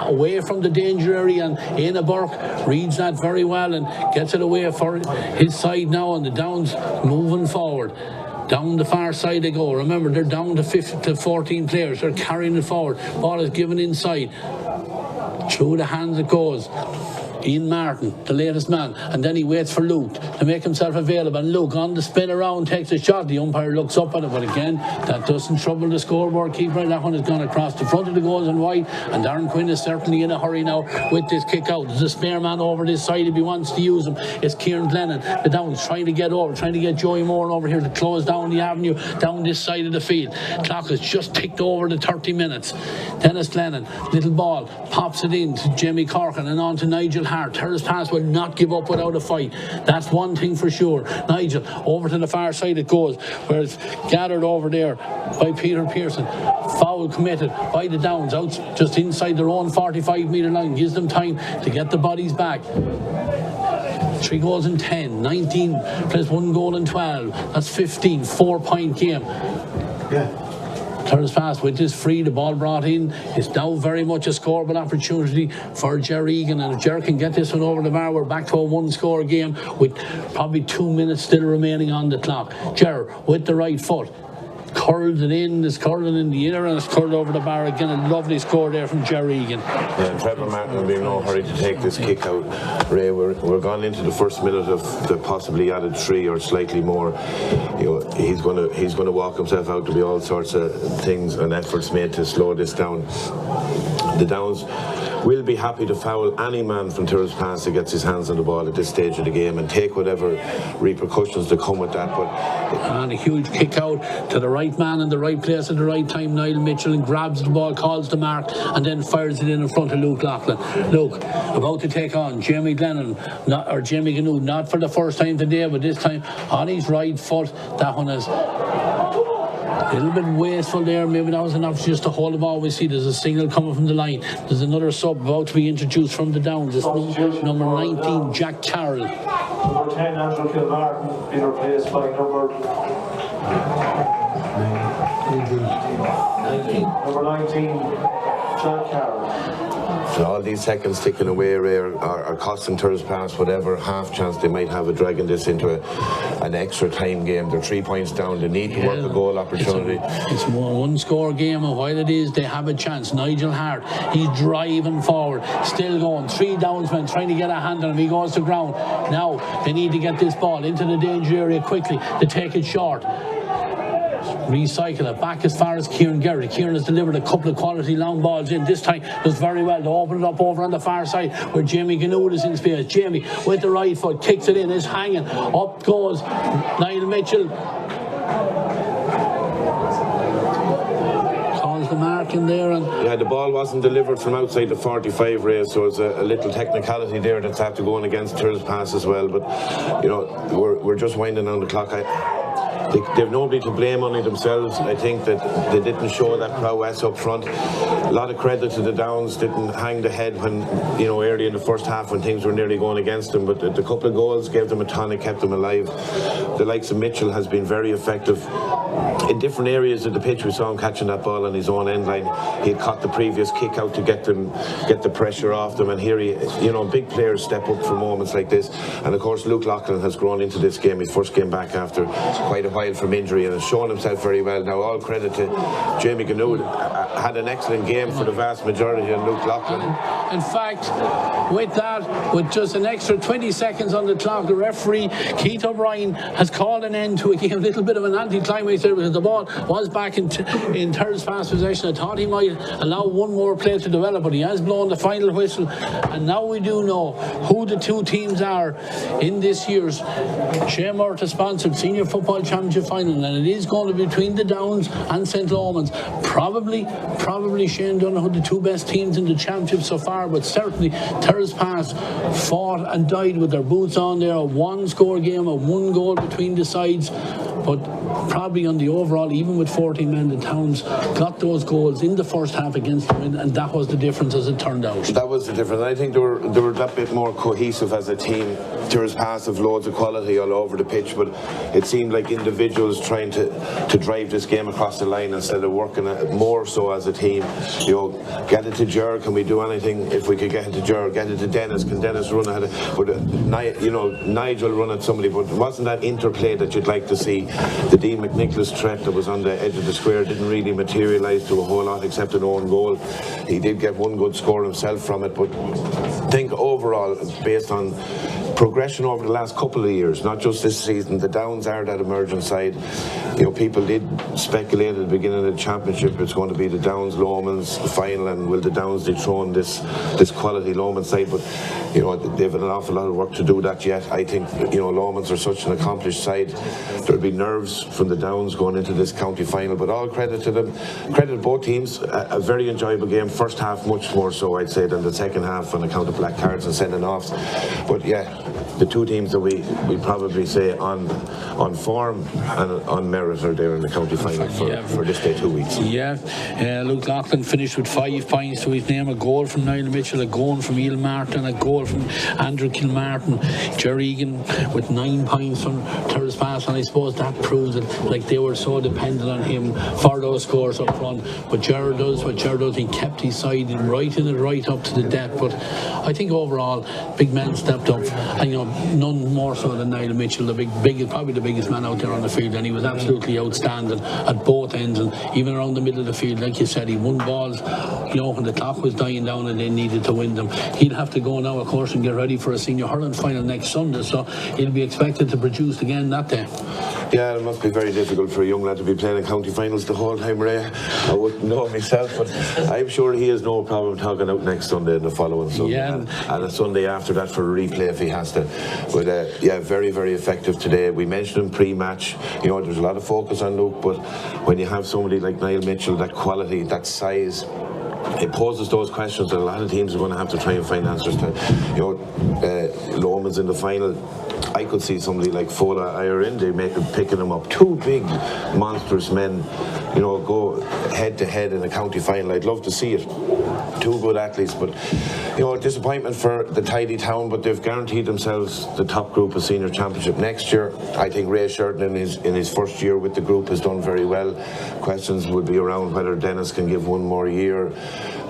away from the danger area, and Aina Burke reads that very well and gets it away for his side now, and the Downs moving forward. Down the far side they go. Remember, they're down to 14 players. They're carrying it forward. Ball is given inside. Through the hands it goes. Ian Martin, the latest man, and then he waits for Luke to make himself available, and Luke on the spin around takes a shot. The umpire looks up at it, but again that doesn't trouble the scoreboard keeper. That one has gone across the front of the goals and wide, and Darren Quinn is certainly in a hurry now with this kick out. There's a spare man over this side if he wants to use him. It's Kieran Glennon. The Downs trying to get over, trying to get Joey Moore over here to close down the avenue down this side of the field. Clock has just ticked over the 30 minutes. Dennis Glennon, little ball, pops it in to Jamie Corkin and on to Nigel Hart. Tyrrellspass will not give up without a fight. That's one thing for sure. Nigel, over to the far side it goes, where it's gathered over there by Peter Pearson. Foul committed by the Downs, out just inside their own 45-metre line. Gives them time to get the bodies back. 3 goals in 10, 19 plus 1 goal in 12. That's 15, 4-point game. Yeah. Tyrrellspass with this free, the ball brought in. It's now very much a scoreable opportunity for Jerry Egan, and if Jerry can get this one over the bar, we're back to a 1-score game with probably 2 minutes still remaining on the clock. Jerry with the right foot curls it in, it's curling in the inner, and it's curled over the bar again. A lovely score there from Jerry Egan. Yeah, Trevor Martin will be in no hurry to take this kick out. Ray, we're gone into the first minute of the possibly added 3 or slightly more. You know, he's going to walk himself out. To be all sorts of things and efforts made to slow this down. The Downs will be happy to foul any man from Tyrrellspass that gets his hands on the ball at this stage of the game and take whatever repercussions that come with that. And a huge kick out to the right man in the right place at the right time, Niall Mitchell, and grabs the ball, calls the mark, and then fires it in front of Luke Loughlin. Luke, about to take on Jamie Glennon, Jamie Gnu, not for the first time today, but this time on his right foot. That one is a little bit wasteful there. Maybe that was enough just to hold the ball. We see there's a signal coming from the line. There's another sub about to be introduced from the downs. It's number 19, Jack Carroll. Number 10, Andrew Kilmartin, being replaced by number 19, Jack Carroll. So all these seconds ticking away are costing Tyrrellspass whatever half chance they might have of dragging this into an extra time game. They're 3 points down. They need to work a goal opportunity. It's a one-score game, and while it is, they have a chance. Nigel Hart, he's driving forward, still going. 3 downsmen trying to get a hand on him. He goes to ground. Now they need to get this ball into the danger area quickly to take it short. Recycle it back as far as Kieran Garrett. Kieran has delivered a couple of quality long balls in. This time does very well to open it up over on the far side where Jamie Ganood is in space. Jamie with the right foot kicks it in, is hanging. Up goes Niall Mitchell. Calls the mark in there. And yeah, the ball wasn't delivered from outside the 45 race, so it's a little technicality there that's after going against Tyrrellspass as well. But, you know, we're just winding down the clock. They've nobody to blame, only themselves. I think that they didn't show that prowess up front. A lot of credit to the Downs, didn't hang the head when, you know, early in the first half when things were nearly going against them, but the couple of goals gave them a tonic, kept them alive. The likes of Mitchell has been very effective in different areas of the pitch. We saw him catching that ball on his own end line. He had caught the previous kick out to get the pressure off them, and here big players step up for moments like this. And of course Luke Loughlin has grown into this game, his first game back after quite a while from injury, and has shown himself very well. Now all credit to Jamie Ganood, had an excellent game for the vast majority, and Luke Loughlin. In fact, with just an extra 20 seconds on the clock, the referee Keith O'Brien has called an end to a game. A little bit of an anti-climax there because the ball was back in Tyrrellspass possession. I thought he might allow one more play to develop, but he has blown the final whistle, and now we do know who the two teams are in this year's Shea Murta sponsored Senior Football Championship final, and it is going to be between the Downs and St. Lomans. Probably Shane Donoghue, the two best teams in the championship so far, but certainly Tyrrellspass fought and died with their boots on there. A one-score game, a 1 goal between the sides, but probably on the overall, even with 14 men, the Towns got those goals in the first half against them, and that was the difference as it turned out. That was the difference. I think they were that bit more cohesive as a team. Tyrrellspass have loads of quality all over the pitch, but it seemed like individuals trying to drive this game across the line instead of working more so as a team. You know, get it to Ger, can we do anything? If we could get it to Ger, get it to Dennis, can Dennis run ahead Nigel run at somebody, but it wasn't that interplay that you'd like to see. The Dean McNicholas threat that was on the edge of the square didn't really materialise to a whole lot except an own goal. He did get one good score himself from it, but I think overall, based on progression over the last couple of years, not just this season, the Downs are that emerging side. You know, people did speculate at the beginning of the championship it's going to be the Downs Lomans final, and will the Downs dethrone this quality Loman side, but you know, they've an awful lot of work to do that yet. I think, you know, Lomans are such an accomplished side. There'll be nerves from the Downs going into this county final, but all credit to them. Credit to both teams. A very enjoyable game. First half much more so, I'd say, than the second half on account of black cards and sending offs. But yeah, the two teams that we probably say on form and on merit are there in the county final for this day 2 weeks. Yeah, Luke Loughlin finished with 5 points to his name, a goal from Niall Mitchell, a goal from Ian Martin, a goal from Andrew Kilmartin, Jerry Egan with 9 points from Tyrrellspass, and I suppose that proves it, like they were so dependent on him for those scores up front. But Gerard does what Gerard does. He kept his side right up to the depth, but I think overall big men stepped up, and you know, none more so than Niall Mitchell, probably the biggest man out there on the field, and he was absolutely outstanding at both ends lines and even around the middle of the field. Like you said, he won balls, when the clock was dying down and they needed to win them. He'll have to go now, of course, and get ready for a senior hurling final next Sunday, so he'll be expected to produce again that day. Yeah, it must be very difficult for a young lad to be playing in county finals the whole time, Ray. I wouldn't know myself, but I'm sure he has no problem talking out next Sunday and the following Sunday. Yeah. And a Sunday after that for a replay if he has to. But very, very effective today. We mentioned him pre-match. There's a lot of focus on Luke, but when you have somebody like Niall Mitchell, that quality, that size, it poses those questions that a lot of teams are going to have to try and find answers to. Lomans in the final, I could see somebody like Fola Irinde picking them up. Two big, monstrous men, go head to head in a county final. I'd love to see it. Two good athletes, but disappointment for the tidy town, but they've guaranteed themselves the top group of senior championship next year. I think Ray Sheridan in his first year with the group has done very well. Questions would be around whether Dennis can give one more year.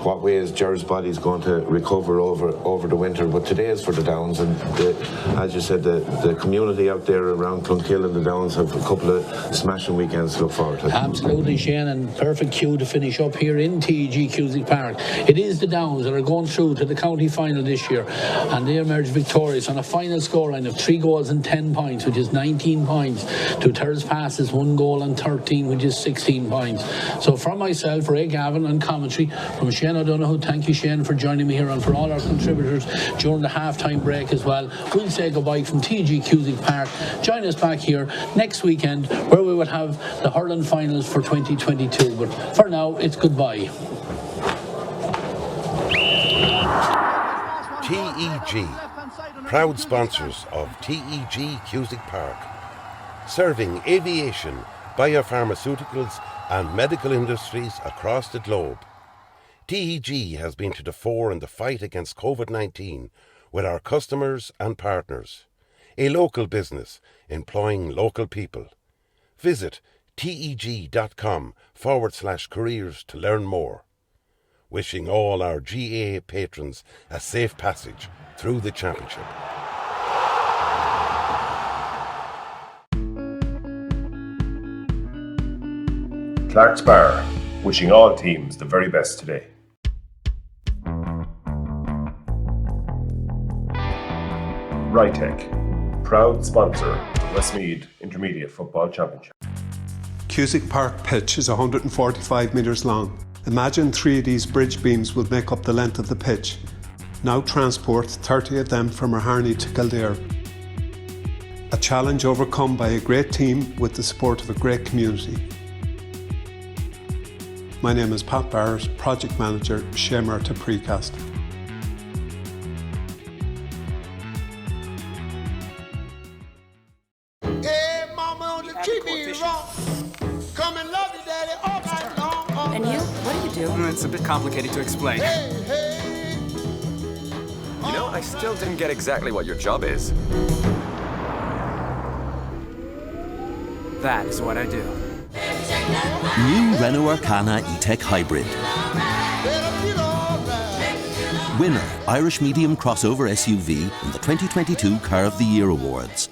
What way is Gerard's body's going to recover over the winter? But today is for the Downs, and as you said, the community out there around Clonkill and the Downs have a couple of smashing weekends to look forward to. Absolutely, Shane, and perfect cue to finish up here in TEG Cusick Park. It is the Downs that are going through to the county final this year, and they emerged victorious on a final scoreline of 3 goals and 10 points, which is 19 points, to Tyrrellspass 1 goal and 13, which is 16 points. So from myself, Ray Gavin, and commentary from Shane O'Donoghue, thank you, Shane, for joining me here, and for all our contributors during the half-time break as well. We'll say goodbye from TG Cusick Park. Join us back here next weekend, where we will have the hurling finals for 2022. But for now, it's goodbye. TEG, proud sponsors of TEG Cusick Park, serving aviation, biopharmaceuticals and medical industries across the globe. TEG has been to the fore in the fight against COVID-19 with our customers and partners. A local business employing local people. Visit teg.com/careers to learn more. Wishing all our GAA patrons a safe passage through the championship. Clark's Bar, wishing all teams the very best today. Rytech, proud sponsor of the Westmeath Intermediate Football Championship. Cusick Park pitch is 145 metres long. Imagine 3 of these bridge beams will make up the length of the pitch. Now transport 30 of them from Harney to Kildare. A challenge overcome by a great team with the support of a great community. My name is Pat Barrett, Project Manager, Shamer to Precast. Hey, mama, don't treat me wrong. Come and love you, daddy, all night long. And you? What do you do? It's a bit complicated to explain. Hey, hey. I still didn't get exactly what your job is. That is what I do. New Renault Arcana E-Tech Hybrid. Winner, Irish Medium Crossover SUV in the 2022 Car of the Year Awards.